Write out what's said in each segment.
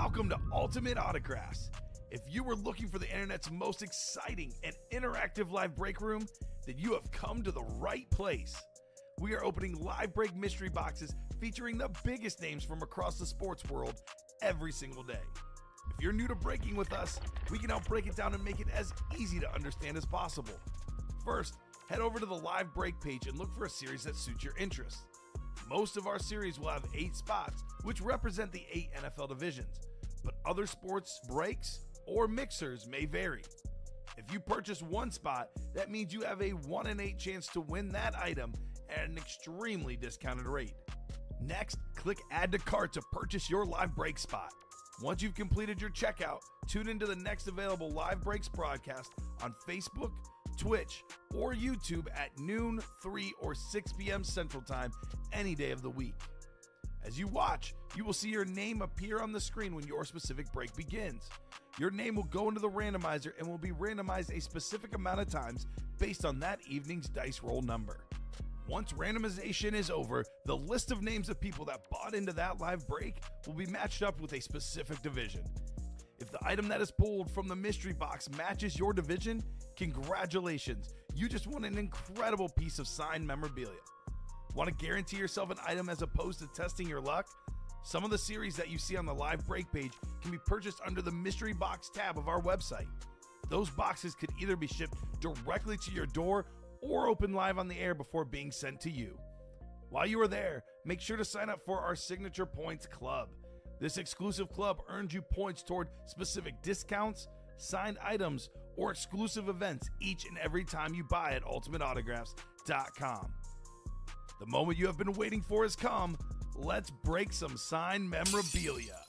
Welcome to Ultimate Autographs. If you were looking for the internet's most exciting and interactive live break room, then you have come to the right place. We are opening live break mystery boxes featuring the biggest names from across the sports world every single day. If you're new to breaking with us, we can help break it down and make it as easy to understand as possible. First, head over to the live break page and look for a series that suits your interests. Most of our series will have 8 spots, which represent the 8 NFL divisions, but other sports breaks or mixers may vary. If you purchase one spot, that means you have a 1 in 8 chance to win that item at an extremely discounted rate. Next, click Add to Cart to purchase your live break spot. Once you've completed your checkout, tune into the next available live breaks broadcast on Facebook, Twitch, or YouTube at noon, 3, or 6 p.m. Central Time any day of the week. As you watch, you will see your name appear on the screen when your specific break begins. Your name will go into the randomizer and will be randomized a specific amount of times based on that evening's dice roll number. Once randomization is over, the list of names of people that bought into that live break will be matched up with a specific division. If the item that is pulled from the mystery box matches your division, congratulations, you just won an incredible piece of signed memorabilia. Want to guarantee yourself an item as opposed to testing your luck? Some of the series that you see on the live break page can be purchased under the mystery box tab of our website. Those boxes could either be shipped directly to your door or open live on the air before being sent to you. While you are there, make sure to sign up for our Signature Points Club. This exclusive club earns you points toward specific discounts, signed items, or exclusive events each and every time you buy at ultimateautographs.com. The moment you have been waiting for has come. Let's break some signed memorabilia.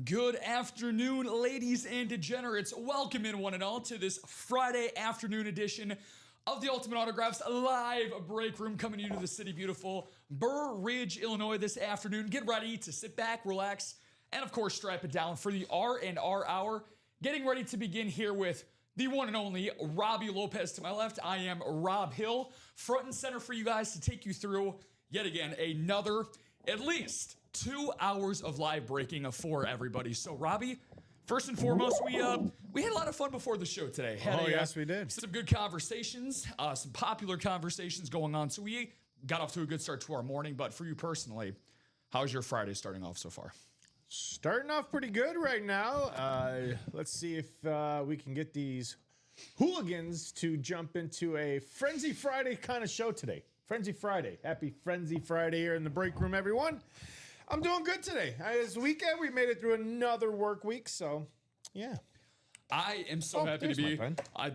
Good afternoon, ladies and degenerates. Welcome in one and all to this Friday afternoon edition of the Ultimate Autographs live break room, coming to you to the city beautiful Burr Ridge, Illinois this afternoon. Get ready to sit back, relax, and of course strap it down for the R&R hour. Getting ready to begin here with the one and only Robbie Lopez to my left. I am Rob Hill, front and center for you guys to take you through yet again another at least 2 hours of live breaking for everybody. So Robbie, first and foremost, we had a lot of fun before the show today. Yes, we did. Some good conversations, some popular conversations going on. So we got off to a good start to our morning. But for you personally, how's your Friday starting off so far? Starting off pretty good right now. Let's see if we can get these hooligans to jump into a Frenzy Friday kind of show today. Frenzy Friday. Happy Frenzy Friday here in the break room, everyone. I'm doing good today. This weekend, we made it through another work week, so yeah. I am so happy to be.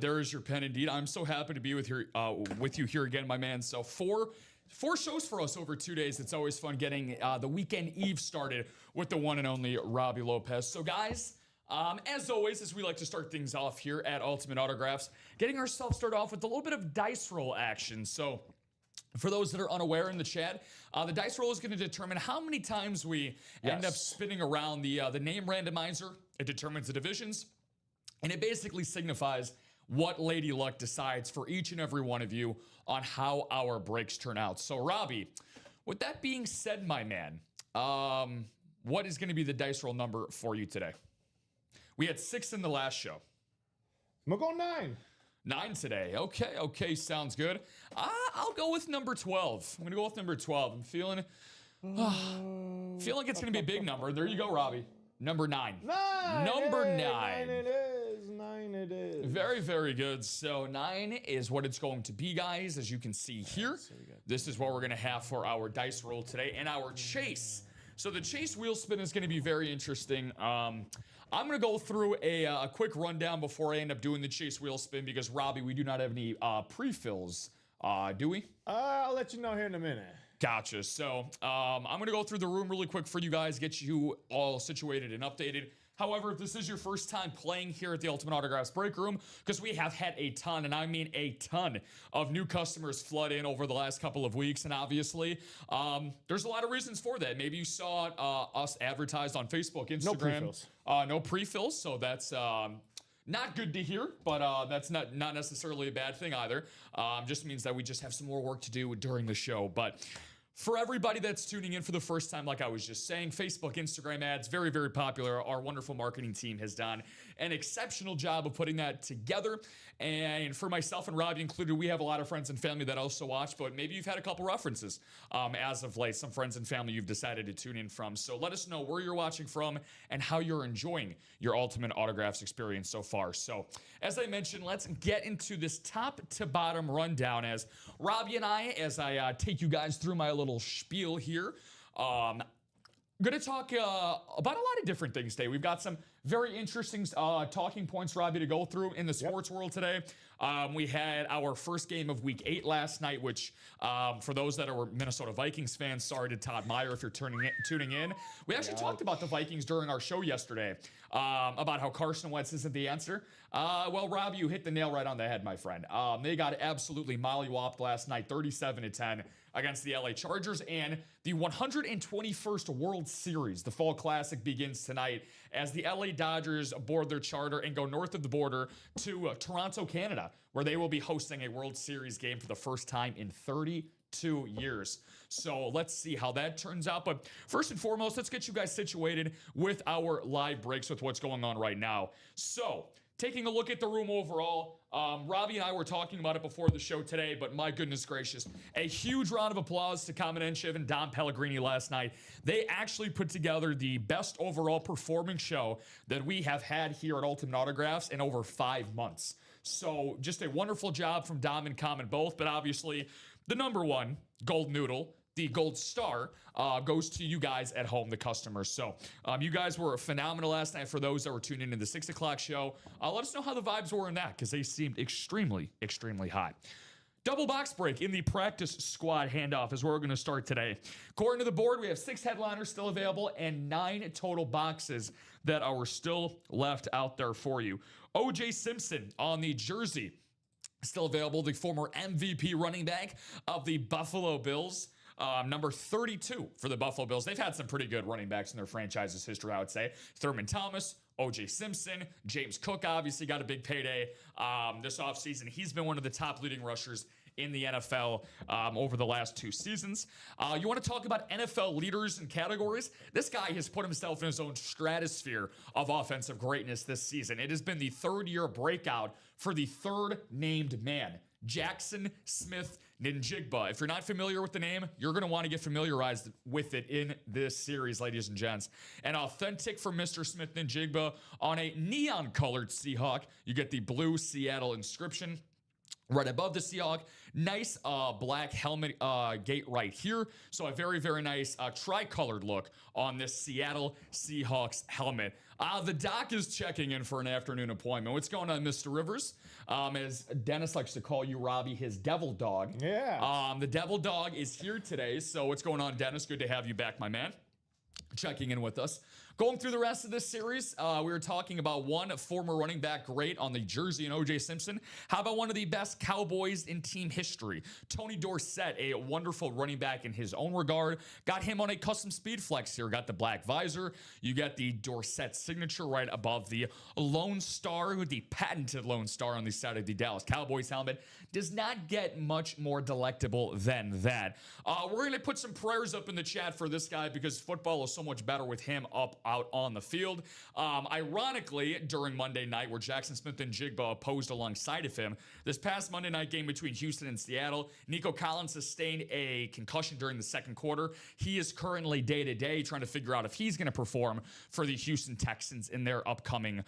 There is your pen, indeed. I'm so happy to be with you here again, my man. So four shows for us over 2 days. It's always fun getting the weekend eve started with the one and only Robbie Lopez. So guys, as always, as we like to start things off here at Ultimate Autographs, getting ourselves started off with a little bit of dice roll action. So for those that are unaware in the chat, the dice roll is going to determine how many times we end up spinning around the name randomizer. It determines the divisions, and it basically signifies what Lady Luck decides for each and every one of you on how our breaks turn out. So, Robbie, with that being said, my man, what is going to be the dice roll number for you today? We had 6 in the last show. I'm going to go 9. 9 today. Okay, sounds good. I'll go with number 12. I'm going to go with number 12. I'm feeling like it's going to be a big number. There you go, Robbie. Number 9. Number 9. 9 it is. 9 it is. Very, very good. So 9 is what it's going to be, guys. As you can see here, this is what we're going to have for our dice roll today and our chase. So the chase wheel spin is going to be very interesting. I'm going to go through a quick rundown before I end up doing the chase wheel spin because, Robbie, we do not have any pre-fills, do we? I'll let you know here in a minute. Gotcha. So I'm going to go through the room really quick for you guys, get you all situated and updated. However, if this is your first time playing here at the Ultimate Autographs Break Room, because we have had a ton, and I mean a ton, of new customers flood in over the last couple of weeks, and obviously, there's a lot of reasons for that. Maybe you saw us advertised on Facebook, Instagram. No pre-fills. No pre-fills, so that's not good to hear, but that's not necessarily a bad thing either. Just means that we just have some more work to do during the show. But For everybody that's tuning in for the first time, like I was just saying, Facebook, Instagram ads, very, very popular. Our wonderful marketing team has done an exceptional job of putting that together. And for myself and Robbie included, we have a lot of friends and family that also watch, but maybe you've had a couple references as of late, some friends and family you've decided to tune in from. So let us know where you're watching from and how you're enjoying your Ultimate Autographs experience so far. So as I mentioned, let's get into this top to bottom rundown as Robbie and I take you guys through my little spiel here. Going to talk about a lot of different things today. We've got some very interesting talking points, Robbie, to go through in the sports world today. We had our first game of Week 8 last night, which for those that are Minnesota Vikings fans, sorry to Todd Meyer if you're tuning in. We actually talked about the Vikings during our show yesterday, about how Carson Wentz isn't the answer. Well, Robbie, you hit the nail right on the head, my friend. They got absolutely mollywopped last night, 37-10 against the LA Chargers, and the 121st World Series, the Fall Classic, begins tonight as the LA Dodgers board their charter and go north of the border to Toronto, Canada, where they will be hosting a World Series game for the first time in 32 years. So let's see how that turns out. But first and foremost, let's get you guys situated with our live breaks with what's going on right now. So taking a look at the room overall, Robbie and I were talking about it before the show today, but my goodness gracious, a huge round of applause to Kamenev and Dom Pellegrini last night. They actually put together the best overall performing show that we have had here at Ultimate Autographs in over 5 months. So just a wonderful job from Dom and Common both, but obviously the number one gold noodle, the gold star, goes to you guys at home, the customers. So you guys were phenomenal last night. For those that were tuning in the 6 o'clock show, let us know how the vibes were in that, because they seemed extremely, extremely hot. Double box break in the practice squad handoff is where we're going to start today. According to the board, we have 6 headliners still available and 9 total boxes that are still left out there for you. O.J. Simpson on the jersey, still available, the former MVP running back of the Buffalo Bills. Number 32 for the Buffalo Bills. They've had some pretty good running backs in their franchise's history, I would say. Thurman Thomas, O.J. Simpson, James Cook obviously got a big payday this offseason. He's been one of the top leading rushers in the NFL over the last 2 seasons. You want to talk about NFL leaders and categories? This guy has put himself in his own stratosphere of offensive greatness this season. It has been the 3rd year breakout for the 3rd named man, Jackson Smith Ninjigba. If you're not familiar with the name, you're going to want to get familiarized with it in this series, ladies and gents. An authentic for Mr. Smith Ninjigba on a neon-colored Seahawk. You get the blue Seattle inscription right above the Seahawk. Nice black helmet gate right here. So a very, very nice tri-colored look on this Seattle Seahawks helmet. The doc is checking in for an afternoon appointment. What's going on, Mr. Rivers? As Dennis likes to call you, Robbie, his devil dog. Yeah. The devil dog is here today. So what's going on, Dennis? Good to have you back, my man. Checking in with us. Going through the rest of this series, we were talking about one former running back great on the jersey in O.J. Simpson. How about one of the best Cowboys in team history? Tony Dorsett, a wonderful running back in his own regard. Got him on a custom speed flex here. Got the black visor. You got the Dorsett signature right above the Lone Star, the patented Lone Star on the side of the Dallas Cowboys helmet. Does not get much more delectable than that. We're going to put some prayers up in the chat for this guy because football is so much better with him out on the field. Ironically, during Monday night, where Jackson Smith and Jigba opposed alongside of him, this past Monday night game between Houston and Seattle, Nico Collins sustained a concussion during the second quarter. He is currently day-to-day trying to figure out if he's going to perform for the Houston Texans in their upcoming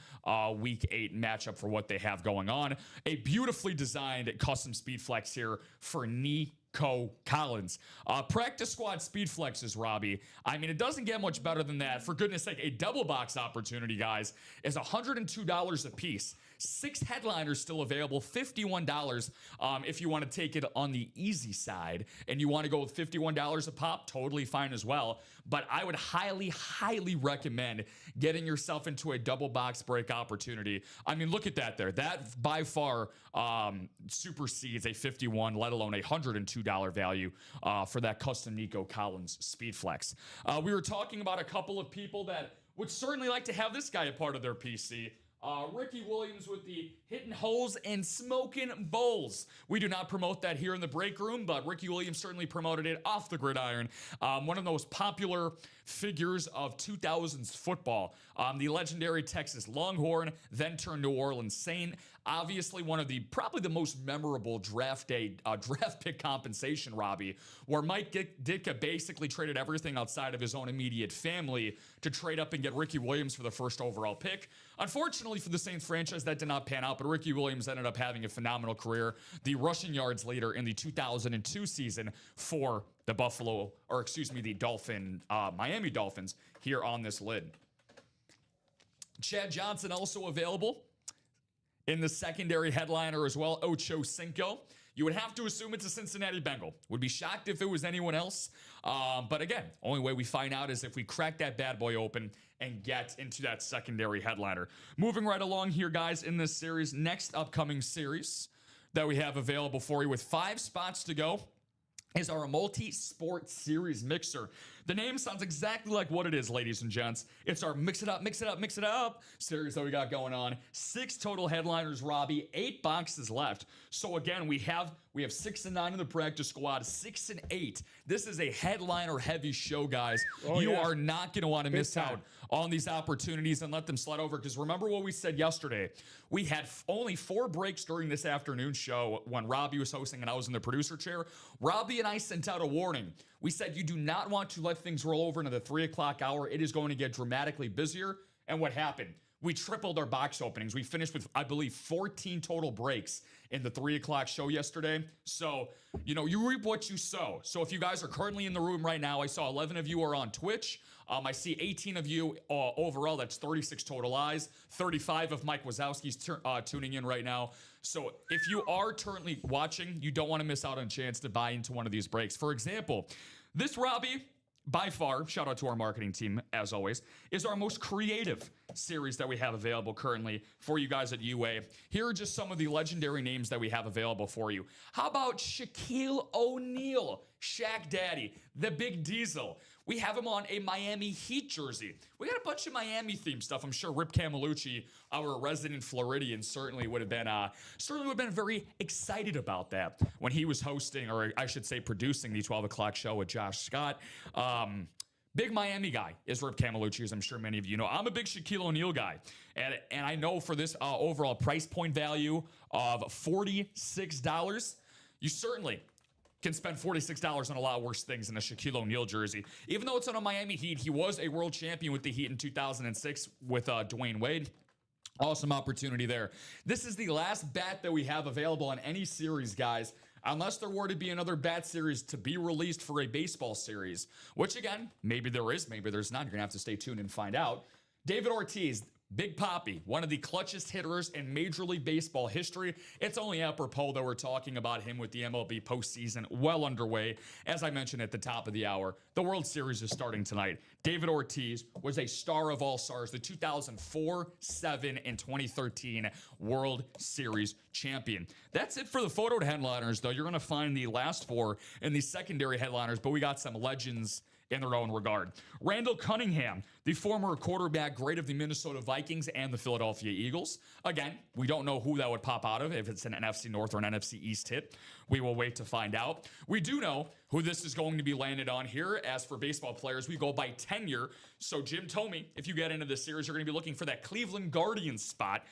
Week 8 matchup for what they have going on. A beautifully designed custom speed flex here for Nico Collins. Practice squad speed flexes, Robbie. I mean, it doesn't get much better than that. For goodness sake, a double box opportunity, guys, is $102 a piece. 6 headliners still available, $51 if you want to take it on the easy side. And you want to go with $51 a pop, totally fine as well. But I would highly, highly recommend getting yourself into a double box break opportunity. I mean, look at that there. That by far supersedes a $51, let alone a $102 value for that custom Nico Collins speed flex. We were talking about a couple of people that would certainly like to have this guy a part of their PC. Ricky Williams with the hitting holes and smoking bowls. We do not promote that here in the break room, but Ricky Williams certainly promoted it off the gridiron. One of the most popular figures of 2000s football. The legendary Texas Longhorn, then turned New Orleans Saint. Obviously, one of the probably the most memorable draft pick compensation, Robbie, where Mike Ditka basically traded everything outside of his own immediate family to trade up and get Ricky Williams for the first overall pick. Unfortunately for the Saints franchise, that did not pan out, but Ricky Williams ended up having a phenomenal career, the rushing yards leader in the 2002 season for the Miami Dolphins here on this lid. Chad Johnson also available in the secondary headliner as well, Ocho Cinco. You would have to assume it's a Cincinnati Bengal. Would be shocked if it was anyone else. But again, only way we find out is if we crack that bad boy open and get into that secondary headliner. Moving right along here, guys, in this series, next upcoming series that we have available for you with 5 spots to go is our multi-sport series mixer. The name sounds exactly like what it is, ladies and gents. It's our mix it up series that we got going on. 6 total headliners, Robbie, 8 boxes left. So again, we have 6 and 9 in the practice squad, 6 and 8. This is a headliner heavy show, guys. You are not going to want to miss out on these opportunities and let them slide over, because remember what we said yesterday. We had only 4 breaks during this afternoon show when Robbie was hosting and I was in the producer chair. Robbie and I sent out a warning. We said you do not want to let things roll over into the 3 o'clock hour. It is going to get dramatically busier. And what happened? We tripled our box openings. We finished with, I believe, 14 total breaks in the 3 o'clock show yesterday. So, you reap what you sow. So if you guys are currently in the room right now, I saw 11 of you are on Twitch. I see 18 of you overall. That's 36 total eyes. 35 of Mike Wazowski's tuning in right now. So if you are currently watching, you don't want to miss out on a chance to buy into one of these breaks. For example, this Robbie, by far, shout out to our marketing team, as always, is our most creative series that we have available currently for you guys at UA. Here are just some of the legendary names that we have available for you. How about Shaquille O'Neal, Shaq Daddy, the Big Diesel? We have him on a Miami Heat jersey. We got a bunch of Miami-themed stuff. I'm sure Rip Camelucci, our resident Floridian, certainly would have been very excited about that when he was hosting, or I should say producing, the 12 o'clock show with Josh Scott. Big Miami guy is Rip Camelucci, as I'm sure many of you know. I'm a big Shaquille O'Neal guy. And I know for this overall price point value of $46, you certainly can spend $46 on a lot worse things than a Shaquille O'Neal jersey. Even though it's on a Miami Heat, he was a world champion with the Heat in 2006 with Dwayne Wade. Awesome opportunity there. This is the last bat that we have available on any series, guys, unless there were to be another bat series to be released for a baseball series, which again, maybe there is, maybe there's not. You're going to have to stay tuned and find out. David Ortiz, Big Papi, one of the clutchest hitters in Major League Baseball history. It's only apropos that we're talking about him with the MLB postseason well underway. As I mentioned at the top of the hour, the World Series is starting tonight. David Ortiz was a star of all stars, the 2004, 7, and 2013 World Series champion. That's it for the photo headliners, though. You're going to find the last 4 in the secondary headliners, but we got some legends in their own regard. Randall Cunningham, the former quarterback great of the Minnesota Vikings and the Philadelphia Eagles. Again, we don't know who that would pop out of, if it's an NFC North or an NFC East hit. We will wait to find out. We do know who this is going to be landed on here. As for baseball players, we go by tenure. So Jim told me, if you get into this series, you're going to be looking for that Cleveland Guardians spot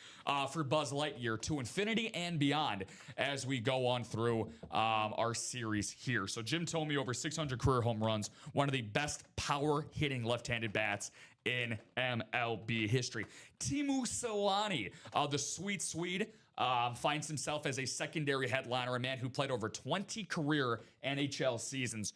for Buzz Lightyear to infinity and beyond as we go on through our series here. So Jim told me over 600 career home runs, one of the best power-hitting left-handed bats in MLB history. Teemu Selanne, the sweet Swede, finds himself as a secondary headliner, a man who played over 20 career NHL seasons,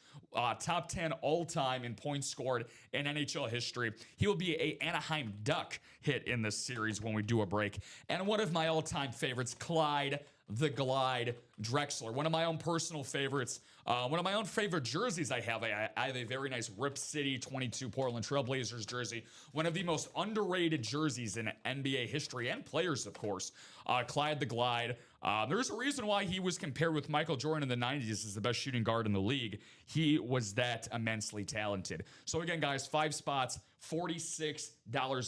top 10 all-time in points scored in NHL history. He will be a Anaheim Duck hit in this series when we do a break. And one of my all-time favorites, Clyde the Glide Drexler, one of my own personal favorites. One of my own favorite jerseys I have. I have a very nice Rip City 22 Portland Trailblazers jersey. One of the most underrated jerseys in NBA history and players, of course. Clyde the Glide. There's a reason why he was compared with Michael Jordan in the 90s as the best shooting guard in the league. He was that immensely talented. So again, guys, 5 spots, $46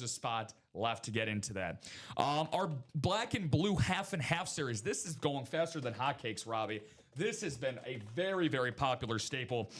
a spot left to get into that. Our black and blue half and half series. This is going faster than hotcakes, Robbie. This has been a very, very popular staple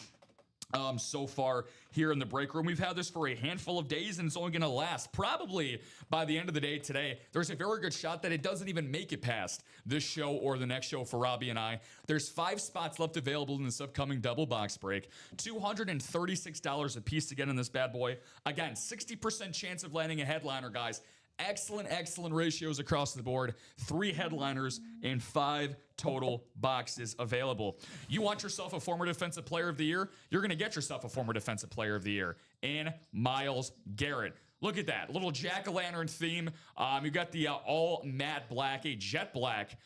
so far here in the break room. We've had this for a handful of days, and it's only going to last probably by the end of the day today. There's a very good shot that it doesn't even make it past this show or the next show for Robbie and I. There's 5 spots left available in this upcoming double box break. $236 a piece to get in this bad boy. Again, 60% chance of landing a headliner, guys. Excellent ratios across the board. 3 headliners and 5 total boxes available. You want yourself a former defensive player of the year? You're going to get yourself a former defensive player of the year in Myles Garrett. Look at that little jack-o'-lantern theme. You got the all matte black, a jet black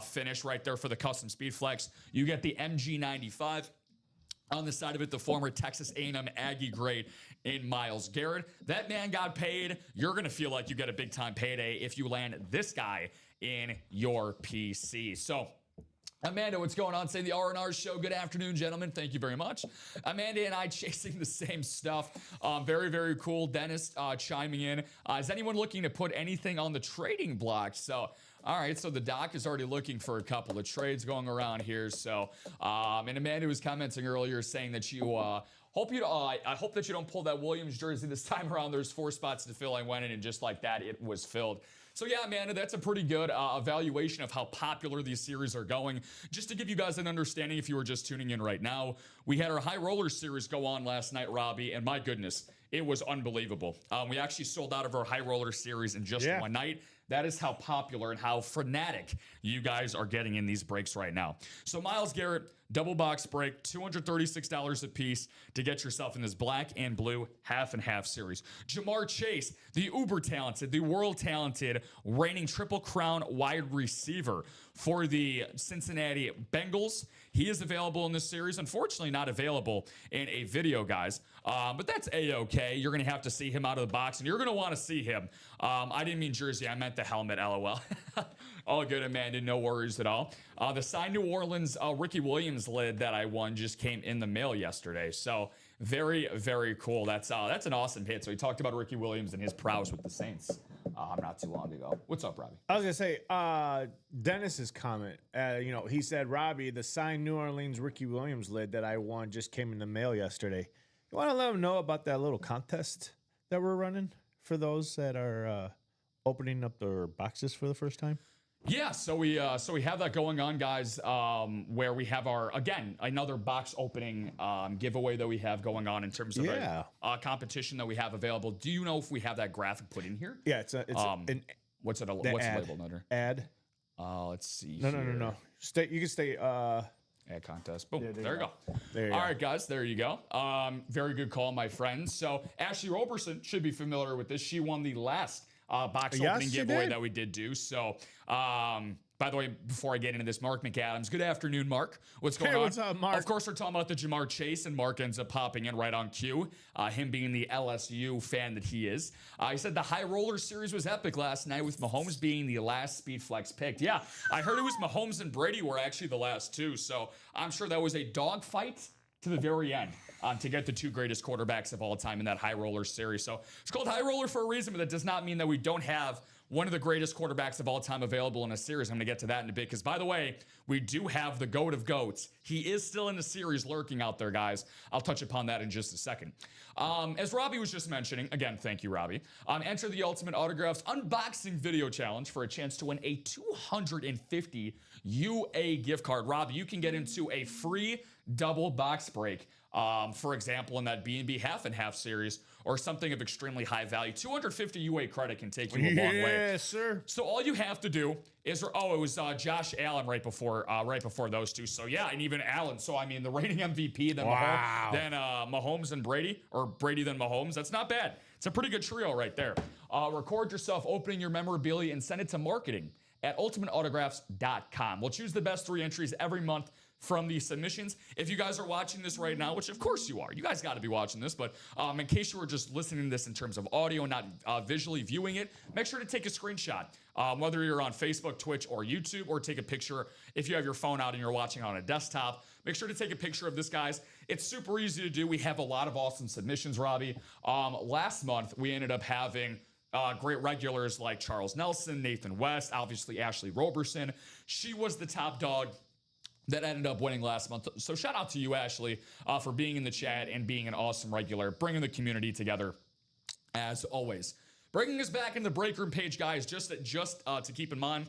finish right there for the custom speed flex. You get the MG95. On the side of it, the former Texas A&M Aggie grade in Myles Garrett. That man got paid. You're going to feel like you get a big-time payday if you land this guy in your PC. So, Amanda, what's going on? Say the R&R show. Good afternoon, gentlemen. Thank you very much. Amanda and I chasing the same stuff. Very cool. Dennis chiming in. Is anyone looking to put anything on the trading block? So, all right, so the doc is already looking for a couple of trades going around here. So, and Amanda was commenting earlier saying that you I hope that you don't pull that Williams jersey this time around. There's 4 spots to fill. I went in and just like that, it was filled. So yeah, Amanda, that's a pretty good evaluation of how popular these series are going. Just to give you guys an understanding, if you were just tuning in right now, we had our High Roller series go on last night, Robbie, and my goodness, it was unbelievable. We actually sold out of our High Roller series in just one night. That is how popular and how frenetic you guys are getting in these breaks right now. So Myles Garrett, double box break, $236 a piece to get yourself in this black and blue half and half series. Jamar Chase, the uber talented, the world talented, reigning Triple Crown wide receiver for the Cincinnati Bengals. He is available in this series. Unfortunately, not available in a video, guys. But that's A-okay. You're going to have to see him out of the box, and you're going to want to see him. I didn't mean jersey. I meant the helmet, LOL. All good, Amanda. No worries at all. The signed New Orleans Ricky Williams lid that I won just came in the mail yesterday. So very cool. That's an awesome hit. So we talked about Ricky Williams and his prowess with the Saints not too long ago. What's up, Robbie? I was gonna say Dennis's comment. He said, Robbie, the signed New Orleans Ricky Williams lid that I won just came in the mail yesterday. You want to let them know about that little contest that we're running for those that are opening up their boxes for the first time? Yeah, so we have that going on, guys, where we have another box opening giveaway that we have going on in terms of a competition that we have available. Do you know if we have that graphic put in here? Yeah, it's what's the label under? Ad. Let's see. No. You can stay. Ad contest. Boom. Yeah, there you go. There you All go. right, guys. There you go. Very good call, my friends. So Ashley Roberson should be familiar with this. She won the last box opening giveaway that we did do. So, by the way, before I get into this, Mark McAdams. Good afternoon, Mark. What's going on? What's up, Mark? Of course, we're talking about the Jamar Chase, and Mark ends up popping in right on cue. Him being the LSU fan that he is. He said the High Roller series was epic last night with Mahomes being the last speed flex picked. Yeah, I heard it was Mahomes and Brady were actually the last 2. So I'm sure that was a dogfight to the very end to get the 2 greatest quarterbacks of all time in that High Roller series. So it's called High Roller for a reason, but that does not mean that we don't have one of the greatest quarterbacks of all time available in a series. I'm going to get to that in a bit because, by the way, we do have the GOAT of GOATs. He is still in the series lurking out there, guys. I'll touch upon that in just a second. As Robbie was just mentioning, again, thank you, Robbie. Enter the Ultimate Autographs Unboxing Video Challenge for a chance to win a 250 UA gift card. Robbie, you can get into a free double box break. For example, in that B&B half and half series or something of extremely high value. 250 UA credit can take you a long way. Yes, sir. So all you have to do is, it was Josh Allen right before those 2. So yeah, and even Allen. So I mean, the reigning MVP, then Mahomes and Brady, or Brady then Mahomes. That's not bad. It's a pretty good trio right there. Record yourself opening your memorabilia and send it to marketing at ultimateautographs.com. We'll choose the best 3 entries every month from these submissions. If you guys are watching this right now, which of course you are, you guys got to be watching this, but in case you were just listening to this in terms of audio, not visually viewing it, make sure to take a screenshot, whether you're on Facebook, Twitch, or YouTube, or take a picture if you have your phone out and you're watching on a desktop. Make sure to take a picture of this, guys. It's super easy to do. We have a lot of awesome submissions, Robbie. Last month, we ended up having great regulars like Charles Nelson, Nathan West, obviously Ashley Roberson. She was the top dog that ended up winning last month. So shout out to you, Ashley, for being in the chat and being an awesome regular, bringing the community together as always. Bringing us back in the break room page, guys, just to keep in mind,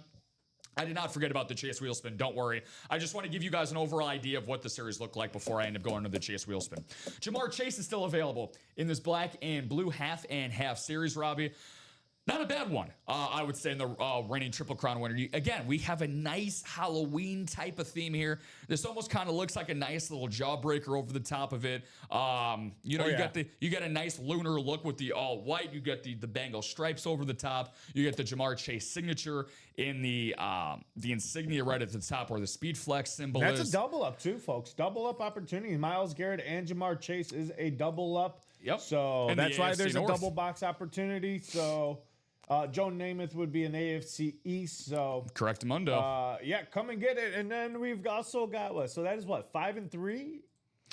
I did not forget about the Chase Wheel Spin. Don't worry. I just want to give you guys an overall idea of what the series looked like before I end up going to the Chase Wheel Spin. Jamar Chase is still available in this black and blue half and half series, Robbie. Not a bad one, I would say, in the reigning Triple Crown winner. Again, we have a nice Halloween type of theme here. This almost kind of looks like a nice little jawbreaker over the top of it. You get a nice lunar look with the all white. You get the Bengal stripes over the top. You get the Jamar Chase signature in the insignia right at the top where the Speed Flex symbol is. That's a double up too, folks. Double up opportunity. Myles Garrett and Jamar Chase is a double up. Yep. So and that's the why AFC there's North. a double box opportunity. So Joe Namath would be an AFC East. So Correct, Mundo. yeah, come and get it. And then we've also got what? So that is what, 5 and 3?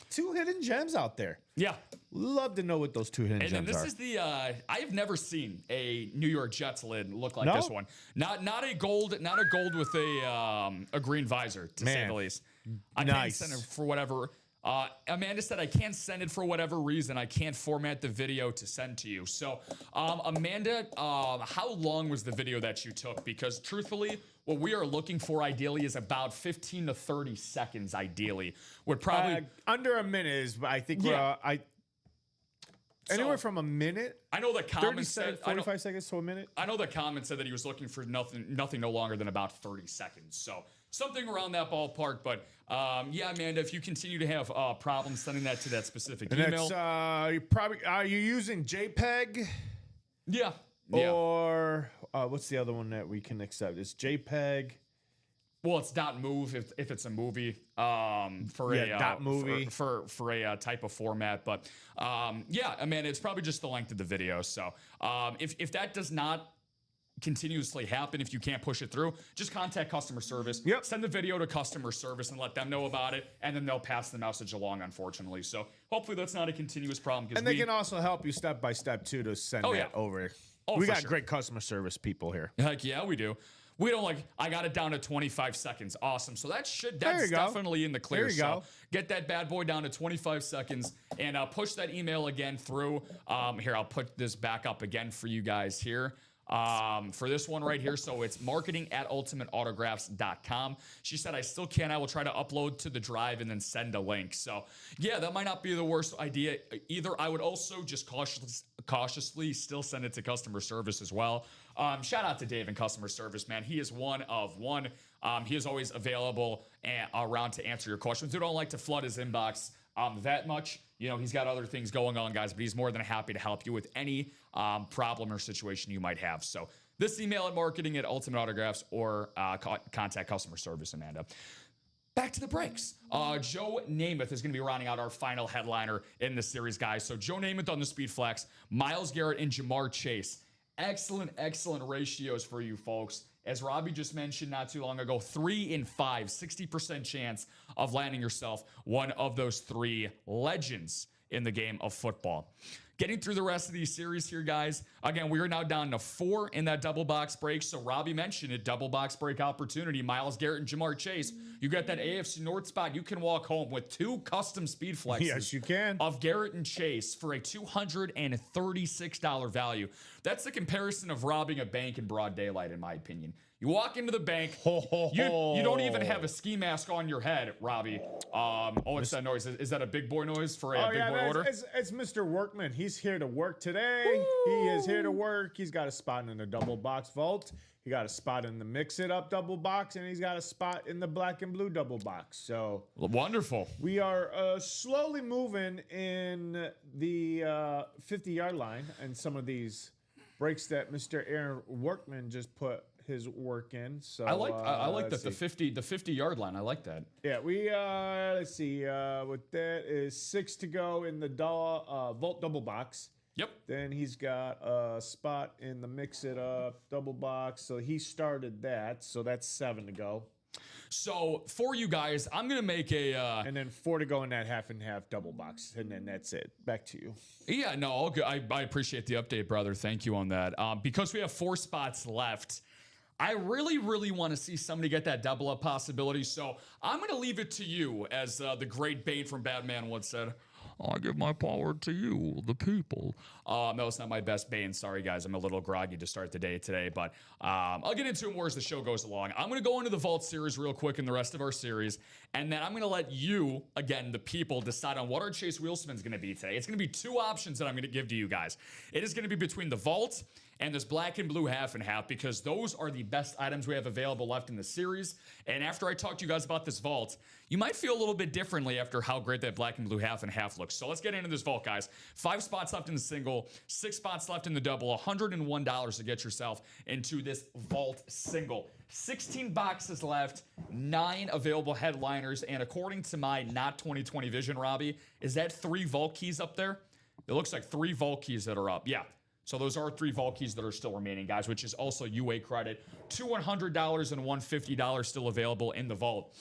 2 hidden gems out there. Yeah. Love to know what those 2 hidden And then gems this are. is the I have never seen a New York Jets lid look like No? this one. Not a gold with a green visor, to say Man, the least. I nice. can't send it for whatever. Amanda said I can't send it for whatever reason. I can't format the video to send to you. So, Amanda, how long was the video that you took? Because truthfully, what we are looking for ideally is about 15 to 30 seconds. Ideally, would probably under a minute is, I think. Yeah. Anywhere from a minute. I know the 30 comments said 45 seconds to a minute. I know the comment said that he was looking for nothing no longer than about 30 seconds. So something around that ballpark. But yeah, Amanda, if you continue to have problems sending that to that specific email, That's you probably are you using JPEG? yeah. Or what's the other one that we can accept? It's JPEG. Well, it's .move if it's a movie for .movie for a type of format. But yeah, I mean, it's probably just the length of the video. So if that does not continuously happen, if you can't push it through, just contact customer service. Yep. Send the video to customer service and let them know about it, and then they'll pass the message along, unfortunately. So hopefully that's not a continuous problem. And they can also help you step by step too to send that over. Oh, we for got sure. great customer service people here. Heck yeah, we do. We don't I got it down to 25 seconds. Awesome. So that's definitely in the clear. There you so go. Get that bad boy down to 25 seconds and push that email again through. Here, I'll put this back up again for you guys here. For this one right here. So it's marketing@ultimateautographs.com. She said, I still can. I will try to upload to the drive and then send a link. So yeah, that might not be the worst idea either. I would also just cautiously still send it to customer service as well. Shout out to Dave in customer service, man. He is one of one. He is always available and around to answer your questions. We don't like to flood his inbox that much. You know, he's got other things going on, guys, but he's more than happy to help you with any problem or situation you might have. So this email at marketing@ultimateautographs or contact customer service, Amanda. Back to the breaks. Joe Namath is going to be rounding out our final headliner in this series, guys. So Joe Namath on the Speed Flex, Myles Garrett and Jamar Chase. Excellent ratios for you folks. As Robbie just mentioned not too long ago, 3 in 5, 60% chance of landing yourself one of those 3 legends in the game of football. Getting through the rest of these series here, guys. Again, we are now down to 4 in that double box break. So Robbie mentioned it, double box break opportunity. Myles Garrett and Jamar Chase. You got that AFC North spot. You can walk home with 2 custom speed flexes. Yes, you can. Of Garrett and Chase for a $236 value. That's the comparison of robbing a bank in broad daylight, in my opinion. You walk into the bank, you don't even have a ski mask on your head, Robbie. What's that noise? Is that a big boy noise for a big boy order? It's Mr. Workman. He's here to work today. Woo! He is here to work. He's got a spot in the double box vault. He got a spot in the mix it up double box, and he's got a spot in the black and blue double box. So wonderful. We are slowly moving in the 50-yard line, and some of these breaks that Mr. Aaron Workman just put his work in. So I like the 50-yard line. I like that. Yeah, we let's see. With that is 6 to go in the vault double box. Yep. Then he's got a spot in the mix it up double box. So he started that. So that's 7 to go. So for you guys, I'm going to make a... and then 4 to go in that half and half double box. And then that's it. Back to you. Yeah, no, all good. I appreciate the update, brother. Thank you on that. Because we have 4 spots left, I really, really want to see somebody get that double up possibility. So I'm going to leave it to you, as the great Bane from Batman once said. I give my power to you, the people. No, it's not my best Bane. Sorry, guys. I'm a little groggy to start the day today, but I'll get into it more as the show goes along. I'm going to go into the Vault series real quick in the rest of our series, and then I'm going to let you, again, the people, decide on what our Chase Wheelspin is going to be today. It's going to be 2 options that I'm going to give to you guys. It is going to be between the Vault and this black and blue half and half, because those are the best items we have available left in the series. And after I talk to you guys about this Vault, you might feel a little bit differently after how great that black and blue half and half looks. So let's get into this Vault, guys. 5 spots left in the single, 6 spots left in the double, $101 to get yourself into this Vault single. 16 boxes left, 9 available headliners, and according to my not 2020 vision, Robbie, is that 3 Vault keys up there? It looks like 3 Vault keys that are up. Yeah. So those are 3 Vault keys that are still remaining, guys, which is also UA credit. $2 $100 and $150 still available in the Vault.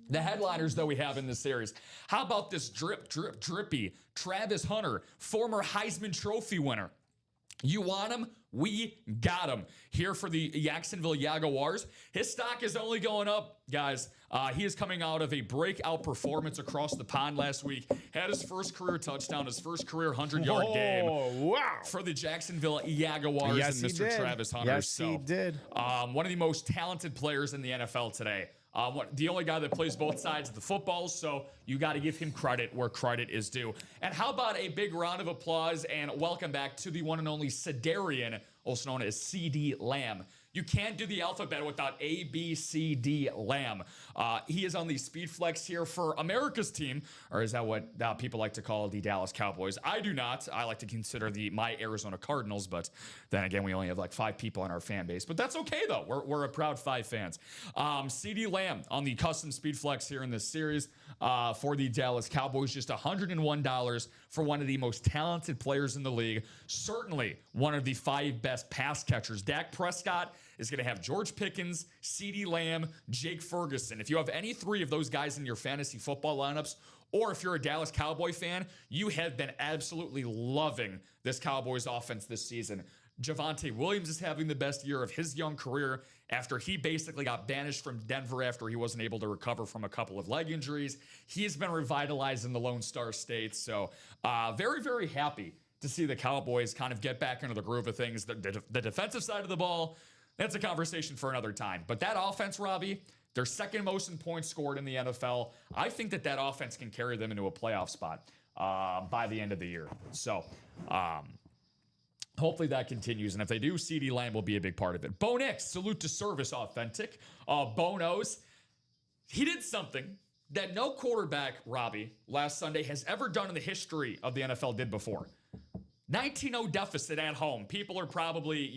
The headliners that we have in this series. How about this drippy Travis Hunter, former Heisman Trophy winner? You want him? We got him. Here for the Jacksonville Jaguars. His stock is only going up, guys. He is coming out of a breakout performance across the pond last week. Had his first career touchdown, his first career 100-yard game. Wow. For the Jacksonville Jaguars, yes, and Mr. Travis Hunter. Yes, he did. One of the most talented players in the NFL today. The only guy that plays both sides of the football, so you got to give him credit where credit is due. And how about a big round of applause and welcome back to the one and only Sedarian, also known as CD Lamb. You can't do the alphabet without ABCD Lamb. He is on the speed flex here for America's team, or is that what people like to call the Dallas Cowboys? I do not. I like to consider my Arizona Cardinals, but then again, we only have like 5 people in our fan base. But that's okay, though. We're a proud 5 fans. CD Lamb on the custom speed flex here in this series for the Dallas Cowboys, just $101 for one of the most talented players in the league. Certainly one of the 5 best pass catchers. Dak Prescott is going to have George Pickens, CeeDee Lamb, Jake Ferguson. If you have any 3 of those guys in your fantasy football lineups, or if you're a Dallas Cowboy fan, you have been absolutely loving this Cowboys offense this season. Javonte Williams is having the best year of his young career after he basically got banished from Denver after he wasn't able to recover from a couple of leg injuries. He's been revitalized in the Lone Star State. So very, very happy to see the Cowboys kind of get back into the groove of things. The defensive side of the ball, that's a conversation for another time. But that offense, Robbie, they're second most in points scored in the NFL. I think that offense can carry them into a playoff spot by the end of the year. So hopefully that continues. And if they do, CeeDee Lamb will be a big part of it. Bo Nix, salute to service, authentic. Bo knows he did something that no quarterback, Robbie, last Sunday has ever done in the history of the NFL did before. 19-0 deficit at home. People are probably,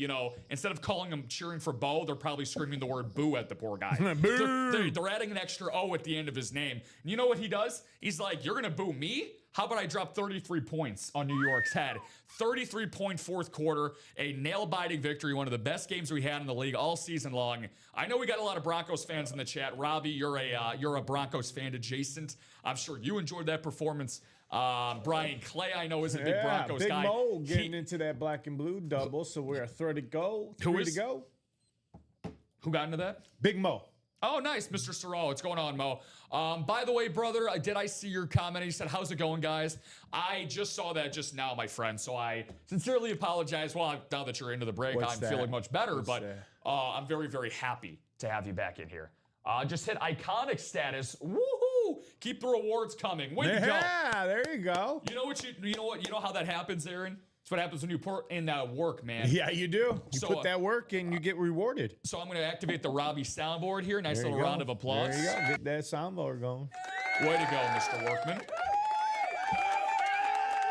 instead of calling him cheering for Bo, they're probably screaming the word boo at the poor guy. They're adding an extra O at the end of his name. And you know what he does? He's like, you're going to boo me? How about I drop 33 points on New York's head? 33-point fourth quarter, a nail-biting victory, one of the best games we had in the league all season long. I know we got a lot of Broncos fans in the chat. Robbie, you're a Broncos fan adjacent. I'm sure you enjoyed that performance. Brian Clay, I know, is a big Broncos Big guy. Mo getting into that black and blue double, so we're a 3 to go. Who got into that? Big Mo. Oh, nice, Mr. Sorrell. What's going on, Mo? By the way, brother, did I see your comment? He said, how's it going, guys? I just saw that just now, my friend, so I sincerely apologize. Well, now that you're into the break, I'm feeling much better, but I'm very, very happy to have you back in here. Just hit iconic status. Woohoo! Keep the rewards coming. Way to go. Yeah, there you go. You know how that happens, Aaron? That's what happens when you put in that work, man. Yeah, you do. You put that work and you get rewarded. So I'm going to activate the Robbie soundboard here. Nice little round of applause. There you go. Get that soundboard going. Way to go, Mr. Workman.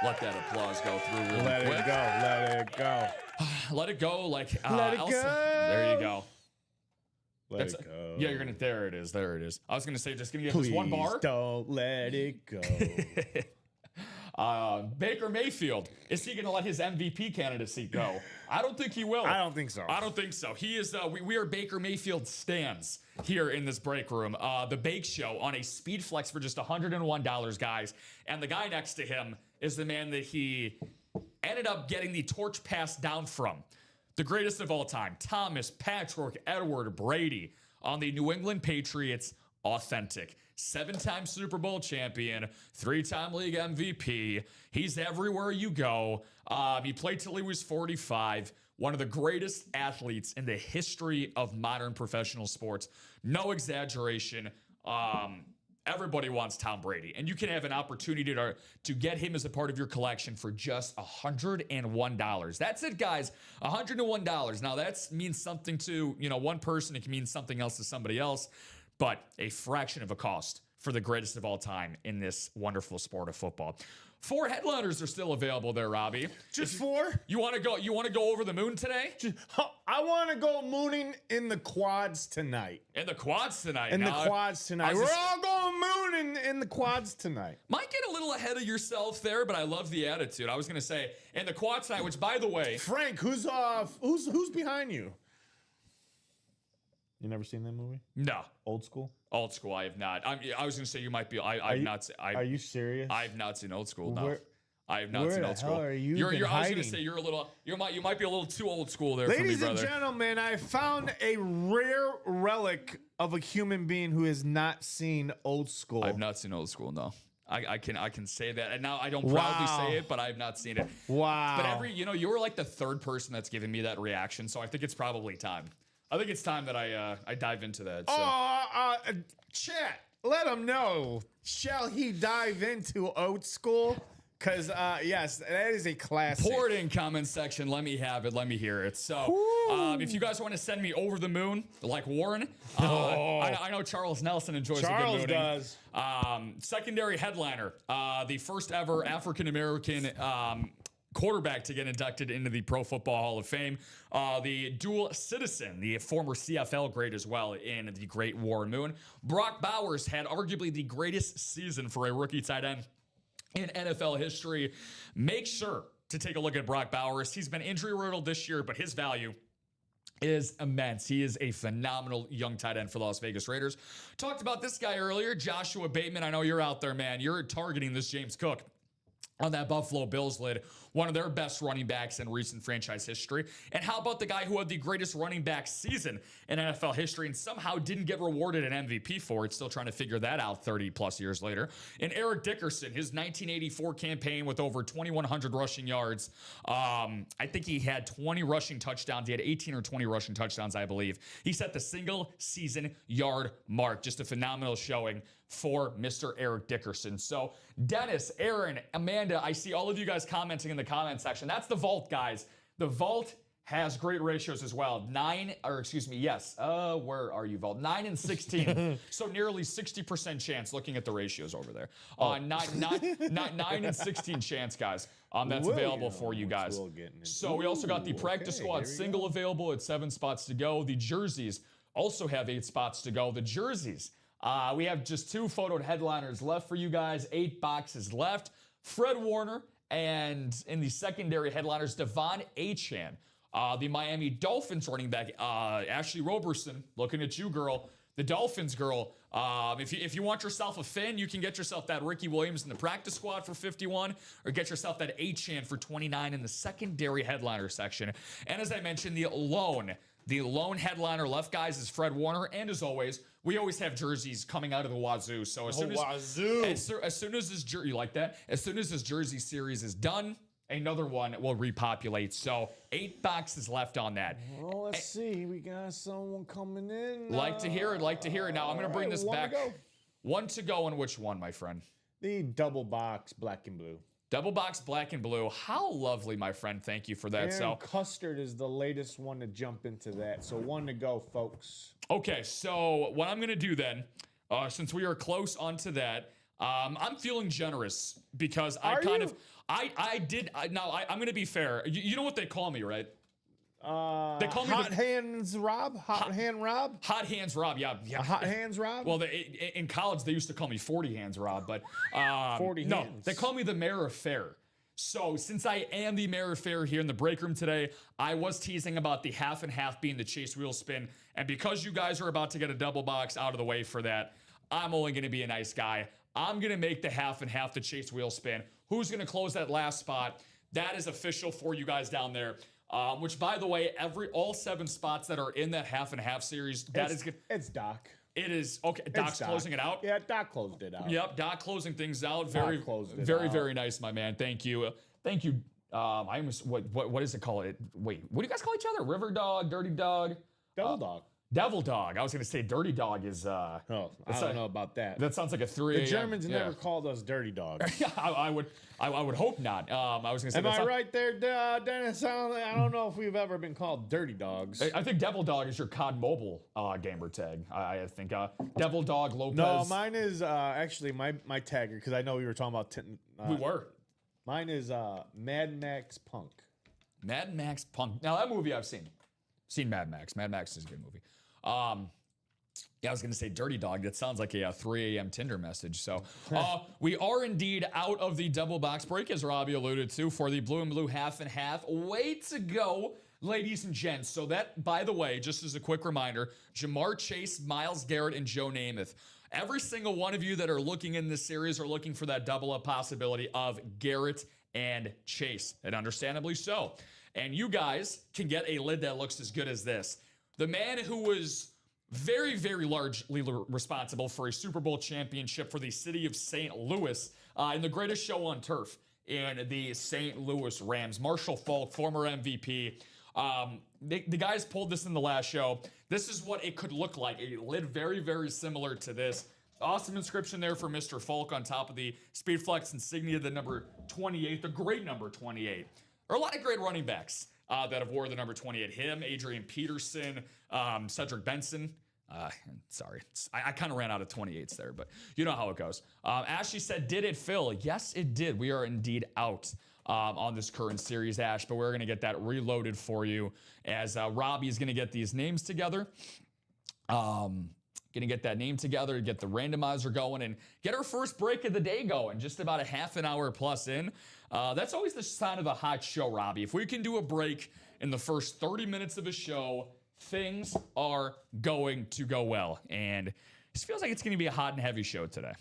Let that applause go through really quick. Let it go. Let it go. Let it go like let it Elsa. Go. There you go. Let it go. Yeah, you're going to... There it is. There it is. I was going to say, just give me Please just one bar. Don't let it go. Baker Mayfield, is he going to let his MVP candidacy go? I don't think he will. I don't think so. I don't think so. He is. We are Baker Mayfield stans. here in this break room. The Bake Show on a Speed Flex for just $101, guys. And the guy next to him is the man that he ended up getting the torch passed down from. The greatest of all time, Thomas Patrick Edward Brady on the New England Patriots. Authentic. 7-time Super Bowl champion, 3-time league MVP. He's everywhere you go. He played till he was 45. One of the greatest athletes in the history of modern professional sports. No exaggeration. Everybody wants Tom Brady, and you can have an opportunity to get him as a part of your collection for just $101. That's it, guys. $101. Now that means something to one person. It can mean something else to somebody else, but a fraction of a cost for the greatest of all time in this wonderful sport of football. 4 headliners are still available there, Robbie. Just 4? You want to go? You want to go over the moon today? I want to go mooning in the quads tonight. In the quads tonight. We're all going mooning in the quads tonight. Might get a little ahead of yourself there, but I love the attitude. I was going to say in the quads tonight, which by the way, Frank, who's behind you? You never seen that movie? No. Old School? Old School, I have not. I was going to say you might be. I've not. Are you serious? I have not seen Old School. No. I have not seen Old School. Where the hell are you? I was going to say you might be a little too old school there for me, brother. Ladies and gentlemen, I found a rare relic of a human being who has not seen Old School. I have not seen Old School. No. I can say that, and now I don't proudly say it, but I have not seen it. Wow. But you were like the third person that's given me that reaction, so I think it's probably time. I think it's time that I dive into that. So. Chat, let him know. Shall he dive into Old School? Because, yes, that is a classic. Pour it in comment section. Let me have it. Let me hear it. So, if you guys want to send me over the moon, like Warren, I know Charles Nelson enjoys a good mooning. Charles does. Secondary headliner, the first ever African-American quarterback to get inducted into the Pro Football Hall of Fame. The dual citizen, the former CFL great as well in the great Warren Moon. Brock Bowers had arguably the greatest season for a rookie tight end in NFL history. Make sure to take a look at Brock Bowers. He's been injury-riddled this year, but his value is immense. He is a phenomenal young tight end for the Las Vegas Raiders. Talked about this guy earlier, Joshua Bateman. I know you're out there, man. You're targeting this James Cook on that Buffalo Bills lid, one of their best running backs in recent franchise history. And how about the guy who had the greatest running back season in NFL history and somehow didn't get rewarded an MVP for it, still trying to figure that out 30 plus years later. And Eric Dickerson, his 1984 campaign with over 2,100 rushing yards. I think he had 20 rushing touchdowns. He had 18 or 20 rushing touchdowns, I believe. He set the single season yard mark. Just a phenomenal showing for Mr. Eric Dickerson. So Dennis, Aaron, Amanda, I see all of you guys commenting in the comment section. That's the vault, guys. The vault has great ratios as well. Where are you, vault? 9 and 16. So nearly 60% chance looking at the ratios over there. 9 and 16 chance, guys. That's available for you guys. So we also got the practice squad single available at 7 spots to go. The jerseys also have 8 spots to go. The jerseys, we have just 2 photoed headliners left for you guys. 8 boxes left. Fred Warner, and in the secondary headliners, Devon Achane. The Miami Dolphins running back, Ashley Roberson, looking at you, girl. The Dolphins girl. If you want yourself a Finn, you can get yourself that Ricky Williams in the practice squad for 51, or get yourself that Achane for 29 in the secondary headliner section. And as I mentioned, the lone headliner left, guys, is Fred Warner. And as always, we always have jerseys coming out of the wazoo. So as soon as this jersey, you like that? As soon as this jersey series is done, another one will repopulate. So 8 boxes left on that. Well, let's see. We got someone coming in. Like to hear it. Now I'm going to bring this back. One to go on which one, my friend? The double box black and blue. Double box black and blue. How lovely, my friend. Thank you for that. And custard is the latest one to jump into that. So 1 to go, folks. Okay, so what I'm going to do then, since we are close onto that, I'm feeling generous because I'm going to be fair. You know what they call me, right? They call me Hot Hands Rob? Hot Hands Rob, yeah. Hot Hands Rob? Well, in college, they used to call me 40 Hands Rob, but 40 no, hands. they call me the Mayor of Fair. So since I am the mayor of fair here in the break room today, I was teasing about the half and half being the chase wheel spin. And because you guys are about to get a double box out of the way for that, I'm only going to be a nice guy. I'm going to make the half and half the chase wheel spin. Who's going to close that last spot? That is official for you guys down there. Which, by the way, all 7 spots that are in that half and half series, it's Doc. It is okay. Doc's closing it out. Yeah, Doc closed it out. Yep, Doc closing things out. Very nice, my man. Thank you. I almost what is it called? Wait, what do you guys call each other? River dog, dirty dog, Devil dog. Devil dog. I was gonna say dirty dog is. I don't know about that. That sounds like a 3 The Germans never called us dirty dogs. I would hope not. I was gonna say. Am I right there, Dennis? I don't know if we've ever been called dirty dogs. I think Devil Dog is your COD Mobile gamer tag. I think Devil Dog Lopez. No, mine is actually my tagger because I know we were talking about. We were. Mine is Mad Max Punk. Mad Max Punk. Now that movie I've seen. Seen Mad Max. Mad Max is a good movie. Yeah, I was going to say dirty dog. That sounds like a 3 a.m. Tinder message. So we are indeed out of the double box break, as Robbie alluded to, for the blue and blue half and half. Way to go, ladies and gents. So that, by the way, just as a quick reminder, Jamar Chase, Myles Garrett, and Joe Namath. Every single one of you that are looking in this series are looking for that double up possibility of Garrett and Chase, and understandably so. And you guys can get a lid that looks as good as this. The man who was very, very largely responsible for a Super Bowl championship for the city of St. Louis in the greatest show on turf in the St. Louis Rams. Marshall Faulk, former MVP. The guys pulled this in the last show. This is what it could look like. A lid very, very similar to this. Awesome inscription there for Mr. Faulk on top of the Speedflex insignia, the number 28, the great number 28. There are a lot of great running backs that have wore the number 28. Him, Adrian Peterson, Cedric Benson. Sorry, I kind of ran out of 28s there, but you know how it goes. Ashley said, did it fill? Yes, it did. We are indeed out on this current series, Ash, but we're going to get that reloaded for you as Robbie is going to get these names together. Going to get that name together, get the randomizer going, and get our first break of the day going. Just about a half an hour plus in. That's always the sign of a hot show, Robbie. If we can do a break in the first 30 minutes of a show, things are going to go well. And this feels like it's going to be a hot and heavy show today.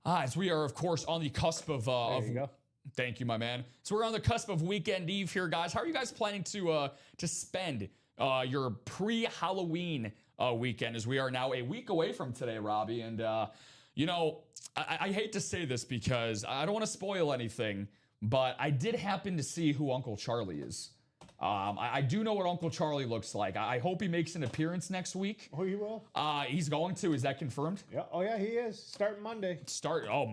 As we are, of course, on the cusp of... there you go. Thank you, my man. So we're on the cusp of weekend eve here, guys. How are you guys planning to spend your pre-Halloween weekend, as we are now a week away from today, Robbie? And, you know, I hate to say this because I don't want to spoil anything, but I did happen to see who Uncle Charlie is. I do know what Uncle Charlie looks like. I hope he makes an appearance next week. Oh, he will? He's going to. Is that confirmed? Yeah. Oh, yeah, he is. Starting Monday.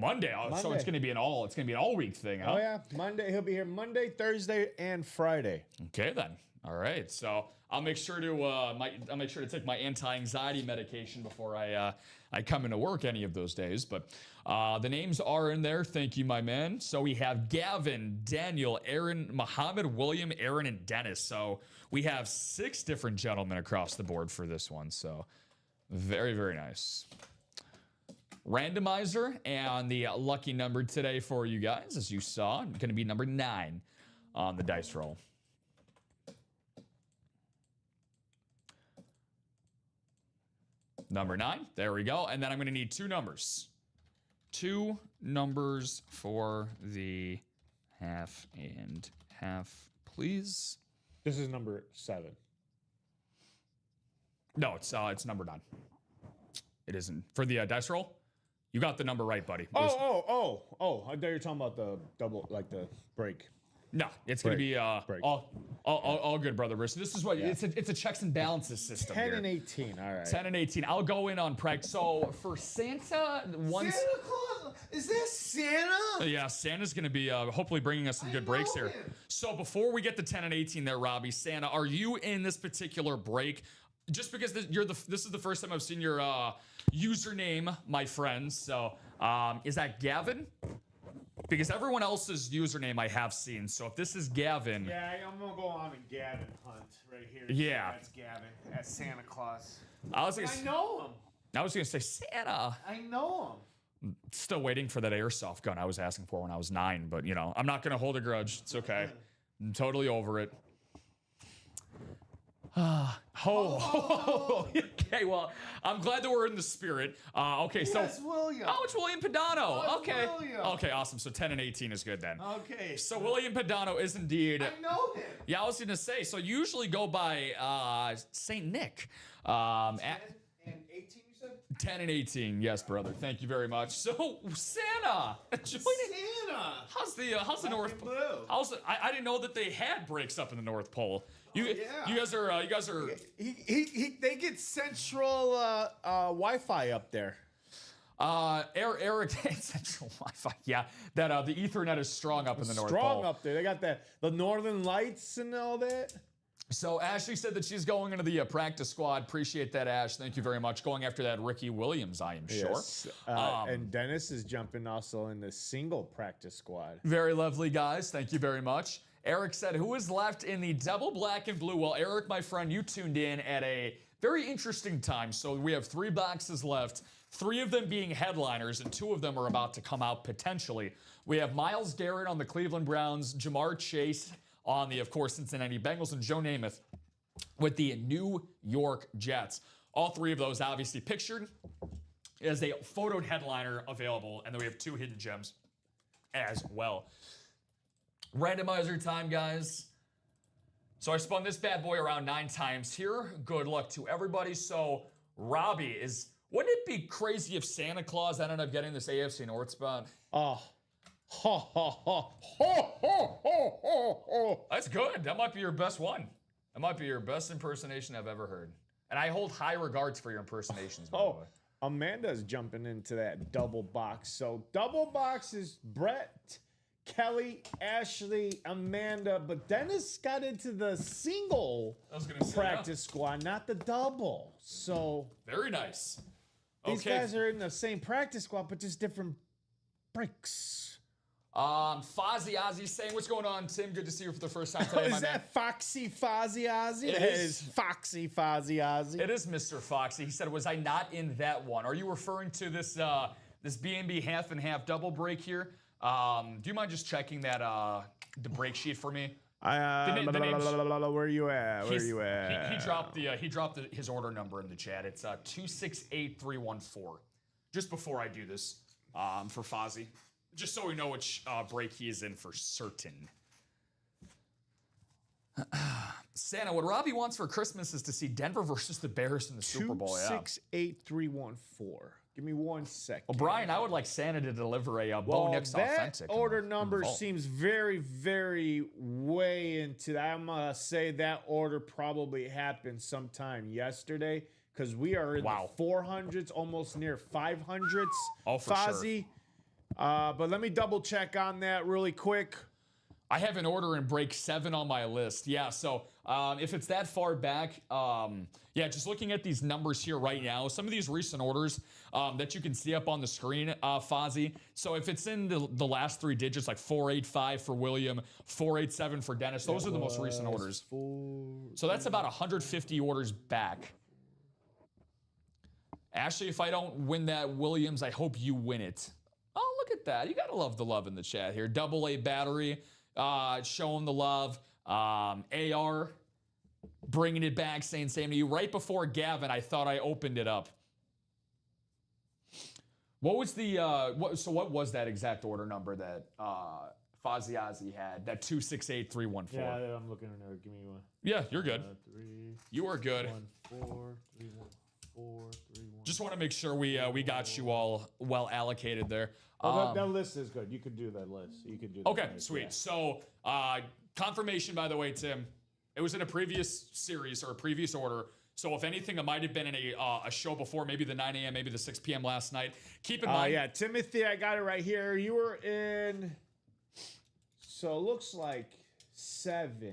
Monday. So it's going to be an all week thing, huh? Oh, yeah. Monday. He'll be here Monday, Thursday, and Friday. Okay, then. All right. So I'll make sure to take my anti-anxiety medication before I come into work any of those days. But the names are in there. Thank you, my man. So we have Gavin, Daniel, Aaron, Muhammad, William, Aaron, and Dennis. So we have 6 different gentlemen across the board for this one. So very, very nice. Randomizer and the lucky number today for you guys, as you saw, going to be number 9 on the dice roll. Number 9. There we go. And then I'm going to need 2 numbers. 2 numbers for the half and half, please. This is number 7. No, it's number 9. It isn't. For the dice roll, you got the number right, buddy. I thought you were talking about the double, like the break. No, it's going to be all good, brother. So this is what it's a checks and balances system. 10 here. and 18. All right. 10 and 18. I'll go in on practice. So for Santa, Santa Claus? Is that Santa? Yeah, Santa's going to be hopefully bringing us some good breaks here. So before we get to 10 and 18 there, Robbie, Santa, are you in this particular break? Just because this is the first time I've seen your username, my friends. So is that Gavin? Because everyone else's username I have seen. So if this is Gavin. Yeah, I'm going to go on a Gavin hunt right here. Yeah. That's Gavin. That's Santa Claus. I know him. I was going to say Santa. I know him. Still waiting for that airsoft gun I was asking for when I was 9, but, I'm not going to hold a grudge. It's okay. I'm totally over it. Okay, well, I'm glad that we're in the spirit. Okay, so Yes, William. it's William Padano. Oh, it's Okay. William. Okay, awesome. So 10 and 18 is good then. Okay. So William Padano is indeed. I know him. Yeah, I was going to say. So you usually go by Saint Nick. 10 and 18, you said? 10 and 18. Yes, brother. Thank you very much. So Santa. Santa. How's the North Pole? Blue. I didn't know that they had breaks up in the North Pole. You yeah. guys are. They get central Wi-Fi up there. Eric Central Wi-Fi. Yeah, that the Ethernet is strong up in the North Pole. Strong up there. They got the Northern Lights and all that. So Ashley said that she's going into the practice squad. Appreciate that, Ash. Thank you very much. Going after that Ricky Williams, I am sure. Yes. And Dennis is jumping also in the single practice squad. Very lovely, guys. Thank you very much. Eric said, who is left in the double black and blue? Well, Eric, my friend, you tuned in at a very interesting time. So we have 3 boxes left, 3 of them being headliners, and 2 of them are about to come out potentially. We have Myles Garrett on the Cleveland Browns, Jamar Chase on the, of course, Cincinnati Bengals, and Joe Namath with the New York Jets. All 3 of those obviously pictured as a photoed headliner available, and then we have 2 hidden gems as well. Randomizer time, guys. So I spun this bad boy around 9 times here. Good luck to everybody. So Robbie wouldn't it be crazy if Santa Claus ended up getting this AFC North spot? Oh. Ho, ho, ho, ho, ho, ho, ho, ho. That's good. That might be your best one. That might be your best impersonation I've ever heard. And I hold high regards for your impersonations, by the way. Amanda's jumping into that double box. So double box is Brett, Kelly, Ashley, Amanda, but Dennis got into the single practice squad, not the double. So very nice. These guys are in the same practice squad, but just different breaks. Fozzie Ozzy saying, what's going on, Tim? Good to see you for the first time today, my man. Is that Foxy Fozzie Ozzy? It is Foxy Fozzie Ozzy. It is Mr. Foxy. He said, was I not in that one? Are you referring to this this B&B half and half double break here? Do you mind just checking that the break sheet for me? Where are you at? Where are you at? He dropped his order number in the chat. It's 268314. Just before I do this, for Fozzie, just so we know which break he is in for certain. Santa, what Robbie wants for Christmas is to see Denver versus the Bears in the Super Bowl. 268314. Give me 1 second. Well, Brian, I would like Santa to deliver a Bo Nix authentic. That order number seems very, very way into that. I'm going to say that order probably happened sometime yesterday because we are in the 400s, almost near 500s. Oh, for Fozzie. Sure. But let me double check on that really quick. I have an order in break 7 on my list. Yeah, so if it's that far back, yeah, just looking at these numbers here right now, some of these recent orders that you can see up on the screen, Fozzie. So if it's in the last 3 digits, like 485 for William, 487 for Dennis, those are the most recent orders. So that's about 150 orders back. Ashley, if I don't win that Williams, I hope you win it. Oh, look at that. You got to love the love in the chat here. AA battery. Showing the love. AR bringing it back, saying same to you. Right before Gavin, I thought I opened it up. What was the what was that exact order number that Fozzie Ozzy had? That 268314. Yeah, I'm looking at it. Give me one. Yeah, you're good. 3. You are good. 1 4 3 1 4 3 1. Just want to make sure we got you all well allocated there. That list is good. You could do that list. You could do that. Okay, list, sweet. Yeah. So, confirmation, by the way, Tim. It was in a previous series or a previous order. So, if anything, it might have been in a show before, maybe the 9 a.m., maybe the 6 p.m. last night. Keep in mind. Yeah, Timothy, I got it right here. You were in. So, it looks like 7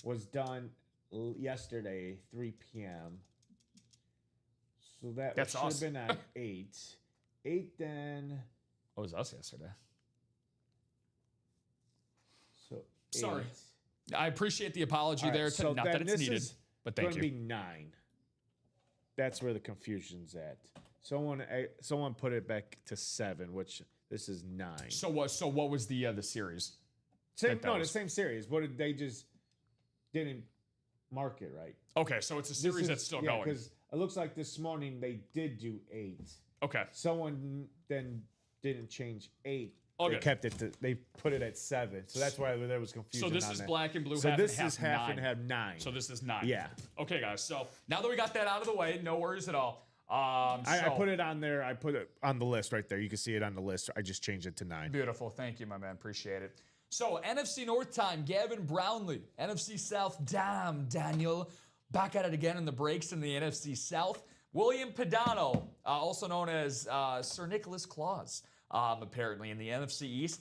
was done yesterday, 3 p.m. So, that should have been at 8. 8 then. What was us yesterday? So 8. Sorry. I appreciate the apology there. So Not that it's needed, but thank you. It's going to be 9. That's where the confusion's at. Someone put it back to 7, which this is 9. So what was the series? The same series. What did they just didn't mark it right? Okay, so it's a series that's still going. Because it looks like this morning they did do 8. Okay. Someone then didn't change 8. Okay. They kept it. They put it at 7. So that's why there was confusion. So this on is that. black and blue. So half this and half, is half 9. and half 9. So this is 9. Yeah. Okay, guys. So now that we got that out of the way, no worries at all. I put it on there. I put it on the list right there. You can see it on the list. I just changed it to 9. Beautiful. Thank you, my man. Appreciate it. So NFC North time, Gavin Brownlee. NFC South, damn, Daniel. Back at it again in the breaks in the NFC South. William Padano, also known as Sir Nicholas Claus, apparently in the NFC East.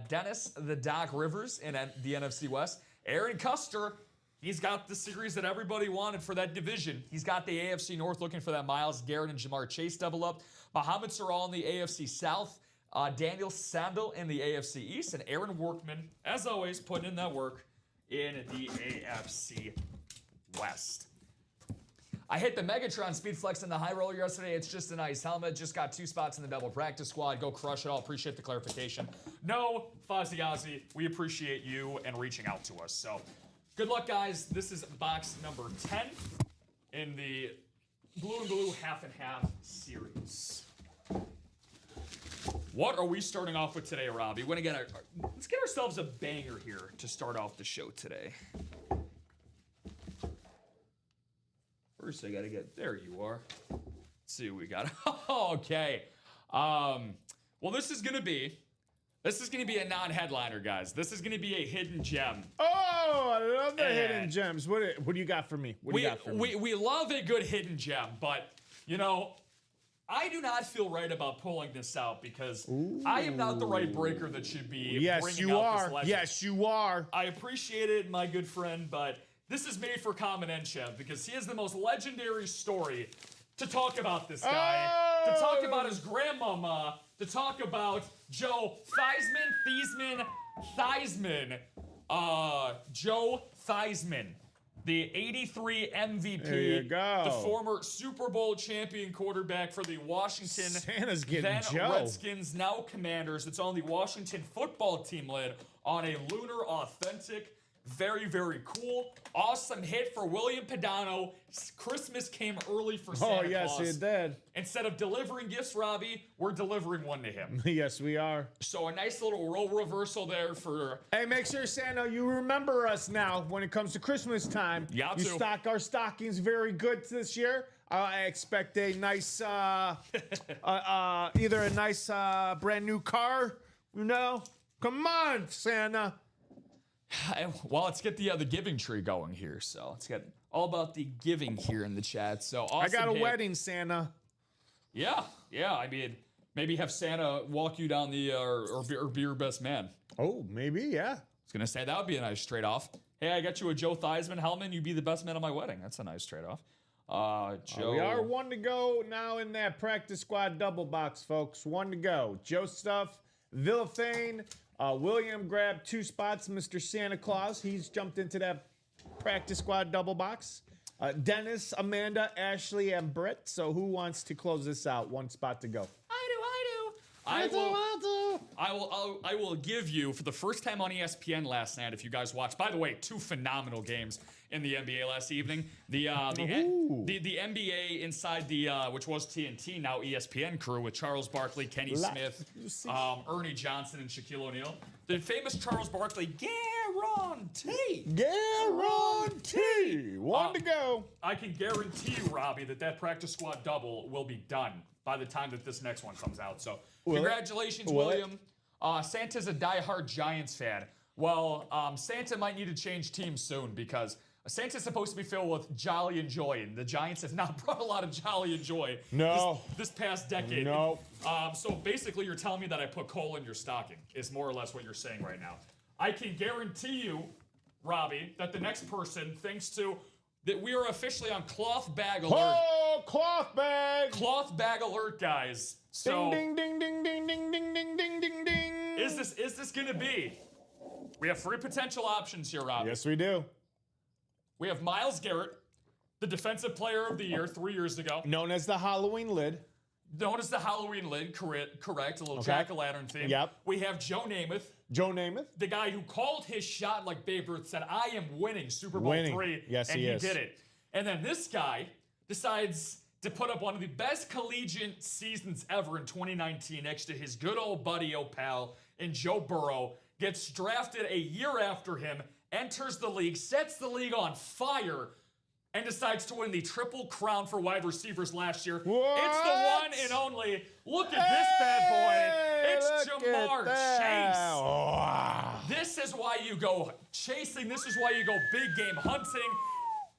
Dennis the Doc Rivers in the NFC West. Aaron Custer, he's got the series that everybody wanted for that division. He's got the AFC North looking for that Myles Garrett and Jamar Chase double up. Mohamed Sorrell in the AFC South. Daniel Sandel in the AFC East. And Aaron Workman, as always, putting in that work in the AFC West. I hit the Megatron Speed Flex in the high roller yesterday. It's just a nice helmet. Just got 2 spots in the double practice squad. Go crush it all. Appreciate the clarification. No, Fozzie Ozzy, we appreciate you and reaching out to us. So good luck, guys. This is box number 10 in the blue and blue half and half series. What are we starting off with today, Robbie? Let's get ourselves a banger here to start off the show today. First, I gotta get, there you are. Let's see what we got. Okay. Well, this is gonna be a non-headliner, guys. This is gonna be a hidden gem. Oh, I love the hidden gems. What do you got for me? We love a good hidden gem, but you know, I do not feel right about pulling this out because I am not the right breaker that should be bringing out this legend. Yes, you are. I appreciate it, my good friend, but this is made for Common Enchev because he has the most legendary story to talk about this guy, to talk about his grandmama, to talk about Joe Theismann, Joe Theismann, the 83 MVP, there you go. the former Super Bowl champion quarterback for the Washington Santa's getting then Joe. Redskins, now Commanders. It's on the Washington football team lid on a lunar authentic. Very, very cool. Awesome hit for William Padano. Christmas came early for Santa Claus. Yes, it did. Instead of delivering gifts, Robbie, we're delivering one to him. Yes, we are. So a nice little role reversal there for... Hey, make sure, Santa, you remember us now when it comes to Christmas time. Yeah, you stock our stockings very good this year. I expect a nice, either a nice brand new car, you know? Come on, Santa. Well, let's get the giving tree going here. So let's get all about the giving here in the chat. So awesome. I got a wedding, Santa. Yeah. I mean, maybe have Santa walk you down the or be your best man. Oh, maybe, yeah. I was gonna say that would be a nice trade-off. Hey, I got you a Joe Theismann helmet. You be the best man at my wedding. That's a nice trade-off. Joe. We are 1 to go now in that practice squad double box, folks. 1 to go. Joe Stuff, Villafane. William grabbed 2 spots. Mr. Santa Claus, he's jumped into that practice squad double box. Dennis, Amanda, Ashley, and Brett. So who wants to close this out? 1 spot to go. I will give you, for the first time on ESPN last night, if you guys watched, by the way, 2 phenomenal games in the NBA last evening. The NBA inside the, which was TNT, now ESPN crew with Charles Barkley, Kenny Smith, Ernie Johnson, and Shaquille O'Neal. The famous Charles Barkley guarantee. 1 to go. I can guarantee you, Robbie, that practice squad double will be done by the time that this next one comes out. So congratulations, William. Santa's a diehard Giants fan. Well, Santa might need to change teams soon because Santa's supposed to be filled with jolly and joy, and the Giants have not brought a lot of jolly and joy this past decade. No. So basically, you're telling me that I put coal in your stocking is more or less what you're saying right now. I can guarantee you, Robbie, that the next person thinks that we are officially on cloth bag alert. Oh, cloth bag. Cloth bag alert, guys. So ding, ding, ding, ding, ding, ding, ding, ding, ding, ding. Is this gonna be? We have 3 potential options here, Robbie. Yes, we do. We have Myles Garrett, the Defensive Player of the Year 3 years ago. Known as the Halloween lid. Known as the Halloween lid, correct. A little jack-o'-lantern theme. Yep. We have Joe Namath. Joe Namath. The guy who called his shot like Babe Ruth, said, I am winning Super Bowl Winning. 3. Yes, and he is. did it. And then this guy decides to put up one of the best collegiate seasons ever in 2019 next to his good old buddy, pal, and Joe Burrow. Gets drafted a year after him, enters the league, sets the league on fire, and decides to win the Triple Crown for wide receivers last year. What? It's the one and only. Look at this bad boy. It's Look Jamar at that. Chase. Wow. This is why you go chasing. This is why you go big game hunting.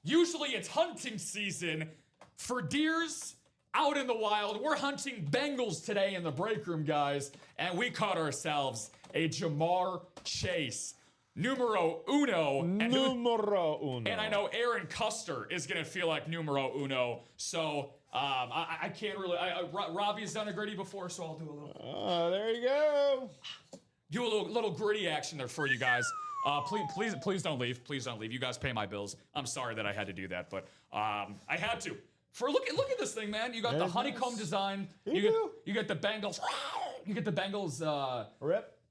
Usually it's hunting season for deers out in the wild. We're hunting Bengals today in the break room, guys, and we caught ourselves a Jamar Chase. Numero uno. Numero uno. And I know Aaron Custer is going to feel like numero uno. So I can't really. Robbie's done a gritty before, so I'll do a little. Oh, there you go. Do a little gritty action there for you guys. Please don't leave. Please don't leave. You guys pay my bills. I'm sorry that I had to do that, but I had to. Look at this thing, man. You got the honeycomb design. You get the Bengals. You get the Bengals.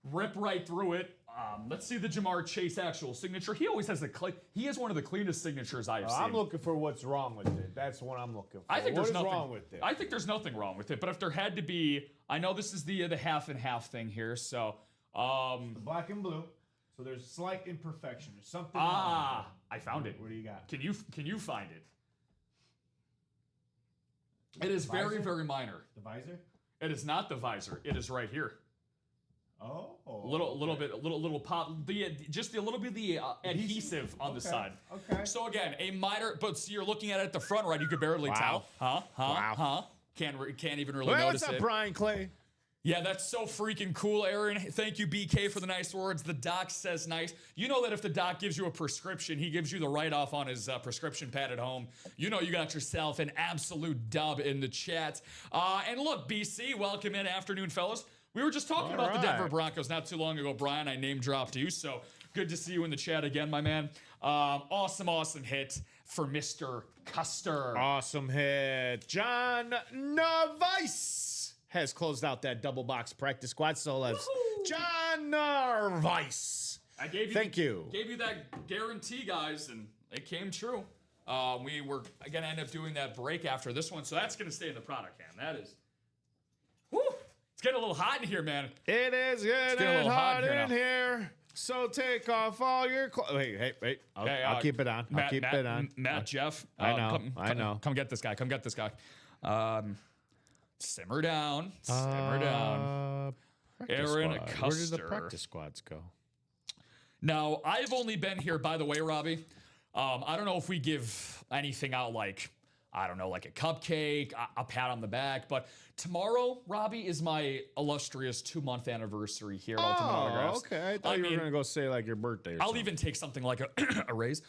Rip right through it. Let's see the Jamar Chase actual signature. He always has he has one of the cleanest signatures I have seen. I'm looking for what's wrong with it. That's what I'm looking for. I think What there's is nothing wrong with it. I think there's nothing wrong with it. But if there had to be, I know this is the half and half thing here. So The black and blue. So there's slight imperfection. There's something wrong with it. I found it. What do you got? Can you find it? It is very, Visor? very minor. The visor? It is not the visor. It is right here. Oh. Little bit pop. Just a little bit of the adhesive on the side. Okay. So again, a minor, but see, you're looking at it at the front, right? You could barely tell. Wow. Can't even really Well, notice what's up, it. Brian Clay? Yeah, that's so freaking cool, Aaron. Thank you, BK, for the nice words. The doc says nice. You know that if the doc gives you a prescription, he gives you the write-off on his prescription pad at home. You know you got yourself an absolute dub in the chat. And look, BC, welcome in afternoon, fellas. We were just talking about the Denver Broncos not too long ago, Brian. I name-dropped you, so good to see you in the chat again, my man. Awesome hit for Mr. Custer. Awesome hit. John Narvice has closed out that double box practice squad. So let's John Narvice. I gave you Thank you. Gave you that guarantee, guys, and it came true. We were going to end up doing that break after this one, so that's going to stay in the product can. That is. Whew. It's getting a little hot in here, man. It is getting a getting little hot hot in in here here. So take off all your clothes. Wait. I'll keep it on. I'll keep it on. Matt, Jeff. I know. Come get this guy. Simmer down. Aaron Custer. Where did the practice squads go? Now, I've only been here, by the way, Robbie. I don't know if we give anything out like a cupcake, a pat on the back, but tomorrow, Robbie, is my illustrious 2-month anniversary here at Ultimate Autographs. Okay. I thought you were going to go say like your birthday or I'll something. even take something like a raise.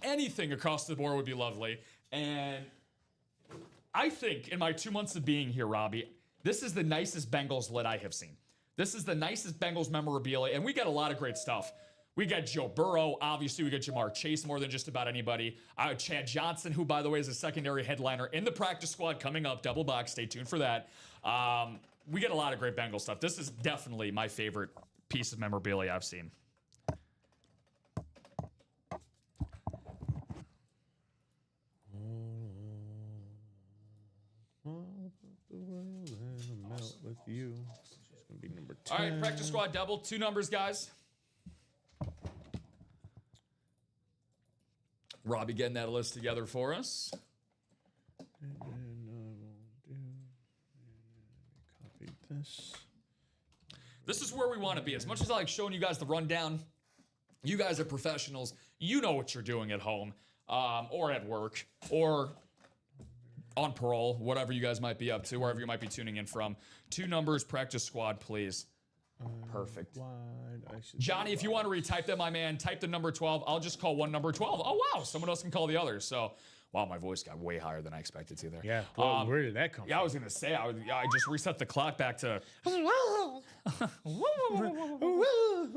Anything across the board would be lovely. And I think in my 2 months of being here, Robbie, this is the nicest Bengals lit I have seen. This is the nicest Bengals memorabilia, and we got a lot of great stuff. We got Joe Burrow. Obviously, we got Jamar Chase more than just about anybody. Chad Johnson, who, by the way, is a secondary headliner in the practice squad coming up. Double box. Stay tuned for that. We get a lot of great Bengals stuff. This is definitely my favorite piece of memorabilia I've seen. With you. It's going to be number 10. All right, practice squad double. 2 numbers, guys. Robbie getting that list together for us. And I will copy this. This is where we want to be. As much as I like showing you guys the rundown, you guys are professionals. You know what you're doing at home or at work or on parole, whatever you guys might be up to, wherever you might be tuning in from. 2 numbers, practice squad, please. Perfect. Johnny, if you want to retype that, my man, type the number 12. I'll just call one number 12. Oh, wow. Someone else can call the other. So Wow, my voice got way higher than I expected to there. Yeah. Well, where did that come Yeah, I was gonna say I just reset the clock back to.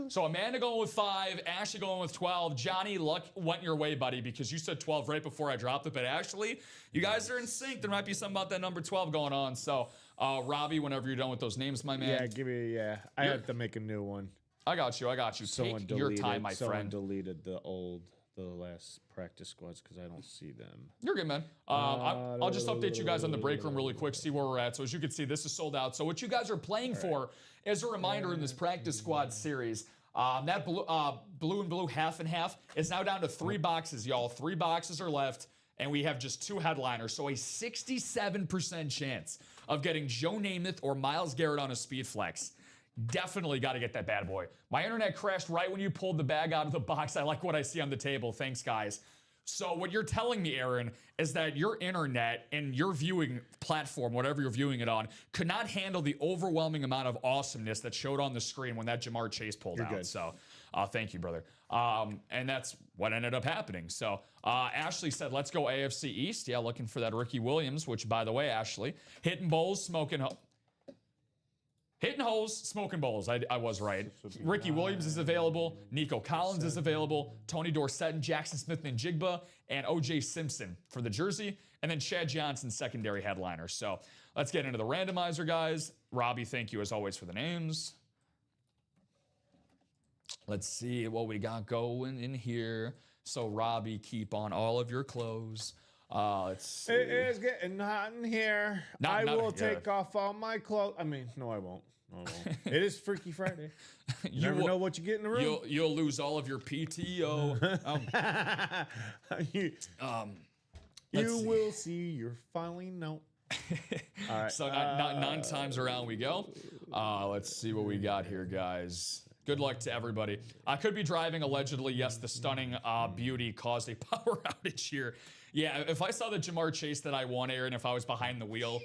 So Amanda going with 5, Ashley going with 12. Johnny, luck went your way, buddy, because you said 12 right before I dropped it. But Ashley, you guys are in sync. There might be something about that number 12 going on. So Robbie, whenever you're done with those names, my man. Yeah, give me. I have to make a new one. I got you. Someone Take your time, my friend. Deleted the last practice squads because I don't see them. You're good, man. I'll just update you guys on the break room really quick, see where we're at. So as you can see, this is sold out. So what you guys are playing for, as a reminder in this practice squad series, that blue and blue half and half is now down to 3 boxes, y'all. 3 boxes are left, and we have just 2 headliners. So a 67% chance of getting Joe Namath or Myles Garrett on a speed flex. Definitely got to get that bad boy. My internet crashed right when you pulled the bag out of the box. I like what I see on the table. Thanks, guys. So what you're telling me, Aaron, is that your internet and your viewing platform, whatever you're viewing it on, could not handle the overwhelming amount of awesomeness that showed on the screen when that Jamar Chase pulled out. Good. So thank you, brother. And that's what ended up happening. So Ashley said, let's go AFC East. Yeah, looking for that Ricky Williams, which, by the way, Ashley, hitting bowls, smoking... Hitting holes, smoking bowls. I was right. Ricky Williams is available. Nico Collins is available. Tony Dorsett and Jackson Smith-Njigba and O.J. Simpson for the jersey. And then Chad Johnson, secondary headliner. So let's get into the randomizer, guys. Robbie, thank you as always for the names. Let's see what we got going in here. So Robbie, keep on all of your clothes. Let's see. It is getting hot in here. I will take off all my clothes. I mean, no, I won't. It is Freaky Friday. You never know what you get in the room. You'll lose all of your PTO. You will see your filing note. All right. So 9 times around we go. Let's see what we got here, guys. Good luck to everybody. I could be driving allegedly. Yes, the stunning beauty caused a power outage here. Yeah, if I saw the Jamar Chase that I won, Aaron, if I was behind the wheel,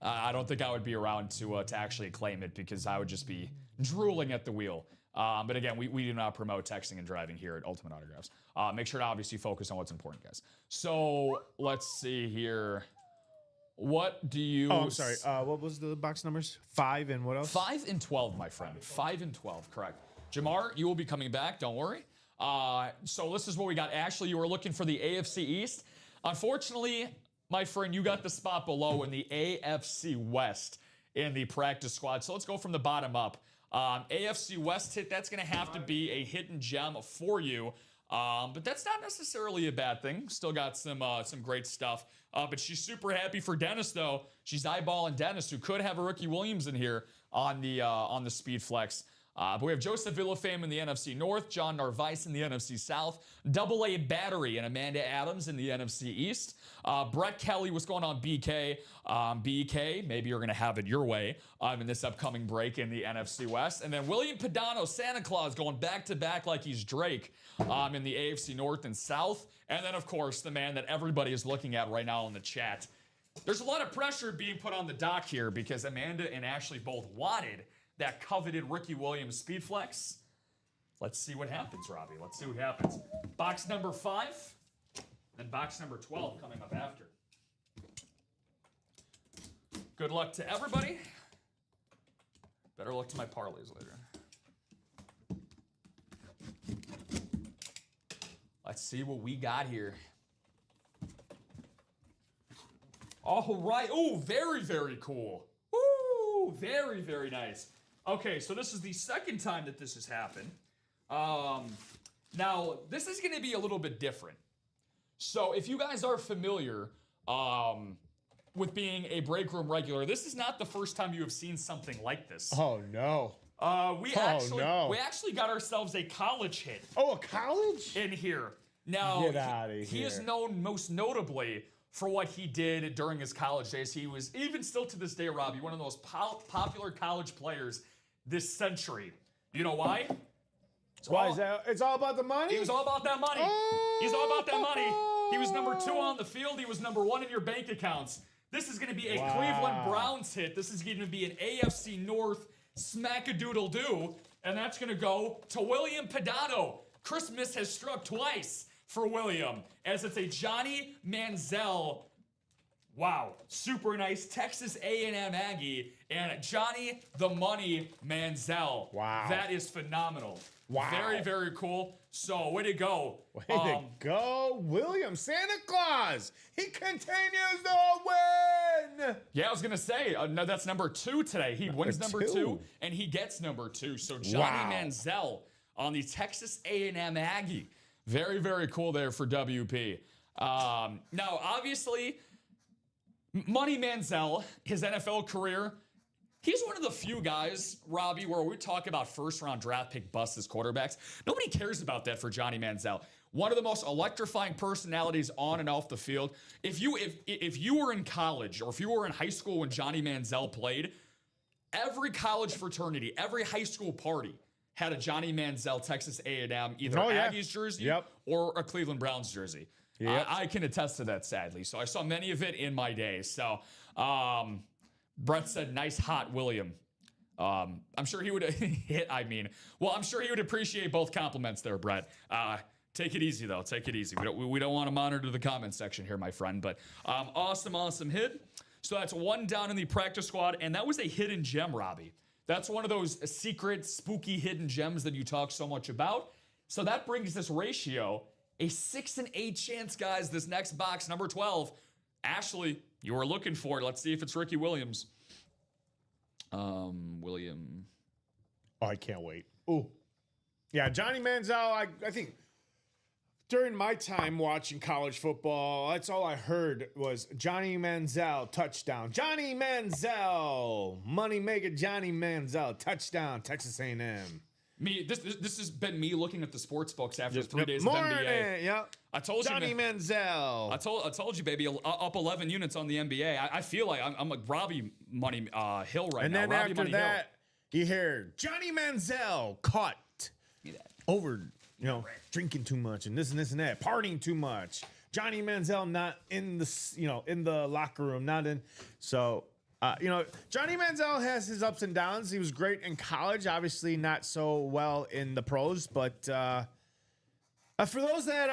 I don't think I would be around to actually claim it because I would just be drooling at the wheel. But again, we do not promote texting and driving here at Ultimate Autographs. Make sure to obviously focus on what's important, guys. So let's see here. What do you... Oh, I'm sorry. What was the box numbers? 5 and what else? 5 and 12, my friend. 5 and 12, correct. Jamar, you will be coming back. Don't worry. So this is what we got. Ashley, you were looking for the AFC East. Unfortunately, my friend, you got the spot below in the AFC West in the practice squad. So let's go from the bottom up. AFC West hit, that's going to have to be a hidden gem for you. But that's not necessarily a bad thing. Still got some great stuff. But she's super happy for Dennis, though. She's eyeballing Dennis, who could have a Ricky Williams in here on the speed flex. But we have Joseph Villafame in the NFC North, John Narvaez in the NFC South, Double-A Battery and Amanda Adams in the NFC East. Brett Kelly, what's going on, BK? BK, maybe you're going to have it your way in this upcoming break in the NFC West. And then William Padano, Santa Claus, going back-to-back like he's Drake in the AFC North and South. And then, of course, the man that everybody is looking at right now in the chat. There's a lot of pressure being put on the dock here because Amanda and Ashley both wanted that coveted Ricky Williams speed flex. Let's see what happens, Robbie. Let's see what happens. Box number 5, and box number 12 coming up after. Good luck to everybody. Better luck to my parlays later. Let's see what we got here. All right. Oh, very, very cool. Ooh, very, very nice. Okay, so this is the second time that this has happened. Now, this is going to be a little bit different. So if you guys are familiar with being a break room regular, this is not the first time you have seen something like this. Oh, no. We actually got ourselves a college hit. Oh, a college? In here. Now, get out of here. He is known most notably for what he did during his college days. He was, even still to this day, Robbie, one of the most popular college players this century. You know why? Why is that? It's all about the money? He was all about that money. He's all about that money. He was number 2 on the field. He was number 1 in your bank accounts. This is going to be a Cleveland Browns hit. This is going to be an AFC North smack-a-doodle-doo. And that's going to go to William Padano. Christmas has struck twice. for William, as it's a Johnny Manziel. Wow, super nice Texas A&M Aggie and Johnny the Money Manziel. Wow. That is phenomenal. Wow. Very, very cool. So, way to go. Way to go, William. Santa Claus. He continues to win. Yeah, I was going to say, no, that's number 2 today. He wins number 2, and he gets number 2. So, Johnny Manziel on the Texas A&M Aggie. Very, very cool there for WP. Now, obviously, Money Manziel, his NFL career, he's one of the few guys, Robbie, where we talk about first-round draft pick busts as quarterbacks. Nobody cares about that for Johnny Manziel. One of the most electrifying personalities on and off the field. If you were in college or if you were in high school when Johnny Manziel played, every college fraternity, every high school party had a Johnny Manziel Texas A&M either Aggies jersey or a Cleveland Browns jersey. Yep. I can attest to that, sadly. So I saw many of it in my day. So Brett said, nice hot William. I'm sure he would I'm sure he would appreciate both compliments there, Brett. Take it easy, though. Take it easy. We don't want to monitor the comment section here, my friend. But awesome hit. So that's 1 down in the practice squad. And that was a hidden gem, Robbie. That's one of those secret, spooky hidden gems that you talk so much about. So that brings this ratio a 6 and 8 chance, guys. This next box, number 12. Ashley, you were looking for it. Let's see if it's Ricky Williams. William. Oh, I can't wait. Ooh. Yeah, Johnny Manziel, I think during my time watching college football, that's all I heard was Johnny Manziel, touchdown. Johnny Manziel, money maker Johnny Manziel, touchdown, Texas A&M. This has been me looking at the sports books after 3 days of NBA. Yep. I told Johnny you, man, Manziel. I told you, baby, up 11 units on the NBA. I feel like I'm like Robbie Money Hill right now. And then Robbie after Money that, you hear Johnny Manziel caught over, drinking too much and this and that, partying too much. Johnny Manziel not in the, in the locker room, not in. So. Johnny Manziel has his ups and downs. He was great in college, obviously not so well in the pros. But for those that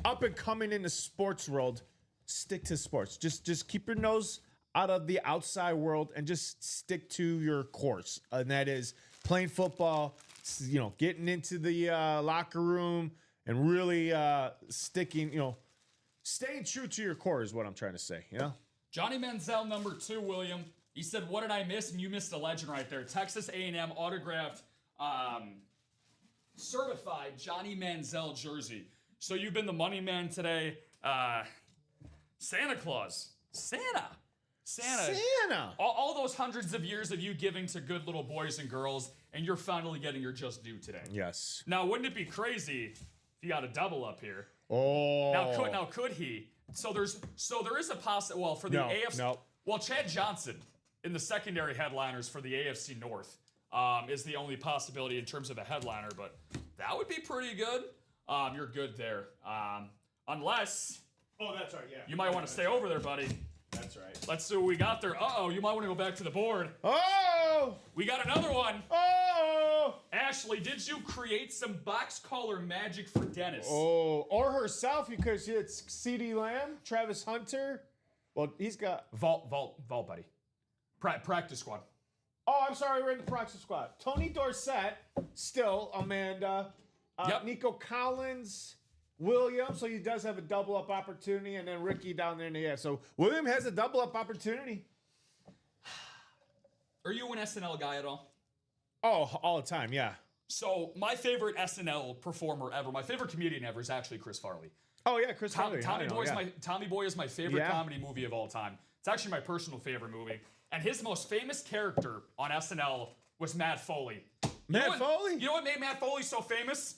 up and coming in the sports world, stick to sports. Just keep your nose out of the outside world and just stick to your course, and that is playing football. Getting into the locker room and really sticking. Staying true to your core is what I'm trying to say, Johnny Manziel, number 2, William. He said, what did I miss? And you missed a legend right there. Texas A&M autographed, certified Johnny Manziel jersey. So you've been the money man today. Santa Claus. Santa. All those hundreds of years of you giving to good little boys and girls, and you're finally getting your just due today. Yes. Now, wouldn't it be crazy if you got a double up here? Oh. Now could he? So there is a possibility. Well, for the AFC. No. Well, Chad Johnson in the secondary headliners for the AFC North is the only possibility in terms of a headliner, but that would be pretty good. You're good there. Unless. Oh, that's right. Yeah. You might want to stay over there, buddy. That's right. Let's see what we got there. You might want to go back to the board. Oh! We got another one. Oh! Ashley, did you create some box color magic for Dennis? Oh, or herself, because it's CeeDee Lamb, Travis Hunter. Well, he's got... Vault, buddy. Practice squad. Oh, I'm sorry, we're in the practice squad. Tony Dorsett, still, Amanda. Yep. Nico Collins... William, so he does have a double-up opportunity, and then Ricky down there in the end. So William has a double-up opportunity. Are you an SNL guy at all? Oh, all the time, yeah. So my favorite SNL performer ever, my favorite comedian ever is actually Chris Farley. Oh, yeah, Chris Farley. Tommy Boy is my favorite comedy movie of all time. It's actually my personal favorite movie. And his most famous character on SNL was Matt Foley. Matt Foley? You know what made Matt Foley so famous?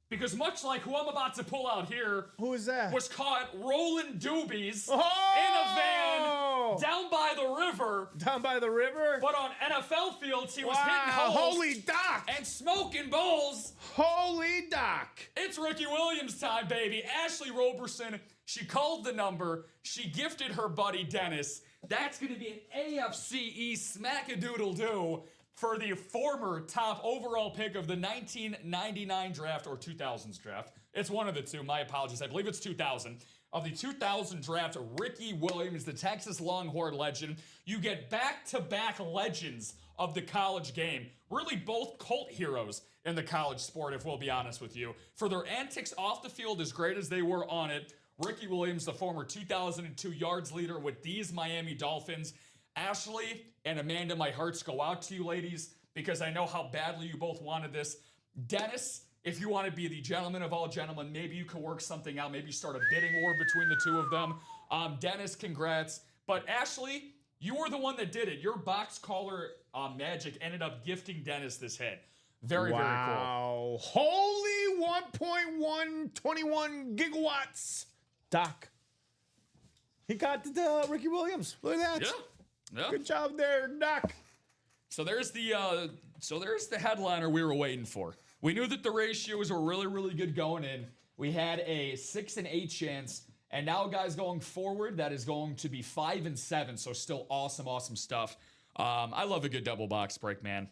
Because much like who I'm about to pull out here, who is that? Was caught rolling doobies in a van down by the river. Down by the river? But on NFL fields, he was hitting holes. Holy Doc! And smoking bowls. Holy Doc! It's Ricky Williams time, baby. Ashley Roberson, she called the number. She gifted her buddy Dennis. That's going to be an AFC East smack-a-doodle-doo. for the former top overall pick of the 1999 draft or 2000s draft. It's one of the two. My apologies. I believe it's 2000. Of the 2000 draft, Ricky Williams, the Texas Longhorn legend. You get back-to-back legends of the college game. Really both cult heroes in the college sport, if we'll be honest with you. For their antics off the field, as great as they were on it, Ricky Williams, the former 2002 yards leader with these Miami Dolphins. Ashley and Amanda, my hearts go out to you, ladies, because I know how badly you both wanted this. Dennis, if you want to be the gentleman of all gentlemen, maybe you could work something out. Maybe start a bidding war between the two of them. Dennis, congrats. But Ashley, you were the one that did it. Your box caller magic ended up gifting Dennis this head. Very, very cool. Holy 1.121 gigawatts. Doc. He got the Ricky Williams. Look at that. Yeah. Good job there, Doc. So there's the headliner we were waiting for. We knew that the ratios were really, really good going in. We had a 6 and 8 chance, and now, guys, going forward, that is going to be 5 and 7. So still awesome, awesome stuff. I love a good double box break, man.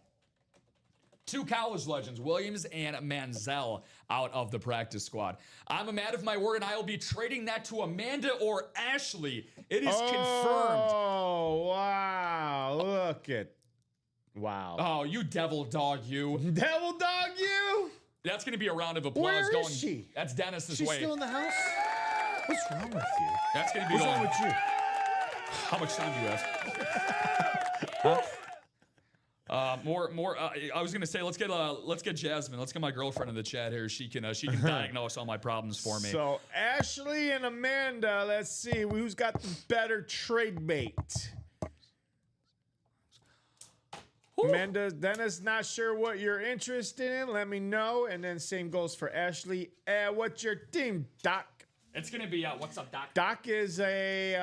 2 college legends, Williams and Manziel, out of the practice squad. I'm a man of my word, and I will be trading that to Amanda or Ashley. It is confirmed. Oh, wow. Look at. Wow. Oh, you devil dog, you. Devil dog, you. That's going to be a round of applause. Where going. is she? That's Dennis's She's way. still in the house? What's wrong with you? That's going to be What's going. wrong with you? How much time do you have? I was gonna say let's get Jasmine. Let's get my girlfriend in the chat here. She can diagnose all my problems for me. So Ashley and Amanda, let's see who's got the better trade bait. Amanda, Dennis, not sure what you're interested in. Let me know. And then same goes for Ashley. What's your team, Doc? It's gonna be what's up, Doc? Doc is a.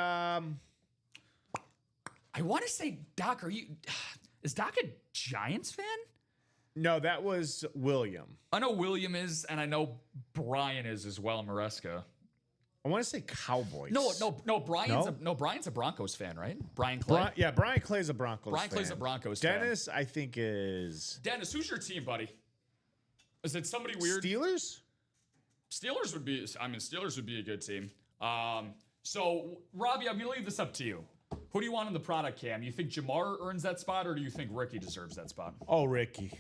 I want to say, Doc, is Doc a Giants fan? No, that was William. I know William is, and I know Brian is as well, Maresca. I want to say Cowboys. No. Brian's a Broncos fan, right? Brian Clay. Brian Clay's a Broncos Brian fan. Clay's a Broncos fan. Dennis, I think, is. Dennis, who's your team, buddy? Is it somebody weird? Steelers? Steelers would be a good team. So, Robbie, I'm going to leave this up to you. Who do you want in the product cam? You think Jamar earns that spot, or do you think Ricky deserves that spot? Oh, Ricky.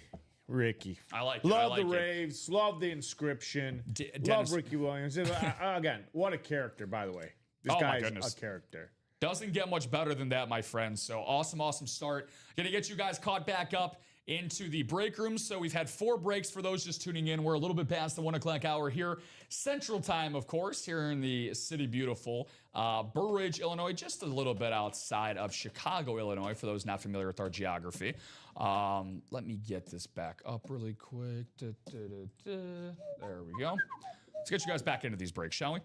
I like it. Love the Raves. Love the inscription. Love Ricky Williams. Again, what a character, by the way. This guy's a character. Doesn't get much better than that, my friends. So awesome start. Gonna get you guys caught back up into the break room. So we've had 4 breaks for those just tuning in. We're a little bit past the 1 o'clock hour here. Central time, of course, here in the city beautiful. Burr Ridge, Illinois, just a little bit outside of Chicago, Illinois, for those not familiar with our geography. Let me get this back up really quick. There we go. Let's get you guys back into these breaks, shall we?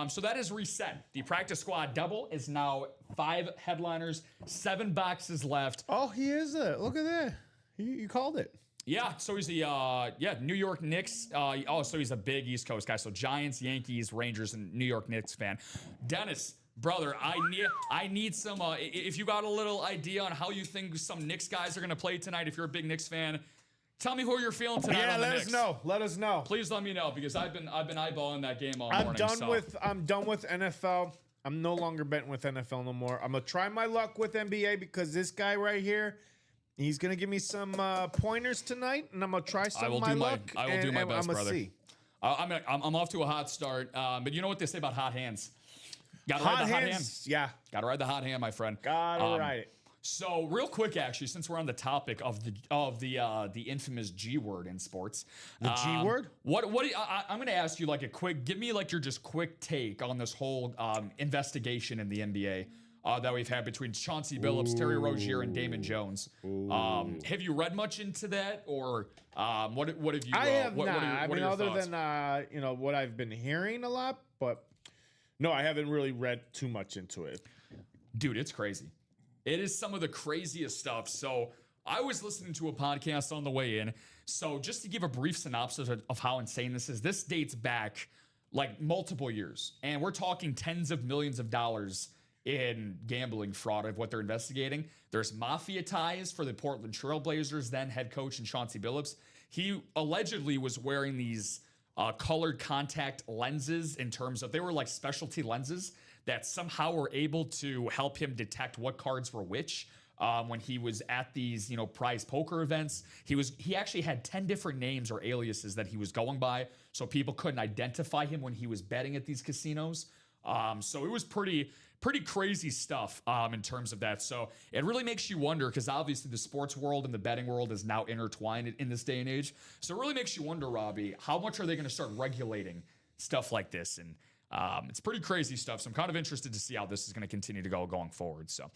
So that is reset. The practice squad double is now 5 headliners, 7 boxes left. Oh, he is it. Look at that. You called it. Yeah, so he's the New York Knicks. So he's a big East Coast guy. So Giants, Yankees, Rangers, and New York Knicks fan. Dennis, brother, I need some. If you got a little idea on how you think some Knicks guys are gonna play tonight, if you're a big Knicks fan, tell me who you're feeling tonight. Yeah, on the let Knicks. us know. Let us know. Please let me know, because I've been eyeballing that game all morning. I'm done with NFL. I'm no longer betting with NFL no more. I'm gonna try my luck with NBA because this guy right here. He's going to give me some pointers tonight, and I'm going to try some of my luck. I will do my best, brother. See. I'm off to a hot start, but you know what they say about hot hands? Gotta ride the hot hand. Yeah. Gotta ride the hot hand, my friend. Gotta ride it. So real quick, actually, since we're on the topic of the infamous G word in sports, the G word. I'm going to ask you give me your just quick take on this whole investigation in the NBA. That we've had between Chauncey Billups, Terry Rozier, and Damon Jones. Have you read much into that, or what have you? I have not. I mean, other than what I've been hearing a lot, but no, I haven't really read too much into it. Dude, it's crazy. It is some of the craziest stuff. So I was listening to a podcast on the way in. So just to give a brief synopsis of how insane this is, this dates back multiple years, and we're talking tens of millions of dollars in gambling fraud of what they're investigating. There's mafia ties for the Portland Trail Blazers, then head coach and Chauncey Billups. He allegedly was wearing these colored contact lenses in terms of, they were like specialty lenses that somehow were able to help him detect what cards were which. When he was at these, prize poker events, he actually had 10 different names or aliases that he was going by, so people couldn't identify him when he was betting at these casinos. So it was pretty crazy stuff in terms of that. So it really makes you wonder, because obviously the sports world and the betting world is now intertwined in this day and age. So it really makes you wonder, Robbie, how much are they going to start regulating stuff like this? And it's pretty crazy stuff. So I'm kind of interested to see how this is going to continue to go going forward. So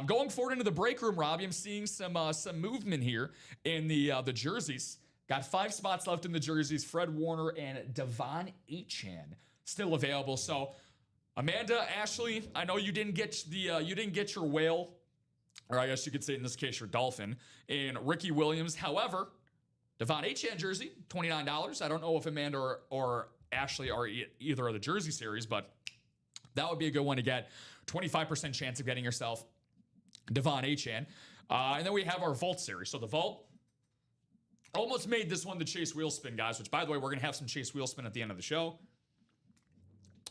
going forward into the break room, Robbie, I'm seeing some movement here in the jerseys. Got 5 spots left in the jerseys. Fred Warner and Devon Achane still available. So Amanda, Ashley, I know you didn't get your whale, or I guess you could say in this case your dolphin, in Ricky Williams. However, Devon Achane jersey, $29. I don't know if Amanda or Ashley are either of the jersey series, but that would be a good one to get. 25% chance of getting yourself Devon Achane. And then we have our Vault series. So the Vault almost made this one the Chase Wheelspin, guys, which, by the way, we're going to have some Chase Wheelspin at the end of the show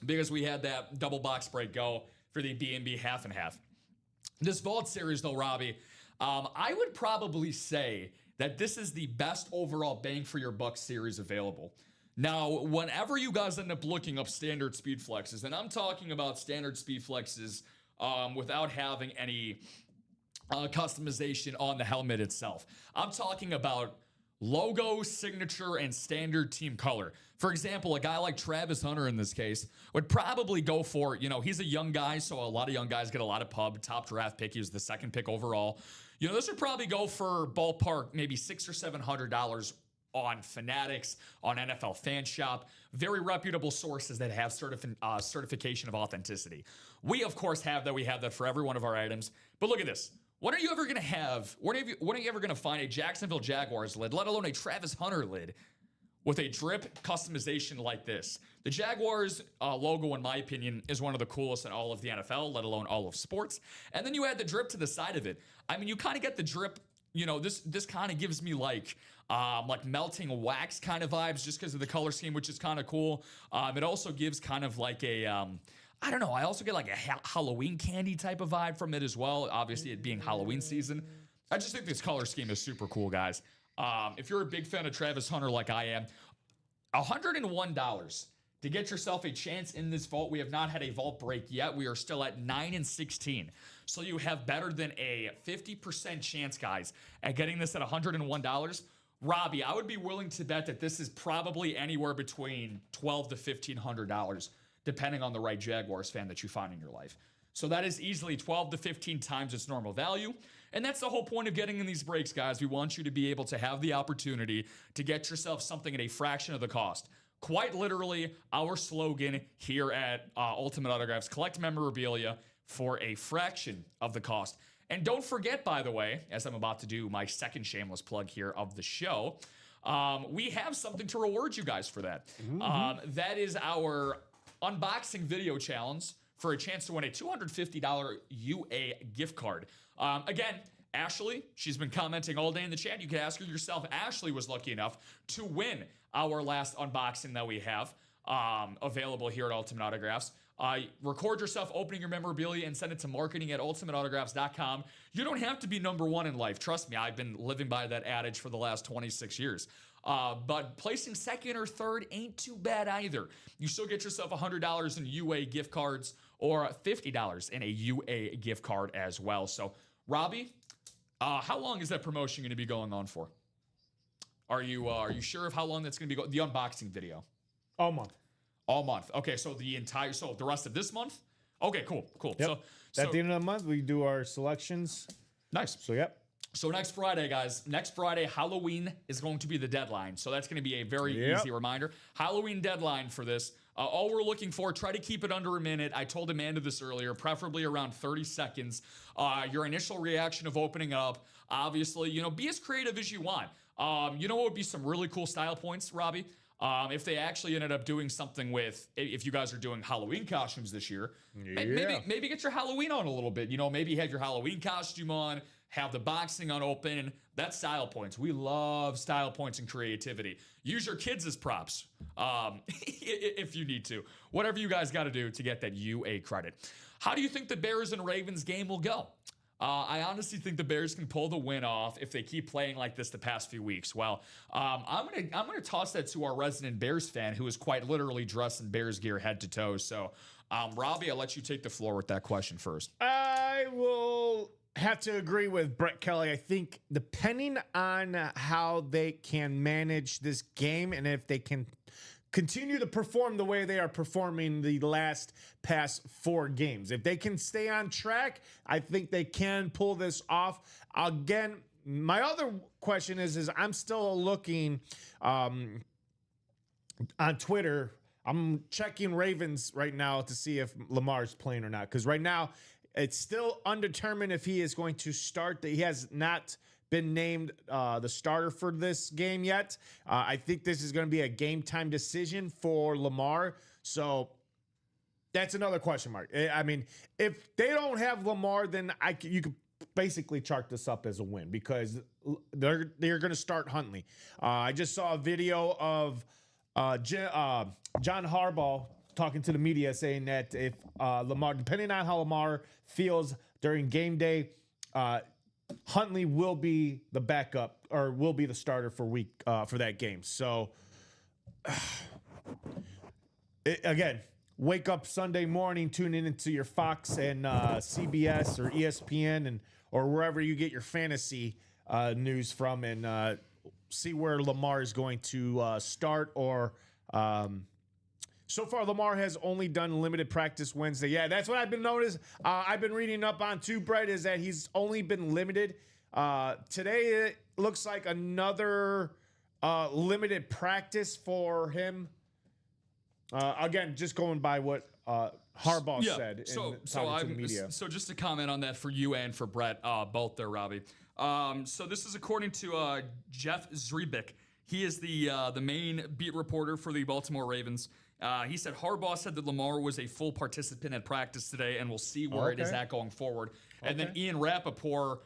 because we had that double box break go for the B&B half and half. This Vault series, though, Robbie, I would probably say that this is the best overall bang for your buck series available. Now, whenever you guys end up looking up standard speed flexes, and I'm talking about standard speed flexes without having any customization on the helmet itself. I'm talking about logo, signature, and standard team color. For example, a guy like Travis Hunter in this case would probably go for, he's a young guy, so a lot of young guys get a lot of pub. Top draft pick, he was the 2nd pick overall. This would probably go for ballpark maybe $600 or $700 on Fanatics, on NFL Fan Shop, very reputable sources that have certification of authenticity. We, of course, have that. We have that for every one of our items. But look at this. When are you ever going to find a Jacksonville Jaguars lid, let alone a Travis Hunter lid, with a drip customization like this? The Jaguars logo, in my opinion, is one of the coolest in all of the NFL, let alone all of sports. And then you add the drip to the side of it. I mean, you kind of get the drip. This kind of gives me like melting wax kind of vibes just because of the color scheme, which is kind of cool. It also gives kind of like a, I don't know, I also get like a Halloween candy type of vibe from it as well. Obviously, it being Halloween season. I just think this color scheme is super cool, guys. If you're a big fan of Travis Hunter like I am, $101 to get yourself a chance in this vault. We have not had a vault break yet. We are still at 9-16. So you have better than a 50% chance, guys, at getting this at $101. Robbie, I would be willing to bet that this is probably anywhere between $1,200 to $1,500, depending on the right Jaguars fan that you find in your life. So that is easily 12 to 15 times its normal value. And that's the whole point of getting in these breaks, guys. We want you to be able to have the opportunity to get yourself something at a fraction of the cost. Quite literally, our slogan here at Ultimate Autographs, collect memorabilia for a fraction of the cost. And don't forget, by the way, as I'm about to do my second shameless plug here of the show, we have something to reward you guys for that. That is our unboxing video challenge for a chance to win a $250 UA gift card. Again, Ashley, she's been commenting all day in the chat. You can ask her yourself. Ashley was lucky enough to win our last unboxing that we have available here at Ultimate Autographs. Record yourself opening your memorabilia and send it to marketing@ultimateautographs.com. You don't have to be number one in life. Trust me, I've been living by that adage for the last 26 years. But placing second or third ain't too bad either. You still get yourself $100 in UA gift cards or $50 in a UA gift card as well. So, Robbie, how long is that promotion going to be going on for? Are you sure of how long that's going to be going? The unboxing video. All month. All month. Okay, so the rest of this month? Okay, cool. Yep. So at the end of the month, we do our selections. Nice. So, yep. So next Friday, guys, Halloween is going to be the deadline. So that's going to be a very easy reminder. Halloween deadline for this. All we're looking for, try to keep it under a minute. I told Amanda this earlier, preferably around 30 seconds. Your initial reaction of opening up, obviously, be as creative as you want. What would be some really cool style points, Robbie? If they actually ended up doing something with, if you guys are doing Halloween costumes this year, maybe get your Halloween on a little bit. Maybe have your Halloween costume on, have the boxing on open. That's style points. We love style points and creativity. Use your kids as props if you need to. Whatever you guys got to do to get that UA credit. How do you think the Bears and Ravens game will go? I honestly think the Bears can pull the win off if they keep playing like this the past few weeks. Well, I'm gonna toss that to our resident Bears fan who is quite literally dressed in Bears gear head to toe. So, Robbie, I'll let you take the floor with that question first. I will have to agree with Brett Kelly. I think depending on how they can manage this game and if they can continue to perform the way they are performing the past 4 games. If they can stay on track, I think they can pull this off. Again, my other question is I'm still looking on Twitter. I'm checking Ravens right now to see if Lamar's playing or not. Because right now, it's still undetermined if he is going to start. He has not been named the starter for this game yet. I think this is going to be a game time decision for Lamar. So that's another question mark. I mean, if they don't have Lamar, then you could basically chart this up as a win because they're going to start Huntley. I just saw a video of John Harbaugh talking to the media saying that if Lamar, depending on how Lamar feels during game day, Huntley will be the backup or will be the starter for that game. So again, wake up Sunday morning, tune into your Fox and CBS or ESPN or wherever you get your fantasy news from and see where Lamar is going to start or so far, Lamar has only done limited practice Wednesday. Yeah, that's what I've been noticing. I've been reading up on too, Brett, is that he's only been limited. Today, it looks like another limited practice for him. Again, just going by what Harbaugh said in talking to the media. So just to comment on that for you and for Brett, both there, Robbie. So this is according to Jeff Zrebick. He is the main beat reporter for the Baltimore Ravens. He said Harbaugh said that Lamar was a full participant at practice today, and we'll see where it is at going forward. And then Ian Rappaport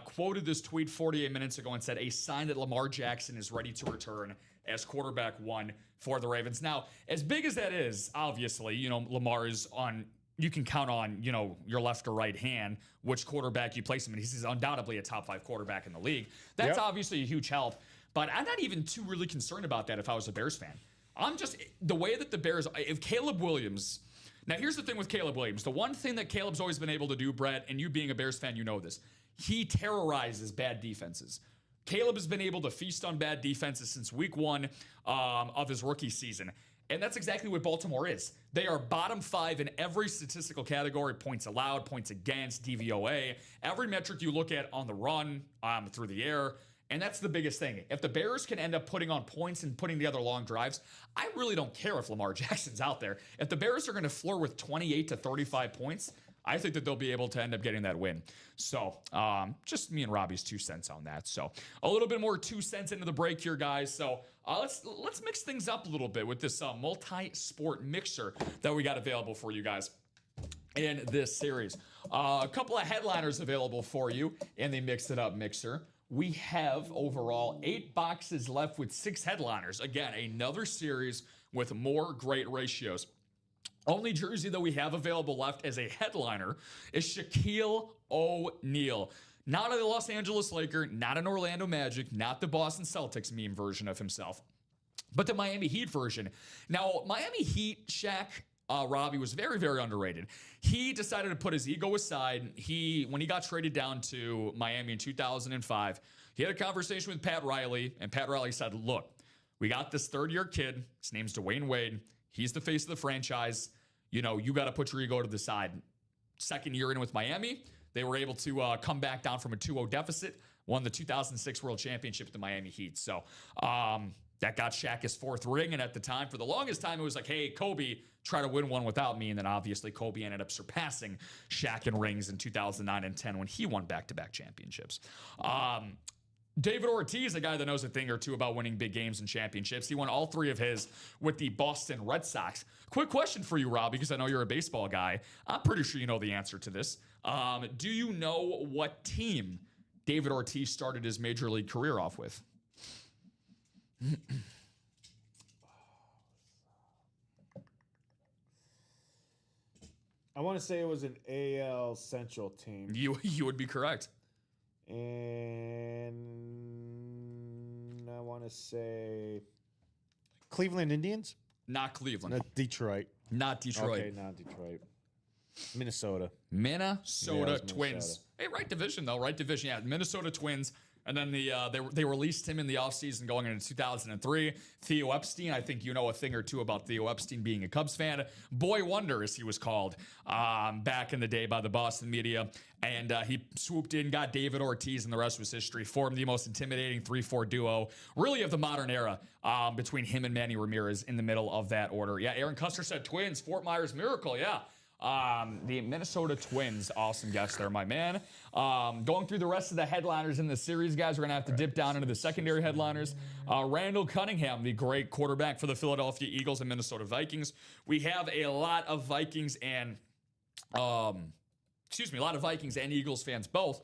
quoted this tweet 48 minutes ago and said, a sign that Lamar Jackson is ready to return as quarterback 1 for the Ravens. Now, as big as that is, obviously, Lamar is on, you can count on, your left or right hand, which quarterback you place him in. He's undoubtedly a top 5 quarterback in the league. That's obviously a huge help, but I'm not even too really concerned about that if I was a Bears fan. I'm just, the way that the Bears, if Caleb Williams, now here's the thing with Caleb Williams. The one thing that Caleb's always been able to do, Brett, and you being a Bears fan, you know this, he terrorizes bad defenses. Caleb has been able to feast on bad defenses since week 1 of his rookie season. And that's exactly what Baltimore is. They are bottom 5 in every statistical category, points allowed, points against, DVOA, every metric you look at on the run, through the air. And that's the biggest thing. If the Bears can end up putting on points and putting together long drives, I really don't care if Lamar Jackson's out there. If the Bears are going to floor with 28 to 35 points, I think that they'll be able to end up getting that win. So just me and Robbie's 2 cents on that. So a little bit more 2 cents into the break here, guys. So let's mix things up a little bit with this multi-sport mixer that we got available for you guys in this series. A couple of headliners available for you in the Mix It Up mixer. We have overall 8 boxes left with 6 headliners. Again, another series with more great ratios. Only jersey that we have available left as a headliner is Shaquille O'Neal. Not a Los Angeles Laker, not an Orlando Magic, not the Boston Celtics meme version of himself, but the Miami Heat version. Now, Miami Heat Shaq, Robbie, was very, very underrated. He decided to put his ego aside. When he got traded down to Miami in 2005, he had a conversation with Pat Riley, and Pat Riley said, look, we got this 3rd-year kid. His name's Dwayne Wade. He's the face of the franchise. You got to put your ego to the side. 2nd year in with Miami, they were able to come back down from a 2-0 deficit, won the 2006 World Championship with the Miami Heat. So that got Shaq his 4th ring, and at the time, for the longest time, it was like, hey, Kobe, try to win one without me, and then obviously Kobe ended up surpassing Shaq in rings in 2009 and 10 when he won back-to-back championships. David Ortiz, a guy that knows a thing or two about winning big games and championships. He won all 3 of his with the Boston Red Sox. Quick question for you, Rob, because I know you're a baseball guy. I'm pretty sure you know the answer to this. Do you know what team David Ortiz started his major league career off with? I want to say it was an AL Central team. You would be correct. And I want to say Cleveland Indians? Not Cleveland. Not Detroit. Not Detroit. Okay, not Detroit. Minnesota. Minnesota Yeah, Twins. Minnesota. Hey, right division, though. Right division. Yeah, Minnesota Twins. And then they released him in the offseason going into 2003. Theo Epstein, I think you know a thing or two about Theo Epstein being a Cubs fan. Boy Wonder, as he was called back in the day by the Boston media. And he swooped in, got David Ortiz, and the rest was history. Formed the most intimidating 3-4 duo, really, of the modern era between him and Manny Ramirez in the middle of that order. Yeah, Aaron Custer said Twins, Fort Myers Miracle, yeah. The Minnesota Twins, awesome guess there, my man. Going through the rest of the headliners in the series, guys, we're going to have to dip down into the secondary headliners. Randall Cunningham, the great quarterback for the Philadelphia Eagles and Minnesota Vikings. We have a lot of Vikings and, Eagles fans both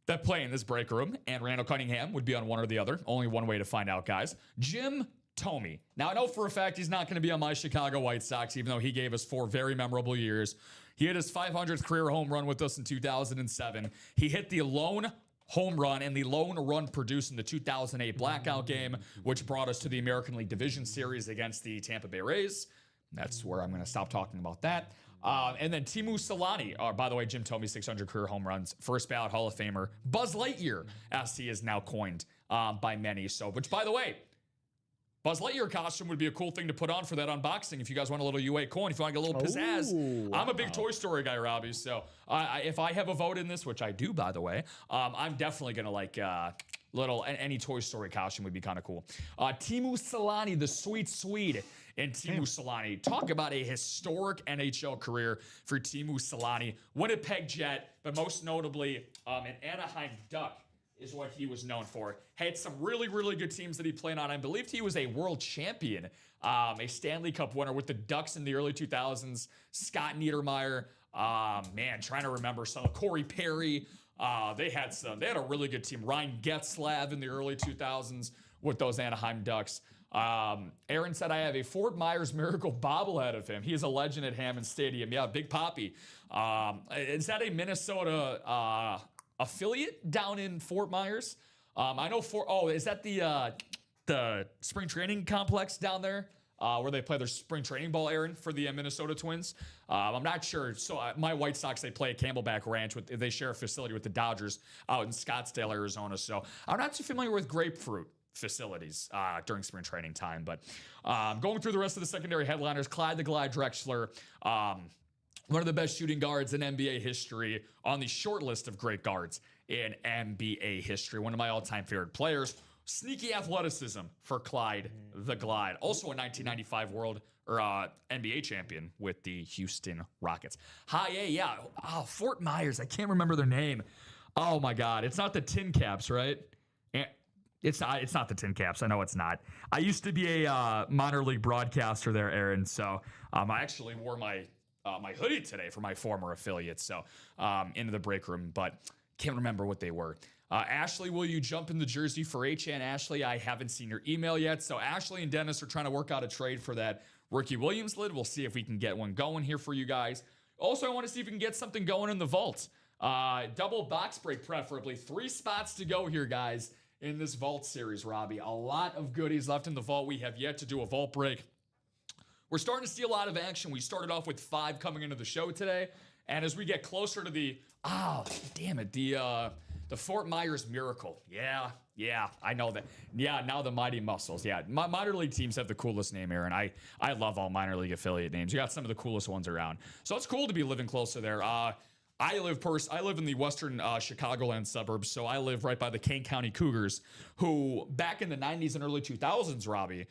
that play in this break room, and Randall Cunningham would be on one or the other. Only one way to find out, guys. Jim Thome. Now, I know for a fact he's not going to be on my Chicago White Sox, even though he gave us 4 very memorable years. He hit his 500th career home run with us in 2007. He hit the lone home run and the lone run produced in the 2008 blackout game, which brought us to the American League Division Series against the Tampa Bay Rays. That's where I'm going to stop talking about that. And then Teemu Selanne, by the way, Jim Thome, 600 career home runs, first ballot Hall of Famer, Buzz Lightyear, as he is now coined by many. So, which, by the way, Buzz Lightyear costume would be a cool thing to put on for that unboxing if you guys want a little UA coin, if you want to get a little pizzazz. Ooh, wow. I'm a big Toy Story guy, Robbie, so if I have a vote in this, which I do, by the way, I'm definitely going to like any Toy Story costume would be kind of cool. Teemu Selanne, the sweet Swede, and Teemu Selanne. Talk about a historic NHL career for Teemu Selanne. Winnipeg Jet, but most notably an Anaheim Duck is what he was known for. Had some really, really good teams that he played on. I believed he was a world champion, a Stanley Cup winner with the Ducks in the early 2000s. Scott Niedermayer, trying to remember some. Corey Perry. They had a really good team. Ryan Getzlav in the early 2000s with those Anaheim Ducks. Aaron said I have a Fort Myers Miracle bobblehead of him. He is a legend at Hammond Stadium. Yeah, Big Papi. Is that a Minnesota affiliate down in Fort Myers? I know is that the spring training complex down there where they play their spring training ball, Aaron, for the Minnesota Twins? I'm not sure. So my White Sox, they play at Camelback Ranch. They share a facility with the Dodgers out in Scottsdale, Arizona. So I'm not too familiar with grapefruit facilities during spring training time. But going through the rest of the secondary headliners, Clyde the Glide Drexler, one of the best shooting guards in NBA history, on the short list of great guards in NBA history. One of my all-time favorite players. Sneaky athleticism for Clyde the Glide. Also a 1995 NBA champion with the Houston Rockets. Fort Myers. I can't remember their name. Oh my God. It's not the Tin Caps, right? It's not the Tin Caps. I know it's not. I used to be a minor league broadcaster there, Aaron. So I actually wore my hoodie today for my former affiliate. So into the break room, but can't remember what they were. Ashley, will you jump in the jersey for HN? Ashley, I haven't seen your email yet. So Ashley and Dennis are trying to work out a trade for that Ricky Williams lid. We'll see if we can get one going here for you guys. Also, I want to see if we can get something going in the vault. Double box break, preferably. 3 spots to go here, guys, in this vault series, Robbie. A lot of goodies left in the vault. We have yet to do a vault break. We're starting to see a lot of action. We started off with 5 coming into the show today. And as we get closer to the Fort Myers Miracle. Yeah, I know that. Yeah, now the Mighty Muscles. Yeah, minor league teams have the coolest name, Aaron. I love all minor league affiliate names. You got some of the coolest ones around. So it's cool to be living closer there. I live in the western Chicagoland suburbs, so I live right by the Kane County Cougars, who back in the 90s and early 2000s, Robbie,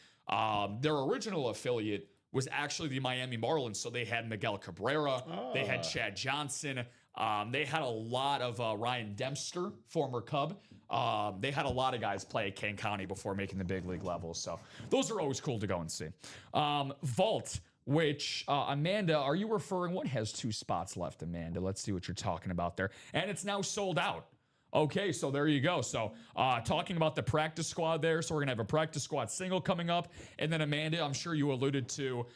their original affiliate was actually the Miami Marlins. So they had Miguel Cabrera, they had Chad Johnson, they had a lot of Ryan Dempster, former Cub, They had a lot of guys play at Kane County before making the big league level. So those are always cool to go and see. Vault, which, Amanda, are you referring? What has 2 spots left, Amanda? Let's see what you're talking about there. And it's now sold out. Okay, so there you go. So talking about the practice squad there. So we're going to have a practice squad single coming up. And then, Amanda, I'm sure you alluded to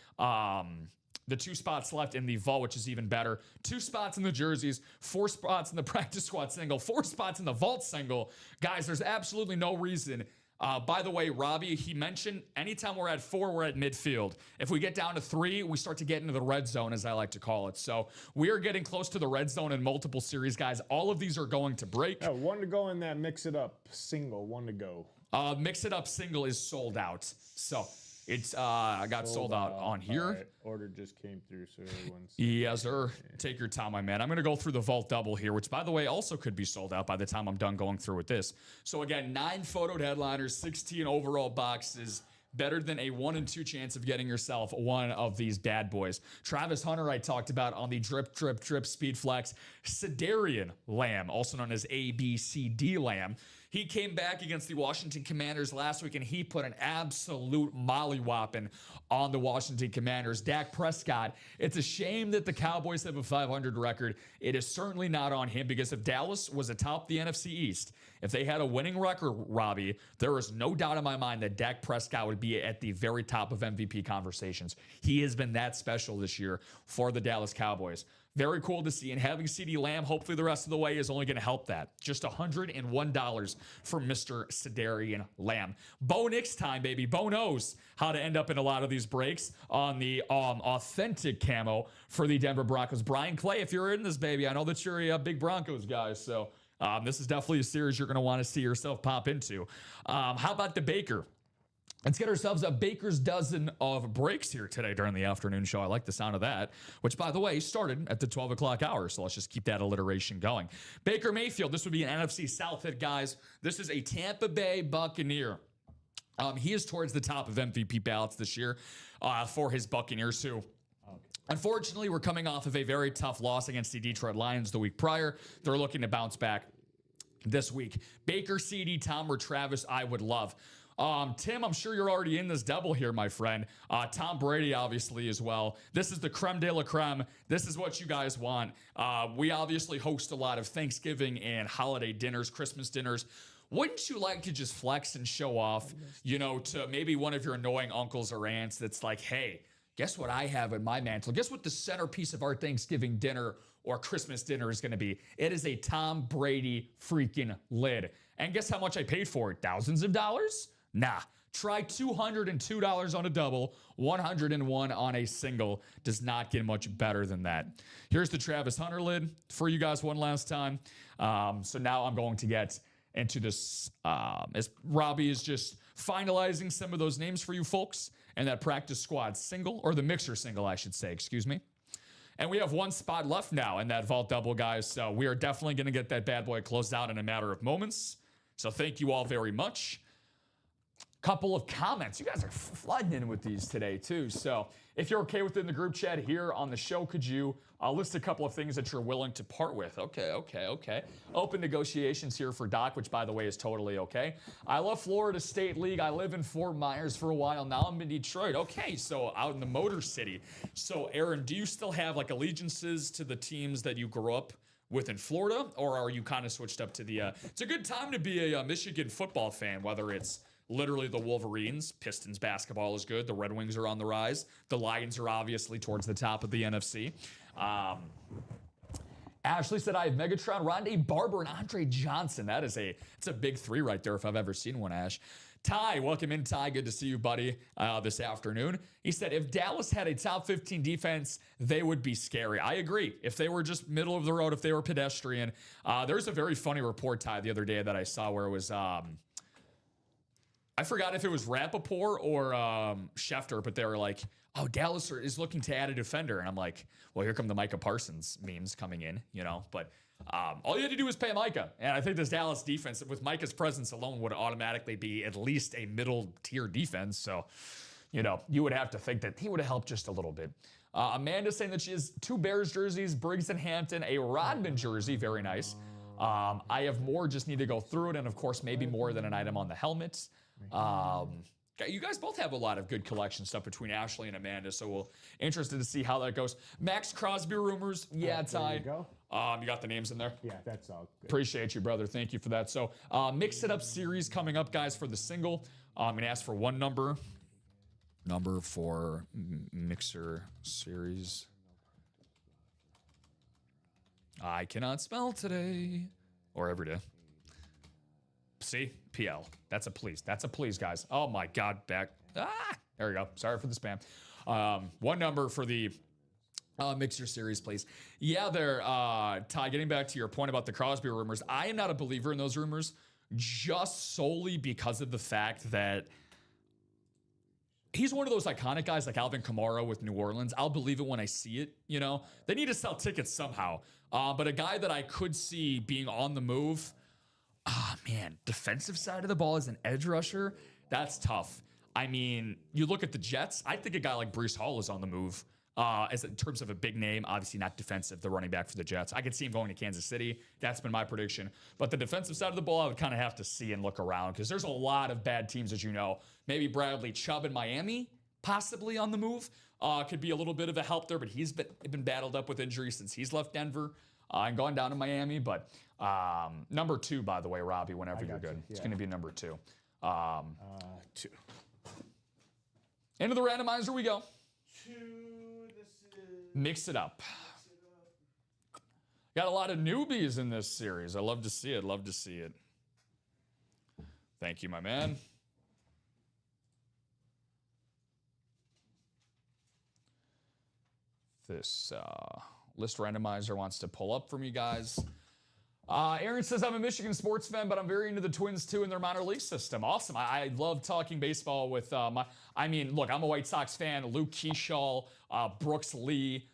the 2 spots left in the vault, which is even better. 2 spots in the jerseys, 4 spots in the practice squad single, 4 spots in the vault single. Guys, there's absolutely no reason. By the way, Robbie, he mentioned anytime we're at 4, we're at midfield. If we get down to 3, we start to get into the red zone, as I like to call it. So we are getting close to the red zone in multiple series, guys. All of these are going to break. 1 to go in that mix it up single, 1 to go. Mix it up single is sold out. So it's I got sold out on here. Right. Order just came through, so everyone's. Yes, sir. Take your time, my man. I'm going to go through the vault double here, which, by the way, also could be sold out by the time I'm done going through with this. So again, 9 photoed headliners, 16 overall boxes. Better than a 1 in 2 chance of getting yourself one of these bad boys. Travis Hunter, I talked about on the drip speed flex. Sedarian Lamb, also known as ABCD Lamb. He came back against the Washington Commanders last week, and he put an absolute mollywhopping on the Washington Commanders. Dak Prescott, it's a shame that the Cowboys have a 500 record. It is certainly not on him, because if Dallas was atop the NFC East, if they had a winning record, Robbie, there is no doubt in my mind that Dak Prescott would be at the very top of MVP conversations. He has been that special this year for the Dallas Cowboys. Very cool to see. And having CeeDee Lamb, hopefully the rest of the way, is only going to help that. Just $101 for Mr. Sedarian Lamb. Bo Nix time, baby. Bo knows how to end up in a lot of these breaks on the authentic camo for the Denver Broncos. Brian Clay, if you're in this, baby, I know that you're a big Broncos guy, so this is definitely a series you're going to want to see yourself pop into. How about the Baker? Let's get ourselves a baker's dozen of breaks here today during the afternoon show. I like the sound of that, which, by the way, started at the 12 o'clock hour. So let's just keep that alliteration going. Baker Mayfield, this would be an NFC South hit, guys. This is a Tampa Bay Buccaneer. He is towards the top of MVP ballots this year for his Buccaneers, who unfortunately were coming off of a very tough loss against the Detroit Lions the week prior. They're looking to bounce back this week. Baker, CD, Tom, or Travis, I would love. Tim, I'm sure you're already in this double here, my friend. Tom Brady, obviously, as well. This is the creme de la creme. This is what you guys want. We obviously host a lot of Thanksgiving and holiday dinners, Christmas dinners. Wouldn't you like to just flex and show off, to maybe one of your annoying uncles or aunts that's like, hey, guess what I have in my mantle? Guess what the centerpiece of our Thanksgiving dinner or Christmas dinner is going to be? It is a Tom Brady freaking lid. And guess how much I paid for it? Thousands of dollars? Nah. Try $202 on a double, $101 on a single. Does not get much better than that. Here's the Travis Hunter lid for you guys one last time. So now I'm going to get into this as Robbie is just finalizing some of those names for you folks and that practice squad single, or the mixer single, I should say, excuse me. And we have 1 spot left now in that vault double, guys. So we are definitely going to get that bad boy closed out in a matter of moments. So thank you all very much. Couple of comments. You guys are flooding in with these today too. So if you're okay within the group chat here on the show, could you list a couple of things that you're willing to part with? Okay. Open negotiations here for Doc, which by the way is totally okay. I love Florida State League. I live in Fort Myers for a while. Now I'm in Detroit. Okay, so out in the Motor City. So Aaron, do you still have like allegiances to the teams that you grew up with in Florida, or are you kind of switched up to the, it's a good time to be a Michigan football fan, whether it's literally the Wolverines. Pistons basketball is good. The Red Wings are on the rise. The Lions are obviously towards the top of the NFC. Ashley said, I have Megatron, Rondé Barber, and Andre Johnson. It's a big 3 right there if I've ever seen one, Ash. Ty, welcome in, Ty. Good to see you, buddy, this afternoon. He said, if Dallas had a top 15 defense, they would be scary. I agree. If they were just middle of the road, if they were pedestrian. There's a very funny report, Ty, the other day that I saw where it was... I forgot if it was Rappaport or Schefter, but they were like, oh, Dallas is looking to add a defender. And I'm like, well, here come the Micah Parsons memes coming in, But all you had to do was pay Micah. And I think this Dallas defense, with Micah's presence alone, would automatically be at least a middle-tier defense. So, you would have to think that he would have helped just a little bit. Amanda saying that she has 2 Bears jerseys, Briggs and Hampton, a Rodman jersey, very nice. I have more, just need to go through it, and of course, maybe more than an item on the helmets. You guys both have a lot of good collection stuff between Ashley and Amanda, so we'll interested to see how that goes. Max Crosby rumors, yeah, Ty. There you go. You got the names in there? Yeah, that's all good. Appreciate you, brother. Thank you for that. So, Mix It Up series coming up, guys, for the single. I'm going to ask for one number. Number for Mixer series. I cannot spell today. Or every day. See? PL. That's a please. That's a please, guys. Oh, my God. Back. There we go. Sorry for the spam. One number for the Mixer series, please. Yeah, there, Ty, getting back to your point about the Crosby rumors, I am not a believer in those rumors just solely because of the fact that he's one of those iconic guys like Alvin Kamara with New Orleans. I'll believe it when I see it, you know? They need to sell tickets somehow. But a guy that I could see being on the move, man, defensive side of the ball as an edge rusher, that's tough. I mean, you look at the Jets, I think a guy like Breece Hall is on the move. As in terms of a big name, obviously not defensive, the running back for the Jets. I could see him going to Kansas City. That's been my prediction. But the defensive side of the ball, I would kind of have to see and look around because there's a lot of bad teams, as you know. Maybe Bradley Chubb in Miami, possibly on the move. Could be a little bit of a help there, but he's been battled up with injuries since he's left Denver and gone down to Miami. But number 2, by the way, Robbie, whenever you're good. It's going to be number 2. 2. Into the randomizer we go. 2. Mix it up. Got a lot of newbies in this series. I love to see it. Love to see it. Thank you, my man. This list randomizer wants to pull up from you guys. Aaron says, I'm a Michigan sports fan, but I'm very into the Twins, too, in their minor league system. Awesome. I love talking baseball with look, I'm a White Sox fan. Luke Keyshaw, Brooks Lee,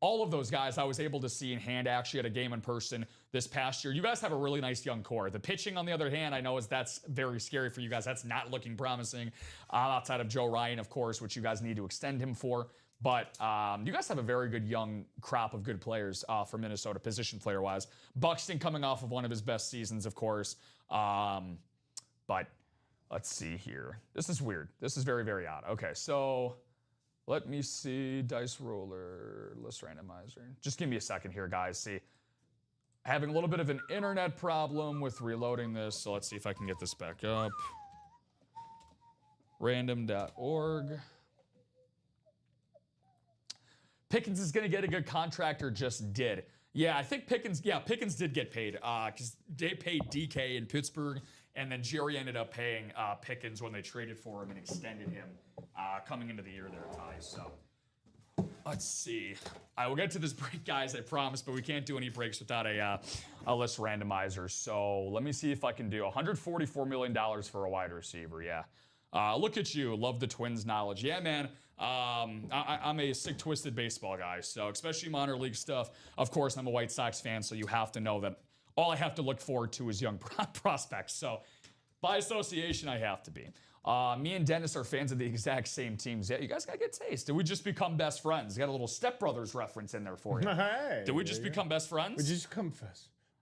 all of those guys I was able to see in hand actually at a game in person this past year. You guys have a really nice young core. The pitching, on the other hand, I know that's very scary for you guys. That's not looking promising outside of Joe Ryan, of course, which you guys need to extend him for. But you guys have a very good young crop of good players for Minnesota, position player-wise. Buxton coming off of one of his best seasons, of course. But let's see here. This is weird. This is very, very odd. Okay, so let me see. Dice roller, list randomizer. Just give me a second here, guys. See, having a little bit of an internet problem with reloading this. So let's see if I can get this back up. Random.org. Pickens is going to get a good contract or just did. Yeah, I think Pickens did get paid because they paid DK in Pittsburgh, and then Jerry ended up paying Pickens when they traded for him and extended him coming into the year there, Ty. So let's see. I will get to this break, guys, I promise, but we can't do any breaks without a list randomizer. So let me see if I can do $144 million for a wide receiver, yeah. Look at you. Love the Twins knowledge. Yeah, man. I'm a sick, twisted baseball guy, so especially minor league stuff. Of course, I'm a White Sox fan, so you have to know that all I have to look forward to is young prospects. So by association, I have to be. Me and Dennis are fans of the exact same teams. Yeah, you guys got to get taste. Did we just become best friends? Got a little Step Brothers reference in there for you. Hey, did we just become best friends? We just become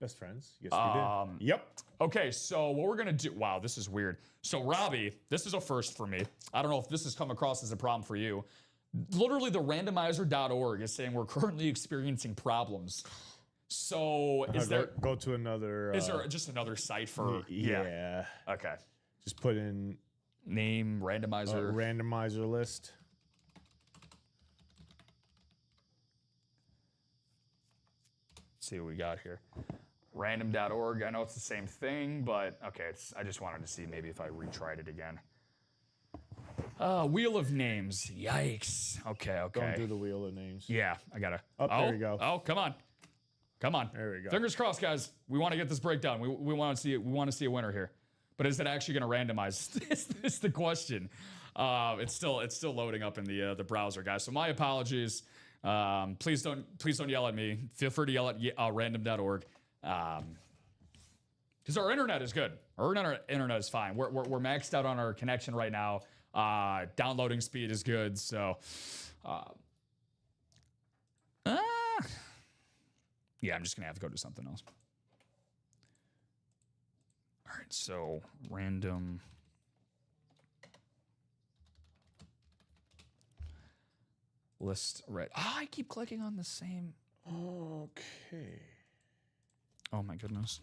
best friends. Yes, we did. Yep. Okay, so what we're going to do... Wow, this is weird. So, Robbie, this is a first for me. I don't know if this has come across as a problem for you. Literally, the randomizer.org is saying we're currently experiencing problems. So, is there... Go to another... is there just another site for... Yeah. Okay. Just put in... Name, randomizer. Randomizer list. Let's see what we got here. Random.org. I know it's the same thing, but okay. I just wanted to see maybe if I retried it again. Wheel of names. Yikes. Okay. Don't do the wheel of names. Yeah, I gotta. There you go. Oh, come on. There we go. Fingers crossed, guys. We want to get this breakdown. We want to see it. We want to see a winner here. But is it actually going to randomize? Is the question. It's still loading up in the browser, guys. So my apologies. Please don't yell at me. Feel free to yell at random.org. Because our internet is good. Our internet is fine. We're maxed out on our connection right now. Downloading speed is good. So, yeah, I'm just gonna have to go do something else. right, so random. List right. I keep clicking on the same. Okay. Oh my goodness.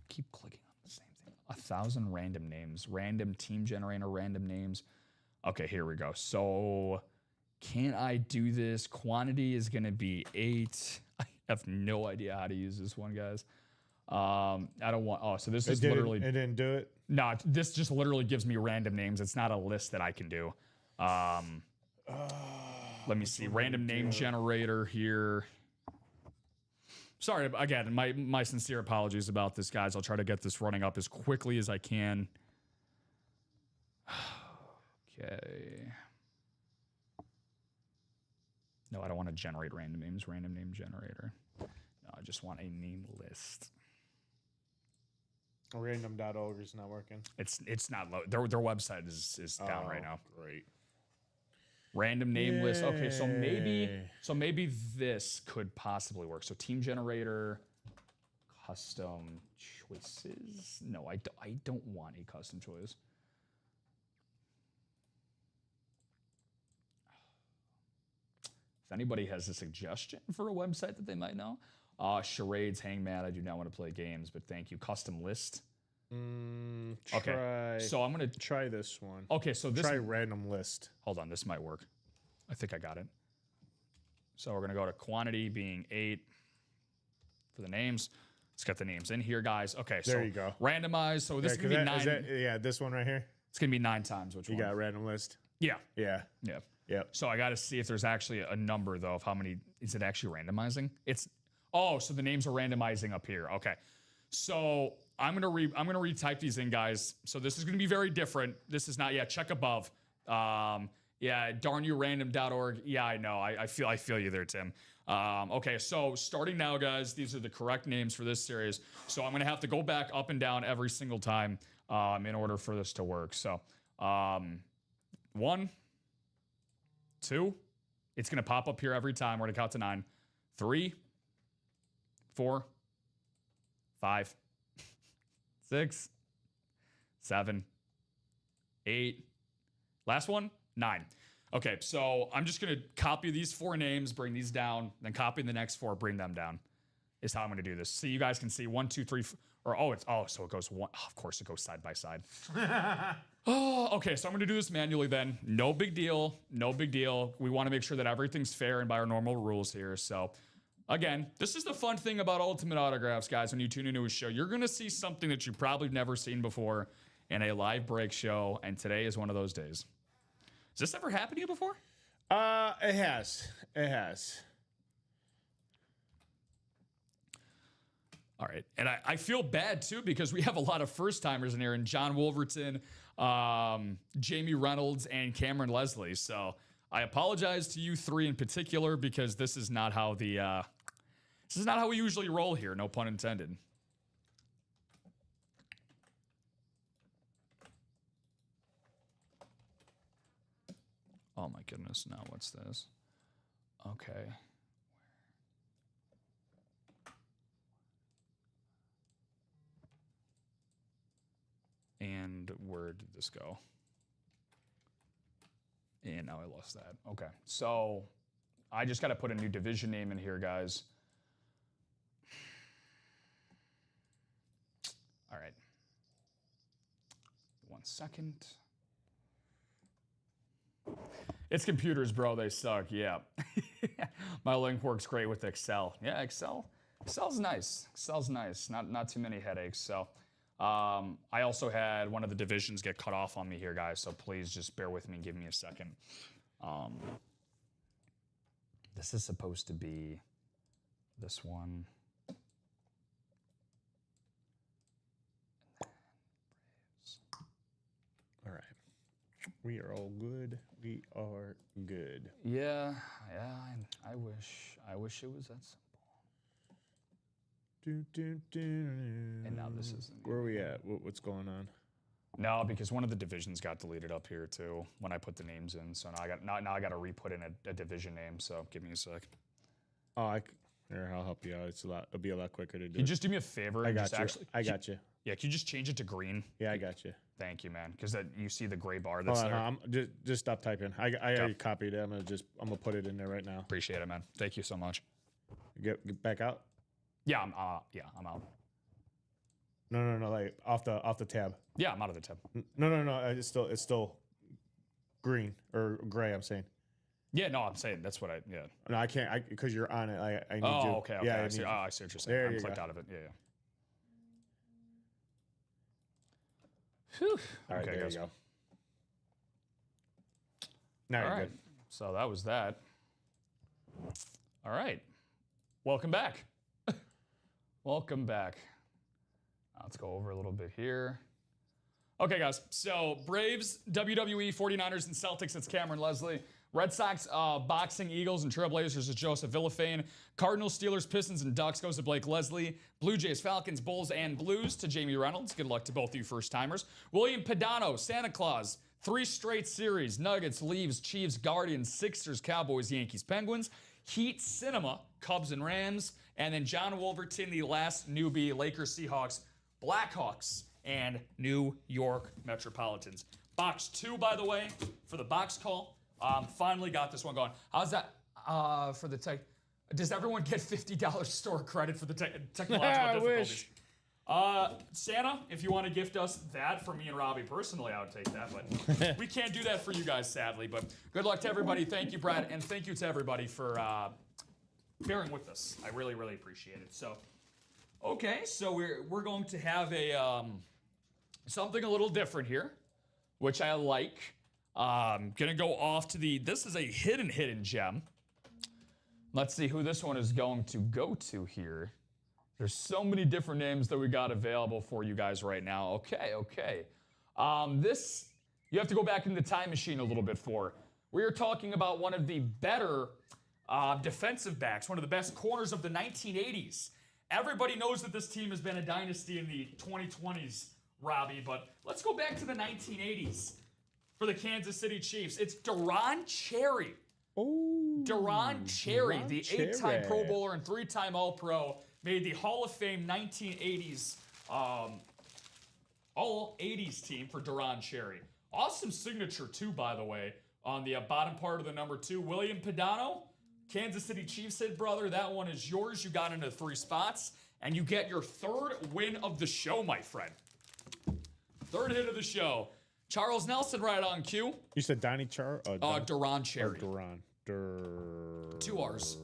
Keep clicking on the same thing. 1,000 random names. Random team generator, random names. Okay, here we go. So can I do this? Quantity is going to be 8. I have no idea how to use this one, guys. I don't want. Oh, so this is literally. It didn't do it. No, this just literally gives me random names. It's not a list that I can do. Let me see. Random name generator here. Sorry, again, my sincere apologies about this, guys. I'll try to get this running up as quickly as I can. Okay. No, I don't want to generate random names. Random name generator. No, I just want a name list. Random.org is not working. It's not low. Their website is down right now. Great. Random name list. Okay, so maybe this could possibly work. So team generator, custom choices. No, I don't want a custom choice. If anybody has a suggestion for a website that they might know, charades, hangman. I do not want to play games, but thank you. Custom list. Okay, so I'm gonna try this one. Okay, so this try random list. Hold on, this might work. I think I got it. So we're gonna go to quantity being 8 for the names. Let's get the names in here, guys. Okay, so there you go. Randomize. So this is gonna be 9. This one right here. It's gonna be 9 times. Which you one? got random list? Yeah. Yeah. Yeah. Yep. So I got to see if there's actually a number though of how many. Is it actually randomizing? So the names are randomizing up here. Okay. So I'm gonna retype these in, guys. So this is gonna be very different. This is not yet. Check above. Yeah, darn you, random.org. Yeah, I know. I feel you there, Tim. Okay, so starting now, guys, these are the correct names for this series. So I'm gonna have to go back up and down every single time in order for this to work. So 1, 2. It's gonna pop up here every time. We're gonna count to 9. 3, 4, 5, 6, 7, 8. Last one, 9. Okay, so I'm just gonna copy these 4 names, bring these down, then copy the next 4, bring them down. Is how I'm gonna do this. So you guys can see 1, 2, 3, so it goes 1. Oh, of course, it goes side by side. Okay, so I'm gonna do this manually then. No big deal. No big deal. We want to make sure that everything's fair and by our normal rules here. So again, this is the fun thing about Ultimate Autographs, guys. When you tune into a show, you're going to see something that you've probably never seen before in a live break show, and today is one of those days. Has this ever happened to you before? It has. It has. All right, and I feel bad, too, because we have a lot of first-timers in here, and John Wolverton, Jamie Reynolds, and Cameron Leslie, so I apologize to you 3 in particular because this is not how we usually roll here. No pun intended. Oh my goodness! Now what's this? Okay. And where did this go? And now I lost that. Okay, so I just got to put a new division name in here, guys. All right. 1 second. It's computers, bro. They suck. Yeah. My link works great with Excel. Yeah, Excel's nice. Excel's nice. Not too many headaches. So I also had one of the divisions get cut off on me here, guys. So please just bear with me and give me a second. This is supposed to be this one. All right. We are all good. We are good. Yeah. I wish it was that simple. And now this isn't. Where are we at? What's going on? No, because one of the divisions got deleted up here too when I put the names in. So now I got to re-put in a division name. So give me a sec. Oh, Here, I'll help you out. It'll be a lot quicker to do. Can you just do me a favor? I got you. I got you. Yeah, can you just change it to green? Yeah, I got you. Thank you, man. Because you see the gray bar that's there. I'm just stop typing. I already copied it. I'm gonna put it in there right now. Appreciate it, man. Thank you so much. Get back out. Yeah, I'm out. No, like off the tab. Yeah, I'm out of the tab. No. It's still green or gray. I'm saying. Yeah, no, I'm saying that's what yeah. No, I can't. Because you're on it. I need to. Oh, okay. Yeah, I see what you're saying. There I'm you clicked go. out of it. Yeah. Whew. All right, okay, there guys. you go. Now All you're right. good. So that was that. All right. Welcome back. Welcome back. Let's go over a little bit here. Okay, guys. So Braves, WWE, 49ers, and Celtics, it's Cameron Leslie. Red Sox, boxing, Eagles, and Trailblazers is Joseph Villafane. Cardinals, Steelers, Pistons, and Ducks goes to Blake Leslie. Blue Jays, Falcons, Bulls, and Blues to Jamie Reynolds. Good luck to both of you first-timers. William Padano, Santa Claus, 3 straight series. Nuggets, Leaves, Chiefs, Guardians, Sixers, Cowboys, Yankees, Penguins. Heat, Cinema, Cubs, and Rams. And then John Wolverton, the last newbie, Lakers, Seahawks, Blackhawks, and New York Metropolitans. Box 2, by the way, for the box call. Finally got this one going. How's that for the tech? Does everyone get $50 store credit for the technological difficulties? Santa, if you want to gift us that for me and Robbie personally, I would take that. But we can't do that for you guys, sadly. But good luck to everybody. Thank you, Brad. And thank you to everybody for bearing with us. I really, really appreciate it. So, okay, so we're going to have a something a little different here, which I like. Gonna go off to this is a hidden gem. Let's see who this one is going to go to here. There's so many different names that we got available for you guys right now. Okay. This, you have to go back in the time machine a little bit for. We are talking about one of the better defensive backs, one of the best corners of the 1980s. Everybody knows that this team has been a dynasty in the 2020s, Robbie, but let's go back to the 1980s. For the Kansas City Chiefs, it's Deron Cherry. Oh, Deron Cherry, the 8-time Cherry. Pro Bowler and 3-time All-Pro, made the Hall of Fame 1980s All-80s team for Deron Cherry. Awesome signature, too, by the way, on the bottom part of the number 2. William Padano, Kansas City Chiefs hit, brother. That one is yours. You got into 3 spots, and you get your 3rd win of the show, my friend. 3rd hit of the show. Charles Nelson right on cue. You said Donnie Char? Deron Cherry. Duran. 2 R's.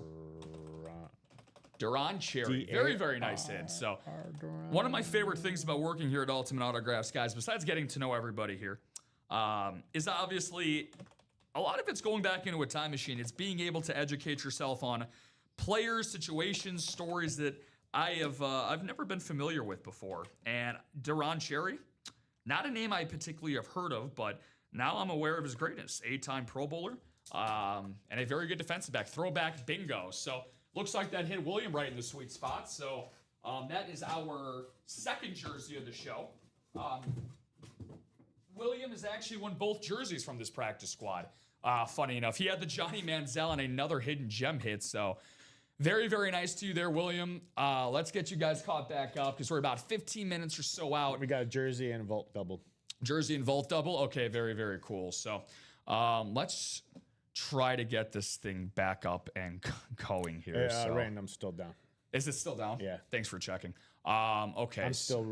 Deron Cherry. Very, very nice hit. So, one of my favorite things about working here at Ultimate Autographs, guys, besides getting to know everybody here, is obviously a lot of it's going back into a time machine. It's being able to educate yourself on players, situations, stories that I've never been familiar with before. And Deron Cherry, not a name I particularly have heard of, but now I'm aware of his greatness. 8-time Pro Bowler, and a very good defensive back. Throwback bingo. So looks like that hit William right in the sweet spot. So that is our 2nd jersey of the show. William has actually won both jerseys from this practice squad. Funny enough, he had the Johnny Manziel and another hidden gem hit. So very, very nice to you there, William. Let's get you guys caught back up because we're about 15 minutes or so out. We got a jersey and vault double. Jersey and vault double. Okay, very, very cool. So let's try to get this thing back up and going here. Random's still down. Is it still down? Yeah. Thanks for checking. Okay. I'm still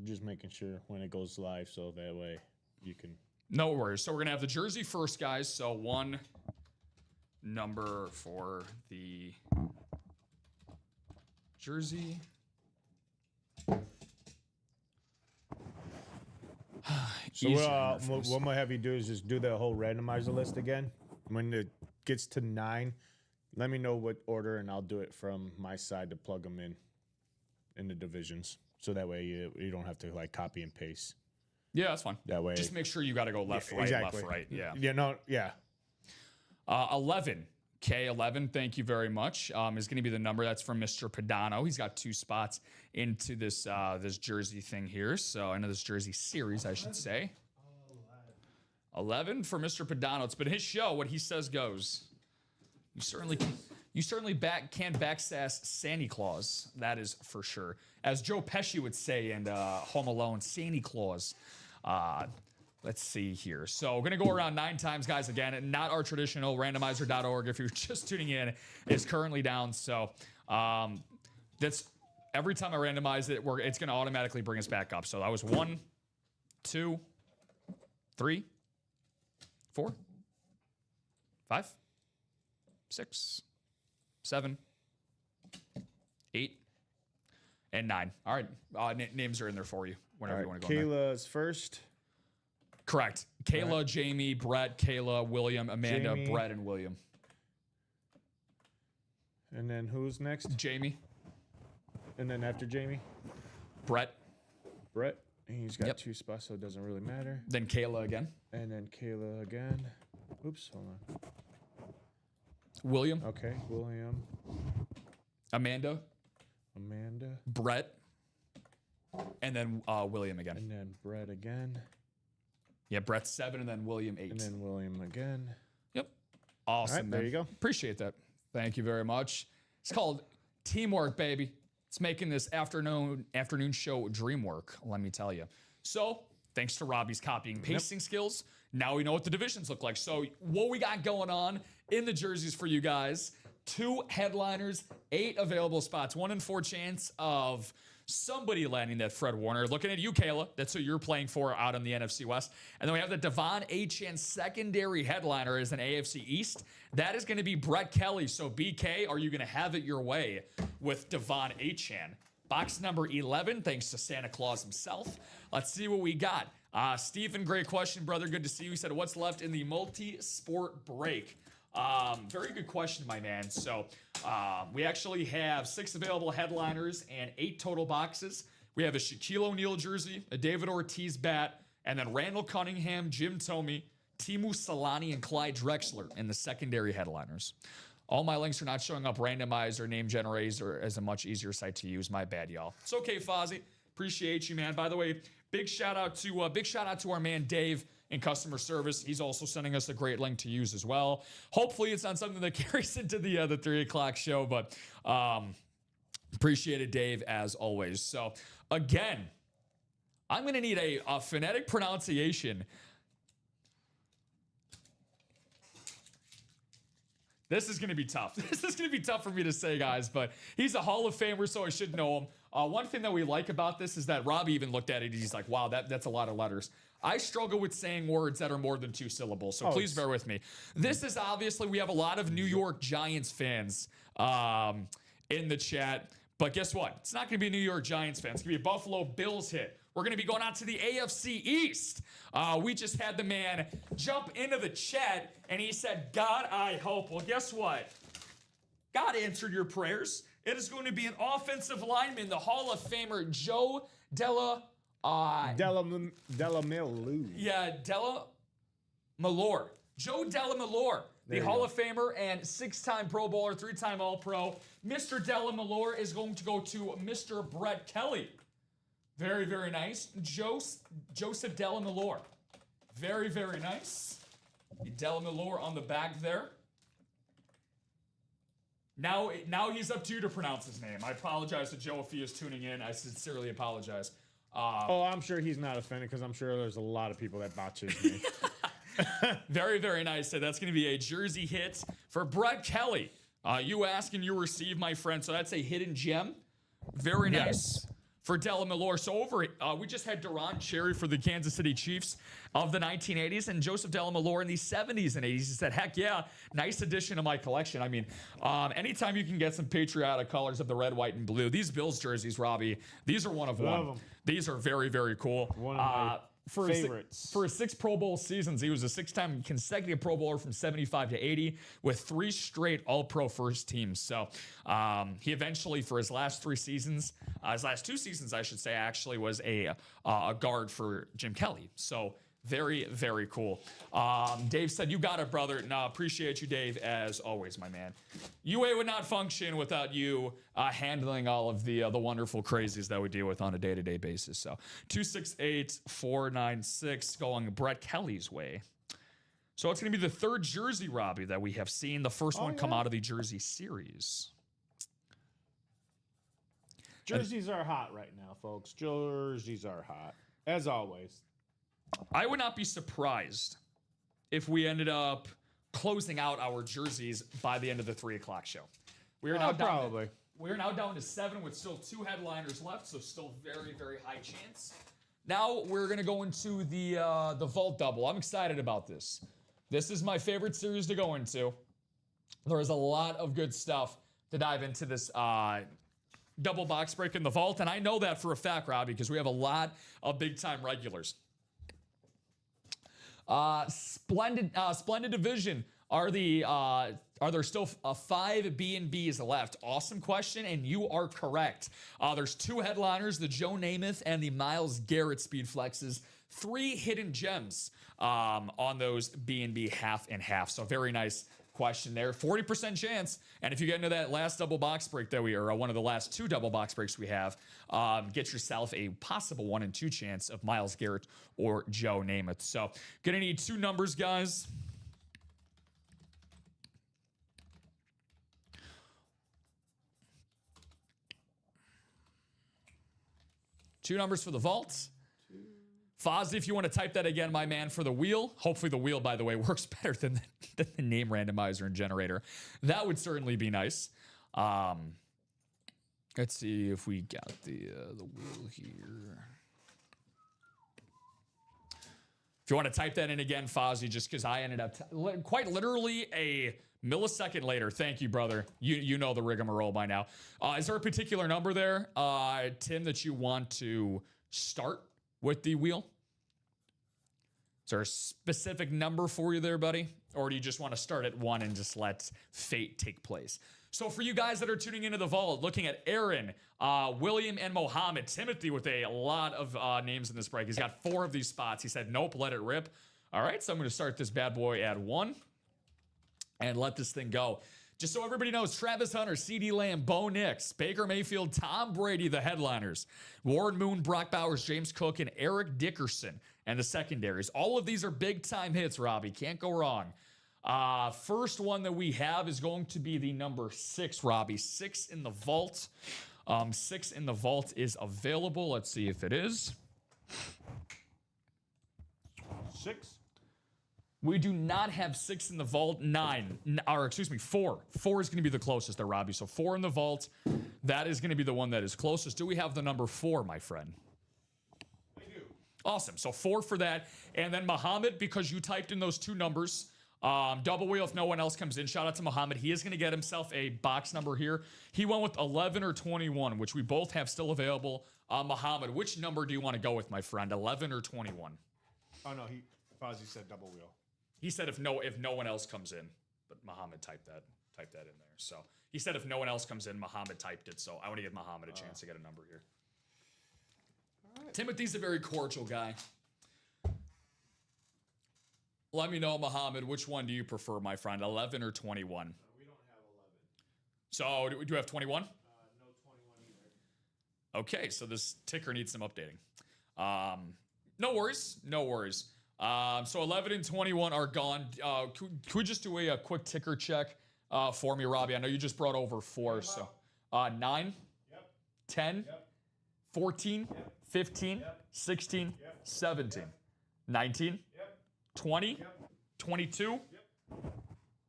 just making sure when it goes live so that way you can. No worries. So we're going to have the jersey first, guys. So 1 number for the jersey. So what I'm gonna have you do is just do the whole randomizer list again. When it gets to 9, let me know what order, and I'll do it from my side to plug them in the divisions. So that way you don't have to like copy and paste. Yeah, that's fine. That way, just make sure you got to go left, right, exactly. left, right. Yeah. Yeah. No. Yeah. 11. K11, thank you very much, is going to be the number. That's from Mr. Padano. He's got 2 spots into this this jersey thing here. So into this jersey series, I should say. 11 for Mr. Padano. It's been his show. What he says goes. You You certainly can backsass Santa Claus. That is for sure. As Joe Pesci would say in Home Alone, Santa Claus. Let's see here. So we're going to go around 9 times, guys. Again, not our traditional randomizer.org, if you're just tuning in, is currently down. So that's every time I randomize it, it's going to automatically bring us back up. So that was 1, 2, 3, 4, 5, 6, 7, 8, and 9. All right. Names are in there for you whenever you want to go. Kayla's first. Correct. Kayla, Brett. Jamie, Brett, Kayla, William, Amanda, Jamie. Brett, and William. And then who's next? Jamie. And then after Jamie? Brett. Brett. He's got 2 spots, so it doesn't really matter. Then Kayla again. And then Kayla again. Oops, hold on. William. Okay, William. Amanda. Brett. And then William again. And then Brett again. Yeah, Brett's 7, and then William 8. And then William again. Yep. Awesome. All right, there you go. Appreciate that. Thank you very much. It's called teamwork, baby. It's making this afternoon show dream work, let me tell you. So, thanks to Robbie's copying pasting skills, now we know what the divisions look like. So, what we got going on in the jerseys for you guys: 2 headliners, 8 available spots, 1 in 4 chance of somebody landing that Fred Warner. Looking at you, Kayla. That's who you're playing for out in the NFC West. And then we have the Devon Achane secondary headliner as an AFC East. That is going to be Brett Kelly. So, BK, are you going to have it your way with Devon Achane? Box number 11, thanks to Santa Claus himself. Let's see what we got. Stephen, great question, brother. Good to see you. He said, what's left in the multi-sport break? Very good question, my man. So we actually have 6 available headliners and 8 total boxes. We have a Shaquille O'Neal jersey, a David Ortiz bat, and then Randall Cunningham, Jim Thome, Timu Solani, and Clyde Drexler in the secondary headliners. All my links are not showing up randomized or name generator as a much easier site to use. My bad, y'all. It's okay, Fozzie. Appreciate you, man. By the way, big shout out to our man Dave in customer service. He's also sending us a great link to use as well. Hopefully it's not something that carries into the 3 o'clock show, but appreciate it, Dave, as always. So again, I'm going to need a phonetic pronunciation. This is going to be tough. This is going to be tough for me to say, guys, but he's a Hall of Famer, so I should know him. One thing that we like about this is that Robbie even looked at it. He's like, wow, that's a lot of letters. I struggle with saying words that are more than 2 syllables, so please bear with me. This is obviously, we have a lot of New York Giants fans in the chat, but guess what? It's not going to be New York Giants fans. It's going to be a Buffalo Bills hit. We're going to be going on to the AFC East. We just had the man jump into the chat, and he said, God, I hope. Well, guess what? God answered your prayers. It is going to be an offensive lineman, the Hall of Famer, Joe Della Malore. Yeah, Della Malore. Joe Della Malore, the Hall of Famer and 6-time Pro Bowler, 3-time All-Pro. Mr. Della Malore is going to go to Mr. Brett Kelly. Very, very nice. Joseph Della Malore. Very, very nice. Della Malore on the back there. Now he's up to you to pronounce his name. I apologize to Joe if he is tuning in. I sincerely apologize. I'm sure he's not offended because I'm sure there's a lot of people that botch his name. Very, very nice. So that's going to be a jersey hit for Brett Kelly. You ask and you receive, my friend. So that's a hidden gem. Very nice. For Della Malore. So we just had Duron Cherry for the Kansas City Chiefs of the 1980s and Joseph Della Malore in the 70s and 80s. He said, heck yeah, nice addition to my collection. I mean, anytime you can get some patriotic colors of the red, white, and blue, these Bills jerseys, Robbie, these are one of one. These are very, very cool. One of my favorites. For his 6 Pro Bowl seasons, he was a 6-time consecutive Pro Bowler from 75 to 80 with 3 straight All-Pro first teams. So he eventually, for his last 3 seasons, his last 2 seasons, I should say, actually was a guard for Jim Kelly. So very, very cool. Dave said, you got it, brother. No, appreciate you, Dave, as always, my man. UA would not function without you handling all of the wonderful crazies that we deal with on a day-to-day basis. So 268-496 going Brett Kelly's way. So it's going to be the third jersey, Robbie, that we have seen. The first one come out of the jersey series. Jerseys are hot right now, folks. Jerseys are hot, as always. I would not be surprised if we ended up closing out our jerseys by the end of the 3 o'clock show. We are now probably. We are now down to 7 with still 2 headliners left, so still very, very high chance. Now we're going to go into the Vault Double. I'm excited about this. This is my favorite series to go into. There is a lot of good stuff to dive into this double box break in the Vault, and I know that for a fact, Rob, because we have a lot of big-time regulars. Splendid division. Are there still 5 B&Bs left? Awesome question, and you are correct. There's 2 headliners, the Joe Namath and the Myles Garrett speed flexes. 3 hidden gems on those B&B half and half. So very nice question there. 40% chance. And if you get into that last double box break that we are, one of the last 2 double box breaks we have, get yourself a possible 1 in 2 chance of Myles Garrett or Joe Namath. So gonna need 2 numbers, guys. Two numbers for the vaults. Fozzie, if you want to type that again, my man, for the wheel. Hopefully the wheel, by the way, works better than the name randomizer and generator. That would certainly be nice. Let's see if we got the wheel here. If you want to type that in again, Fozzie, just because I ended up quite literally a millisecond later. Thank you, brother. You know the rigmarole by now. Is there a particular number there, Tim, that you want to start with the wheel? Is there a specific number for you there, buddy? Or do you just want to start at 1 and just let fate take place? So for you guys that are tuning into the vault, looking at Aaron, William, and Mohammed, Timothy with a lot of names in this break. He's got 4 of these spots. He said, nope, let it rip. All right, so I'm going to start this bad boy at 1 and let this thing go. Just so everybody knows, Travis Hunter, CeeDee Lamb, Bo Nix, Baker Mayfield, Tom Brady, the headliners, Warren Moon, Brock Bowers, James Cook, and Eric Dickerson, and the secondaries. All of these are big-time hits, Robbie. Can't go wrong. First one that we have is going to be the number 6, Robbie. 6 in the vault. 6 in the vault is available. Let's see if it is. 6? We do not have 6 in the vault. 4. 4 is going to be the closest there, Robbie. So 4 in the vault. That is going to be the one that is closest. Do we have the number 4, my friend? I do. Awesome. So 4 for that. And then Mohammed, because you typed in those 2 numbers, double wheel if no one else comes in. Shout out to Mohammed. He is going to get himself a box number here. He went with 11 or 21, which we both have still available. Mohammed, which number do you want to go with, my friend? 11 or 21? Oh no, Fozzie said double wheel. He said if no one else comes in, but Mohammed typed that in there. So he said if no one else comes in, Mohammed typed it. So I want to give Mohammed a chance to get a number here. All right. Timothy's a very cordial guy. Let me know, Mohammed, which one do you prefer, my friend, 11 or 21? We don't have So11. do we have 21? No 21 either. Okay, so this ticker needs some updating. No worries. So 11 and 21 are gone. Could we just do a quick ticker check for me, Robbie? I know you just brought over 4. So 9, Yep. 10, Yep. 14, Yep. 15, Yep. 16, Yep. 17, Yep. 19, Yep. 20, Yep. 22,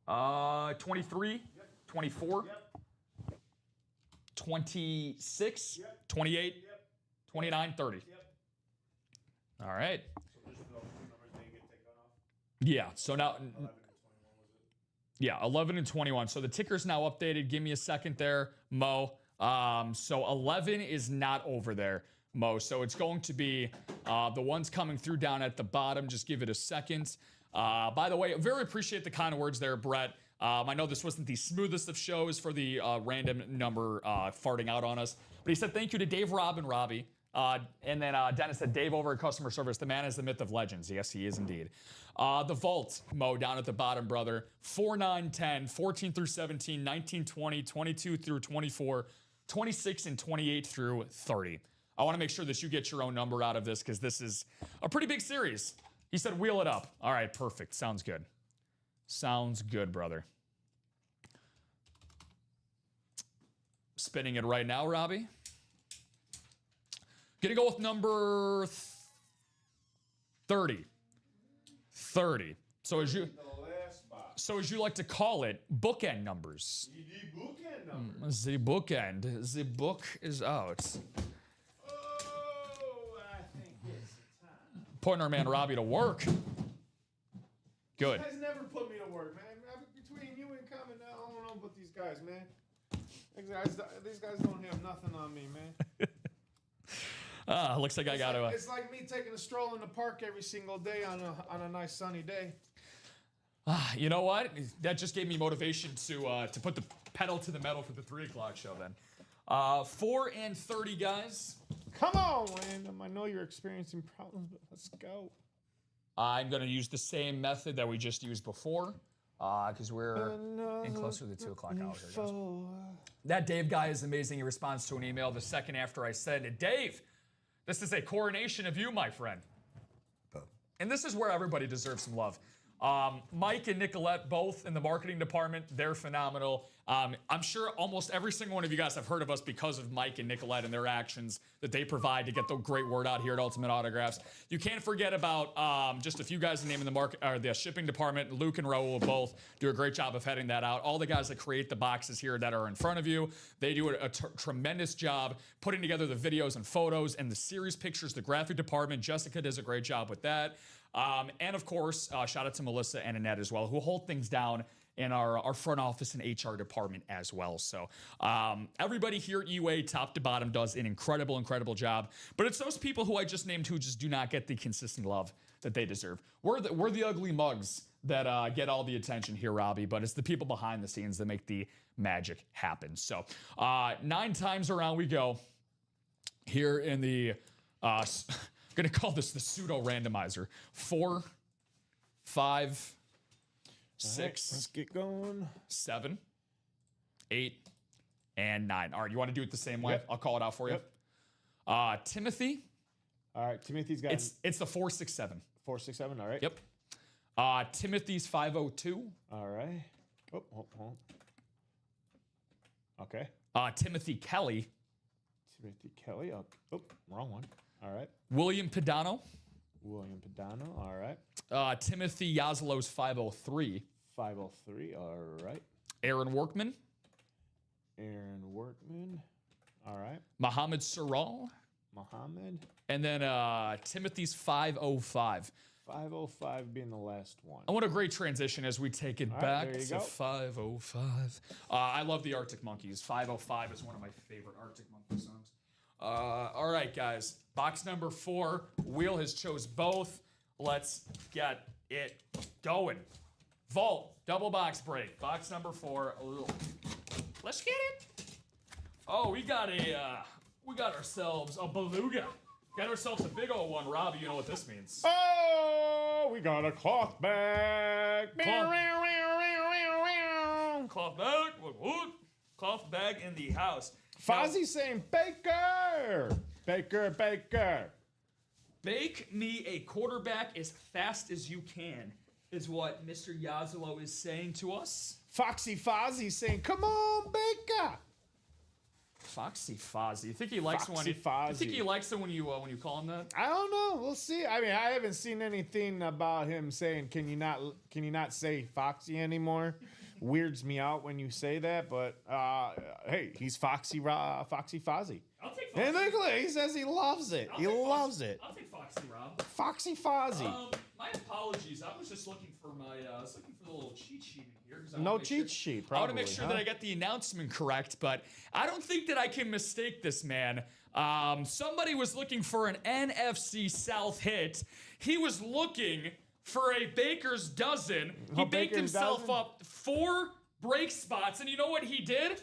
Yep. 23, Yep. 24, Yep. 26, Yep. 28, Yep. 29, 30. Yep. All right. So just those 2 numbers they get taken off. Yeah, so now 11 and 21 was it? Yeah, 11 and 21. So the ticker's now updated. Give me a second there, Mo. So 11 is not over there, Mo. So it's going to be the ones coming through down at the bottom. Just give it a second. By the way, very appreciate the kind words there, Brett. I know this wasn't the smoothest of shows for the random number farting out on us. But he said thank you to Dave, Rob, and Robbie. And then Dennis said, Dave over at customer service. The man is the myth of legends. Yes, he is indeed. The vault, Mo, down at the bottom, brother. 4, 9, 10, 14 through 17, 19, 20, 22 through 24, 26, and 28 through 30. I want to make sure that you get your own number out of this because this is a pretty big series. He said, wheel it up. All right, perfect. Sounds good. Sounds good, brother. Spinning it right now, Robbie. Gonna go with number 30. 30. So as you like to call it, bookend numbers. The bookend numbers. The bookend. The book is out. Oh, I think it's time. Putting our man Robbie to work. Good. You guys never put me to work, man. Between you and Common, I don't know about these guys, man. These guys don't have nothing on me, man. Looks like I got to. It's like me taking a stroll in the park every single day on a nice sunny day. You know what? That just gave me motivation to put the pedal to the metal for the 3 o'clock show then. 4 and 30, guys. Come on, Landon. I know you're experiencing problems, but let's go. I'm going to use the same method that we just used before because we're in closer to the 2 o'clock hour here, guys. That Dave guy is amazing. He responds to an email the second after I said it. Dave, this is a coronation of you, my friend. And this is where everybody deserves some love. Mike and Nicolette, both in the marketing department, they're phenomenal. I'm sure almost every single one of you guys have heard of us because of Mike and Nicolette and their actions that they provide to get the great word out here at Ultimate Autographs. You can't forget about just a few guys named in the market or the shipping department. Luke and Raul both do a great job of heading that out. All the guys that create the boxes here that are in front of you, they do a tremendous job putting together the videos and photos and the series pictures. The graphic department, Jessica does a great job with that. And of course, shout out to Melissa and Annette as well, who hold things down in our front office and HR department as well. So everybody here at UA, top to bottom, does an incredible, incredible job. But it's those people who I just named who just do not get the consistent love that they deserve. We're the ugly mugs that get all the attention here, Robbie, but it's the people behind the scenes that make the magic happen. So 9 times around we go here in the... going to call this the pseudo randomizer. 4, 5, 6. Right, let's get going. 7, 8, and 9. All right, you want to do it the same way? Yep. I'll call it out for you. Timothy. All right, Timothy's got It's the 467. 467. All right. Yep. Timothy's 502. All right. Oh. Okay. Timothy Kelly. Timothy Kelly. Oh, wrong one. All right. William Padano. All right. Timothy Yazlo's 503. 503. All right. Aaron Workman. All right. Mohammed Saral. And then Timothy's 505. 505 being the last one. And what a great transition as we take it back there you to go. 505. I love the Arctic Monkeys. 505 is one of my favorite Arctic Monkey songs. All right, guys. Box number 4. Wheel has chose both. Let's get it going. Vault, double box break. Box number 4. Let's get it. Oh, we got ourselves a beluga. Got ourselves a big old one, Robbie. You know what this means. Oh, we got a cloth bag. Cloth bag. Cloth bag in the house. Fozzie saying Baker. Bake me a quarterback as fast as you can, is what Mr. Yazlo is saying to us. Foxy Fozzie saying, come on, Baker. Foxy Fozzie. You think he likes Foxy You Fozzie. think he likes it when you call him that? I don't know. We'll see. I mean, I haven't seen anything about him saying, can you not say Foxy anymore? Weirds me out when you say that, but hey, he's Foxy Fozzie. I'll take Foxy. And look, he says he loves it. He loves it. I'll take Foxy, Rob. Foxy Fozzie. My apologies. I was just looking for the little cheat sheet in here. No cheat sheet, probably. I want to make sure that I get the announcement correct, but I don't think that I can mistake this man. Somebody was looking for an NFC South hit. He was looking for a baker's dozen. He baked himself up 4 break spots, and you know what he did?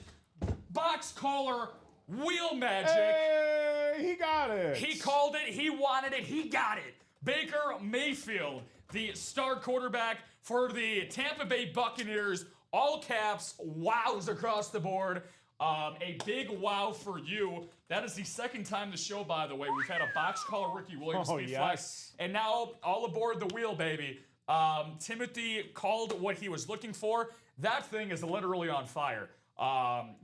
Box caller wheel magic. Hey, he got it. He called it. He wanted it. He got it. Baker Mayfield, the star quarterback for the Tampa Bay Buccaneers. All caps, wows across the board. A big wow for you. That is the second time the show, by the way. We've had a box caller, Ricky Williams, be flexed. And now all aboard the wheel, baby. Timothy called what he was looking for. That thing is literally on fire.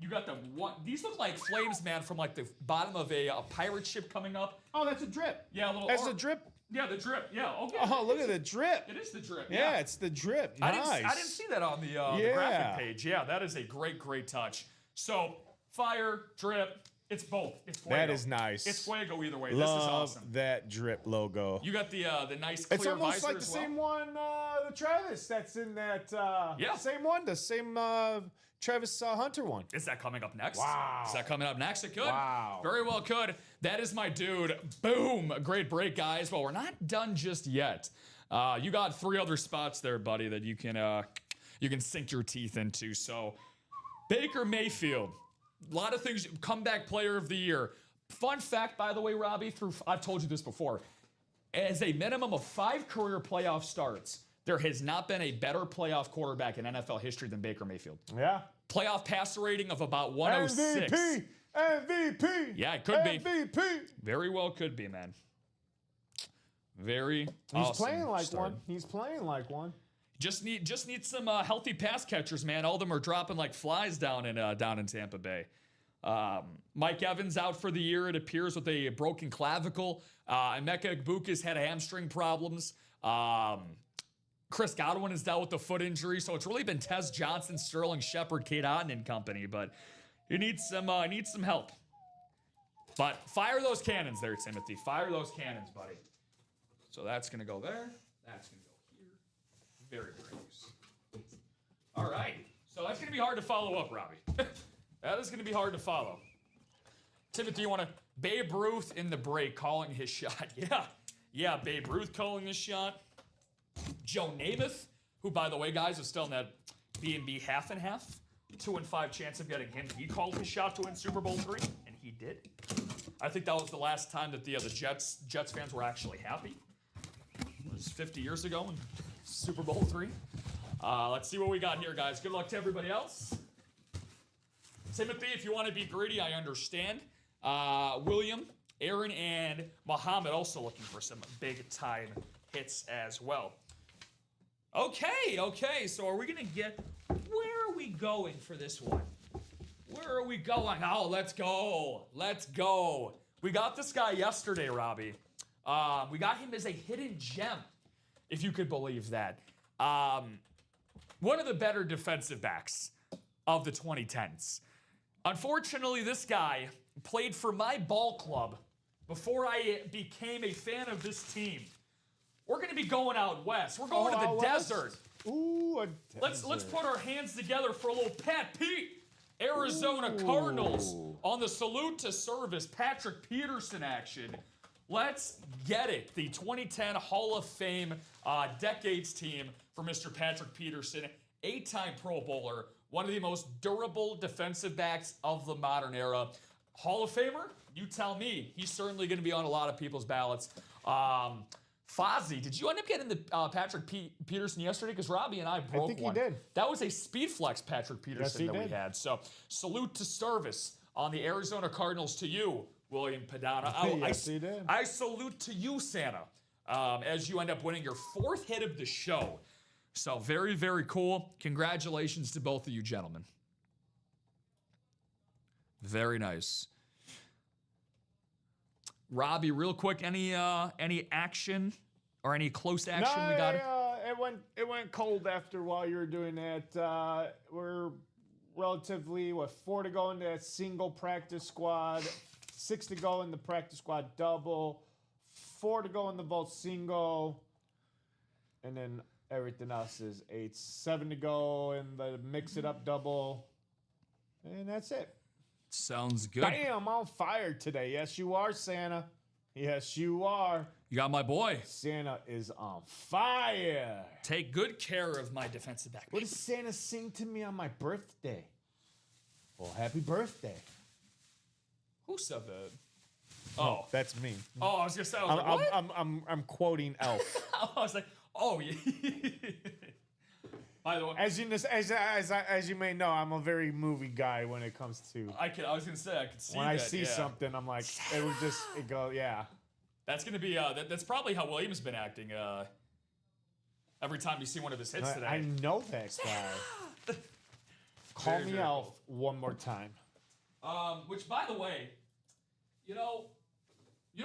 You got the one. These look like flames, man, from like the bottom of a pirate ship coming up. Oh, that's a drip. Yeah, a little. That's a drip. Yeah, the drip. Yeah. Okay. Oh, look at the drip. It is the drip. Yeah, it's the drip. Nice. I didn't see that on the graphic page. Yeah, that is a great touch. So fire, drip. It's both. It's fuego. That is nice. It's fuego either way. Love this is awesome. That drip logo. You got the nice clear It's almost visor like the as well. same one, the Travis that's in that. Yeah. Same one, the same Travis Hunter one. Is that coming up next? Wow. Is that coming up next? It could. Wow. Very well could. That is my dude. Boom. Great break, guys. Well, we're not done just yet. You got 3 other spots there, buddy, that you can sink your teeth into. So, Baker Mayfield. A lot of things. Comeback player of the year. Fun fact, by the way, Robbie, I've told you this before. As a minimum of 5 career playoff starts, there has not been a better playoff quarterback in NFL history than Baker Mayfield. Yeah. Playoff passer rating of about 106. MVP. Yeah, it could be. MVP. Very well could be, man. Very He's awesome playing like start. one. He's playing like one. Just need some healthy pass catchers, man. All of them are dropping like flies down in Tampa Bay. Mike Evans out for the year, it appears, with a broken clavicle. Emeka Egbuka's had hamstring problems. Chris Godwin has dealt with the foot injury, so it's really been Tez Johnson, Sterling Shepard, Kate Otten and company. But you need some help. But fire those cannons there, Timothy. Fire those cannons, buddy. So that's gonna go there. That's gonna go here. Very nice. All right. So that's gonna be hard to follow up, Robbie. That is gonna be hard to follow. Timothy, you want to Babe Ruth in the break calling his shot? Yeah. Babe Ruth calling his shot. Joe Namath, who, by the way, guys, is still in that B&B half and half. 2-5 chance of getting him. He called his shot to win Super Bowl III, and he did. I think that was the last time that the Jets fans were actually happy. It was 50 years ago in Super Bowl III. Let's see what we got here, guys. Good luck to everybody else. Timothy, if you want to be greedy, I understand. William, Aaron, and Muhammad also looking for some big-time hits as well. Okay. So are we going to get... Where are we going for this one? Where are we going? Oh, let's go. We got this guy yesterday, Robbie. We got him as a hidden gem, if you could believe that. One of the better defensive backs of the 2010s. Unfortunately, this guy played for my ball club before I became a fan of this team. We're going to be going out west. We're going to the desert. Ooh, a desert. Let's put our hands together for a little Pat Pete. Arizona Cardinals on the salute to service Patrick Peterson action. Let's get it. The 2010 Hall of Fame decades team for Mr. Patrick Peterson, 8-time Pro Bowler, one of the most durable defensive backs of the modern era. Hall of Famer? You tell me. He's certainly going to be on a lot of people's ballots. Fozzie, did you end up getting the Patrick Peterson yesterday? Because Robbie and I broke one. I think he did. That was a speed flex Patrick Peterson Yes, we had. So salute to service on the Arizona Cardinals to you, William Padana. Yes, he did. I salute to you, Santa, as you end up winning your 4th hit of the show. So very, very cool. Congratulations to both of you gentlemen. Very nice. Robbie, real quick, any action or any close action we got? It went cold after while you were doing that. We're relatively 4 to go in that single practice squad, 6 to go in the practice squad double, 4 to go in the vault single, and then everything else is 8, 7 to go in the mix it up double, and that's it. Sounds good. Bam, on fire today. Yes, you are, Santa. Yes, you are. You got my boy. Santa is on fire. Take good care of my defensive back. What does Santa sing to me on my birthday? Well, happy birthday. Who said that? Oh, that's me. Oh, I was gonna say. I was like, what? I'm quoting Elf. I was like, oh yeah. By the way, as you may know, I'm a very movie guy when it comes to. I was gonna say I could see when that. I see something, I'm like, it go, yeah. That's gonna be that's probably how William's been acting. every time you see one of his hits today. I know that guy. Call me Elf one more time. Which, by the way, you know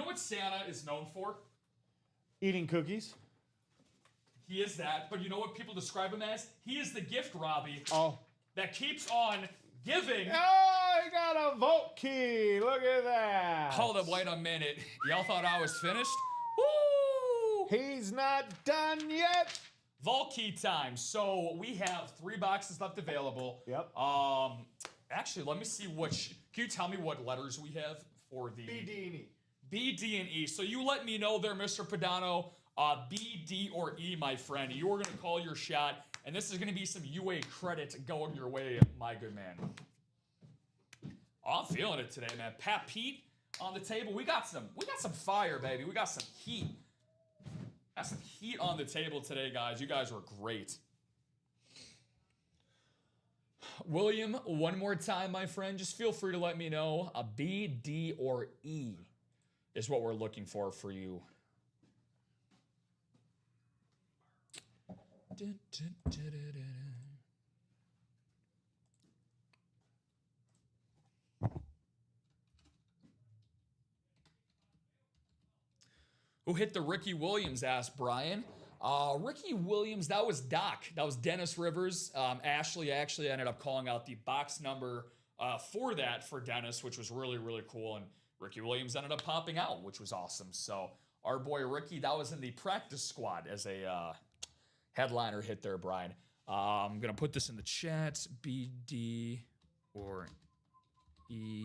what Santa is known for? Eating cookies. He is that, but you know what people describe him as? He is the gift, Robbie, Oh. that keeps on giving. Oh, he got a vault key. Look at that. Hold up, wait a minute. Y'all thought I was finished? Woo! He's not done yet. Vault key time. So we have 3 boxes left available. Yep. Actually, let me see which. Can you tell me what letters we have for the B, D, and E. B, D, and E? So you let me know there, Mr. Padano. B, D, or E, my friend. You are going to call your shot, and this is going to be some UA credit going your way, my good man. Oh, I'm feeling it today, man. Pat Pete on the table. We got some fire, baby. We got some heat. Got some heat on the table today, guys. You guys were great. William, one more time, my friend. Just feel free to let me know. A B, D, or E is what we're looking for you. Who hit the Ricky Williams, asked Brian. Ricky Williams, that was Doc. That was Dennis Rivers. Ashley actually ended up calling out the box number for that for Dennis, which was really, really cool. And Ricky Williams ended up popping out, which was awesome. So our boy Ricky, that was in the practice squad as a headliner hit there, Brian. I'm going to put this in the chat. B, D, or E.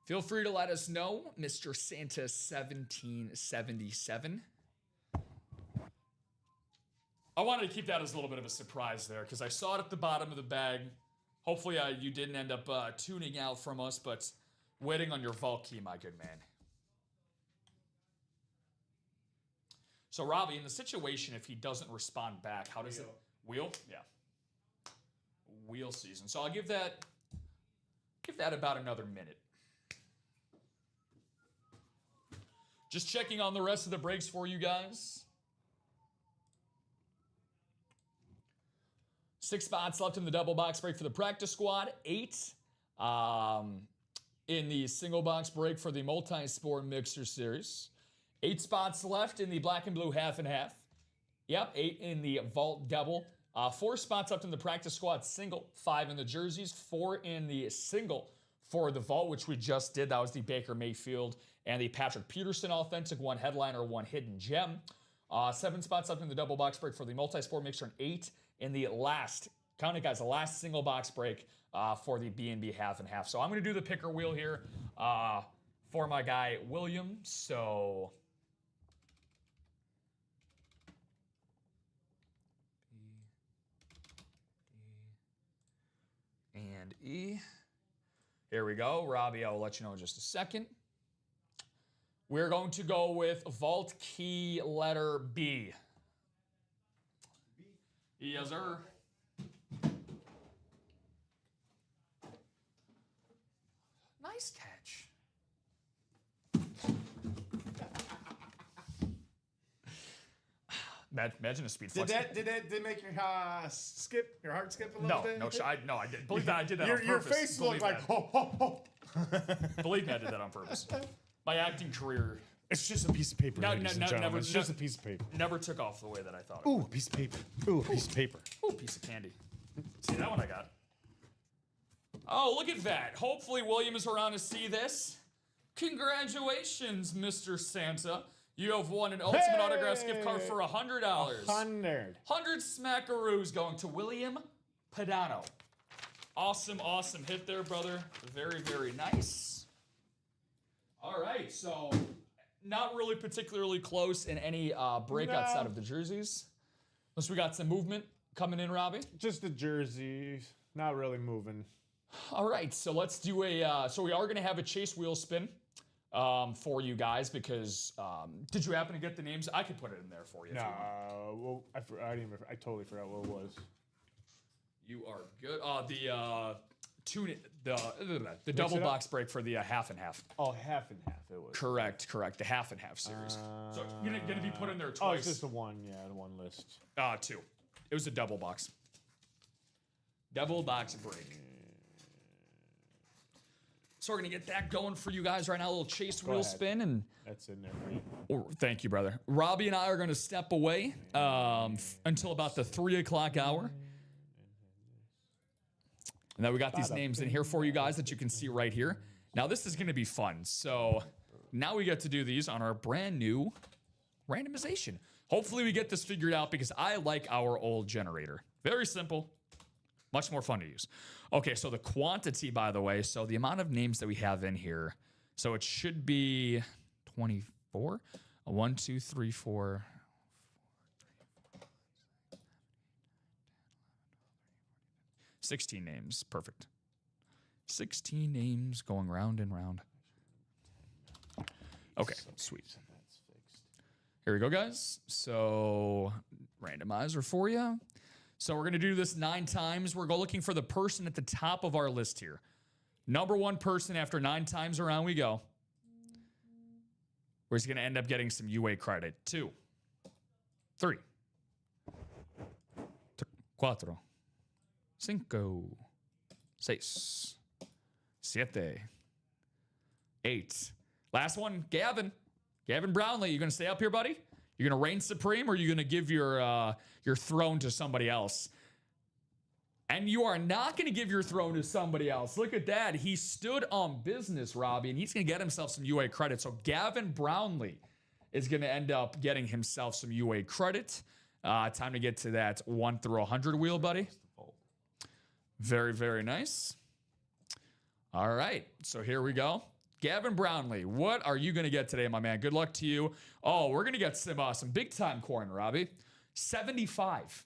Feel free to let us know, Mr. Santa 1777. I wanted to keep that as a little bit of a surprise there because I saw it at the bottom of the bag. Hopefully you didn't end up tuning out from us, but waiting on your vault key, my good man. So, Robbie, in the situation, if he doesn't respond back, how does it? Wheel? Yeah. Wheel season. So I'll give that about another minute. Just checking on the rest of the breaks for you guys. 6 spots left in the double box break for the practice squad. 8 in the single box break for the multi-sport mixer series. 8 spots left in the black and blue half and half. Yep, 8 in the vault double. 4 spots left in the practice squad single. 5 in the jerseys. 4 in the single for the vault, which we just did. That was the Baker Mayfield and the Patrick Peterson authentic. 1 headliner, 1 hidden gem. 7 spots left in the double box break for the multi-sport mixer, and 8 in the last, count it guys, the last single box break for the B&B half and half. So I'm going to do the picker wheel here for my guy William. So B, D, and E. Here we go. Robbie, I will let you know in just a second. We're going to go with vault key letter B. Yes, sir. Nice catch. Imagine a speed flex. Did that make your heart skip a little bit? No, I did. Believe that I did that on purpose. Your face looked like ho ho ho. Believe me, I did that on purpose. My acting career. It's just a piece of paper. Never. It's just a piece of paper. Never took off the way that I thought it Ooh, would. a piece of paper. Ooh, a piece of paper. Ooh, piece of candy. See that one I got. Oh, look at that. Hopefully William is around to see this. Congratulations, Mr. Santa. You have won an Ultimate Autographs gift card for $100. 100 smackaroos going to William Padano. Awesome hit there, brother. Very, very nice. All right, so not really particularly close in any break outside of the jerseys. Unless we got some movement coming in, Robbie. Just the jerseys, not really moving. All right, so let's do so we are going to have a chase wheel spin for you guys because, did you happen to get the names? I could put it in there for you. No, well, I totally forgot what it was. You are good. The the double box break for the half and half. Oh, half and half. It was Correct. The half and half series. So gonna be put in there twice. Oh, it's just the one list. 2. It was a double box. Double box break. So we're gonna get that going for you guys right now. A little chase wheel spin, and that's in there for you. Thank you, brother. Robbie and I are gonna step away until about the 3 o'clock hour. And then we got these names in here for you guys that you can see right here. Now this is gonna be fun. So now we get to do these on our brand new randomization. Hopefully we get this figured out because I like our old generator. Very simple. Much more fun to use. Okay, so the quantity, by the way, so the amount of names that we have in here, so it should be 24. 1, 2, 3, 4. 16 names. Perfect. 16 names going round and round. Okay, sweet. Here we go, guys. So, randomizer for you. So we're going to do this 9 times. We're looking for the person at the top of our list here. Number 1 person after 9 times around we go. We're just going to end up getting some UA credit. 2, 3, 4, 5, 6, 7, 8. Last one, Gavin. Gavin Brownlee, you going to stay up here, buddy? You're going to reign supreme, or are you going to give your throne to somebody else? And you are not going to give your throne to somebody else. Look at that. He stood on business, Robbie, and he's going to get himself some UA credit. So Gavin Brownlee is going to end up getting himself some UA credit. Time to get to that 1 through 100 wheel, buddy. Very, very nice. All right, so here we go. Gavin Brownlee, what are you going to get today, my man? Good luck to you. Oh, we're going to get some big-time coin, Robbie. $75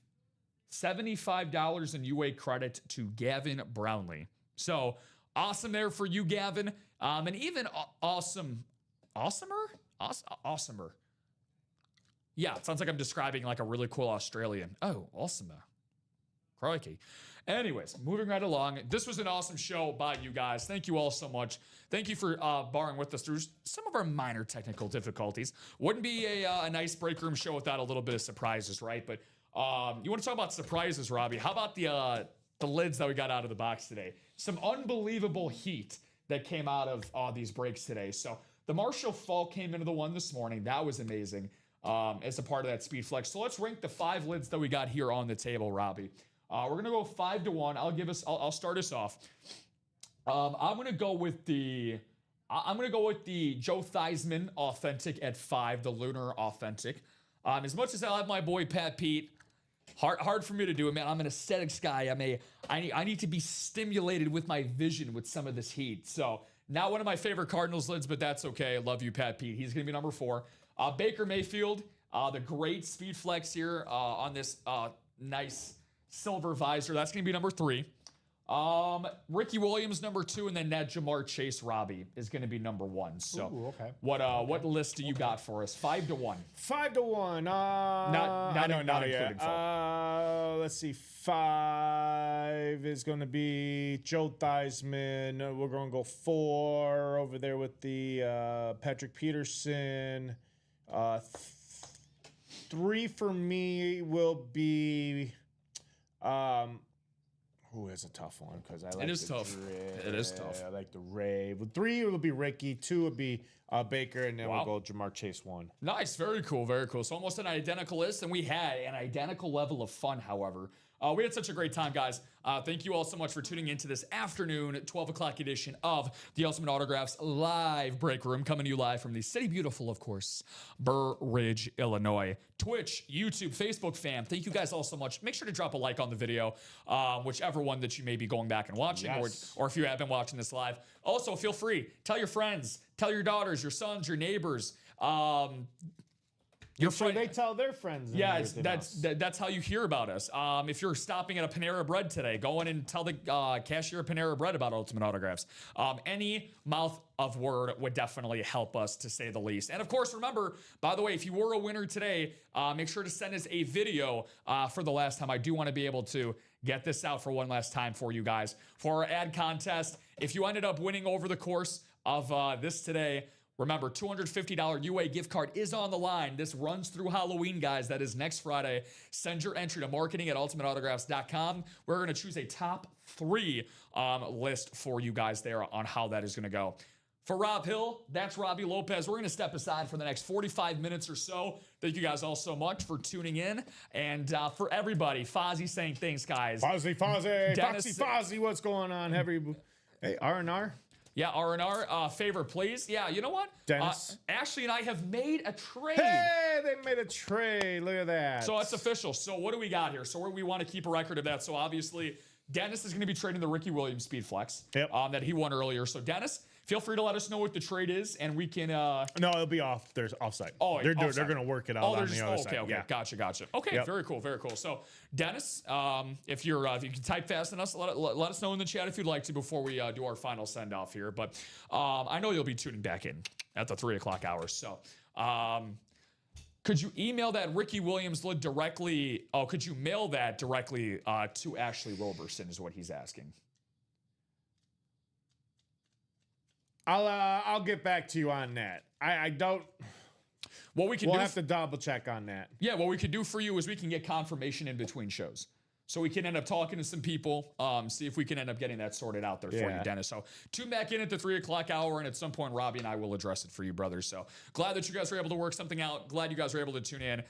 in UA credit to Gavin Brownlee. So, awesome there for you, Gavin. And even awesomer? Yeah, it sounds like I'm describing like a really cool Australian. Oh, awesomer. Crikey. Anyways, moving right along. This was an awesome show by you guys. Thank you all so much. Thank you for barring with us through some of our minor technical difficulties. Wouldn't be a nice break room show without a little bit of surprises, right? But you want to talk about surprises, Robbie? How about the lids that we got out of the box today? Some unbelievable heat that came out of these breaks today. So the Marshall Falk came into the one this morning. That was amazing as a part of that Speed Flex. So let's rank the 5 lids that we got here on the table, Robbie. We're gonna go 5 to 1. I'll start us off. I'm gonna go with the Joe Theismann Authentic at 5, the Lunar Authentic. As much as I love my boy Pat Pete, hard for me to do it, man. I'm an aesthetics guy. I need to be stimulated with my vision with some of this heat. So not one of my favorite Cardinals lids, but that's okay. I love you, Pat Pete. He's gonna be number 4. Baker Mayfield, the great Speed Flex here on this nice silver visor. That's going to be number 3. Ricky Williams, number 2, and then that Jamar Chase Robbie is going to be number 1. So, okay. What list do you got for us? 5 to 1. 5 to 1. Not including Falk. Let's see. 5 is going to be Joe Theismann. We're going to go 4 over there with the Patrick Peterson. 3 for me will be. It's a tough one because I like it is tough. It is tough. I like the rave. 3 will be Ricky. 2 will be Baker, and then we'll go Jamar Chase 1. Nice, very cool, very cool. So almost an identical list, and we had an identical level of fun. However, we had such a great time, guys. Thank you all so much for tuning into this afternoon 12 o'clock edition of the Ultimate Autographs live break room, coming to you live from the city beautiful, of course, Burr Ridge, Illinois. Twitch, YouTube, Facebook fam, thank you guys all so much. Make sure to drop a like on the video, whichever one that you may be going back and watching, or if you have been watching this live. Also, feel free, tell your friends, tell your daughters, your sons, your neighbors, Your So friend, they tell their friends. And yeah, everything else. that's how you hear about us. If you're stopping at a Panera Bread today, go in and tell the cashier at Panera Bread about Ultimate Autographs. Any mouth of word would definitely help us, to say the least. And of course, remember, by the way, if you were a winner today, make sure to send us a video for the last time. I do want to be able to get this out for one last time for you guys. For our ad contest, if you ended up winning over the course of this today, remember, $250 UA gift card is on the line. This runs through Halloween, guys. That is next Friday. Send your entry to marketing@ultimateautographs.com. We're going to choose a top 3 list for you guys there on how that is going to go. For Rob Hill, that's Robbie Lopez. We're going to step aside for the next 45 minutes or so. Thank you guys all so much for tuning in. And for everybody, Fozzie saying thanks, guys. Fozzie, Dennis- Fozzie, what's going on? Hey, R&R? Yeah, R&R, favor, please. Yeah, you know what? Dennis? Ashley and I have made a trade. Hey, they made a trade. Look at that. So it's official. So what do we got here? So we want to keep a record of that. So obviously, Dennis is going to be trading the Ricky Williams Speed Flex that he won earlier. So Dennis, feel free to let us know what the trade is, and we can. No, it'll be off. There's offsite. Oh, they're offsite. going to work it out on the other side. Okay, Yeah. gotcha. Okay, Yep. very cool. So Dennis, if you can type fast on us, let us know in the chat if you'd like to before we do our final send off here. But I know you'll be tuning back in at the 3:00 hour. So. Could you email that Ricky Williams lid directly? Oh, could you mail that directly to Ashley Roberson? Is what he's asking. I'll get back to you on that. I don't. What we can We'll do have to double check on that. Yeah, what we could do for you is we can get confirmation in between shows. So we can end up talking to some people, see if we can end up getting that sorted out there for you, Dennis. So tune back in at the 3:00 hour, and at some point, Robbie and I will address it for you, brothers. So glad that you guys were able to work something out. Glad you guys were able to tune in.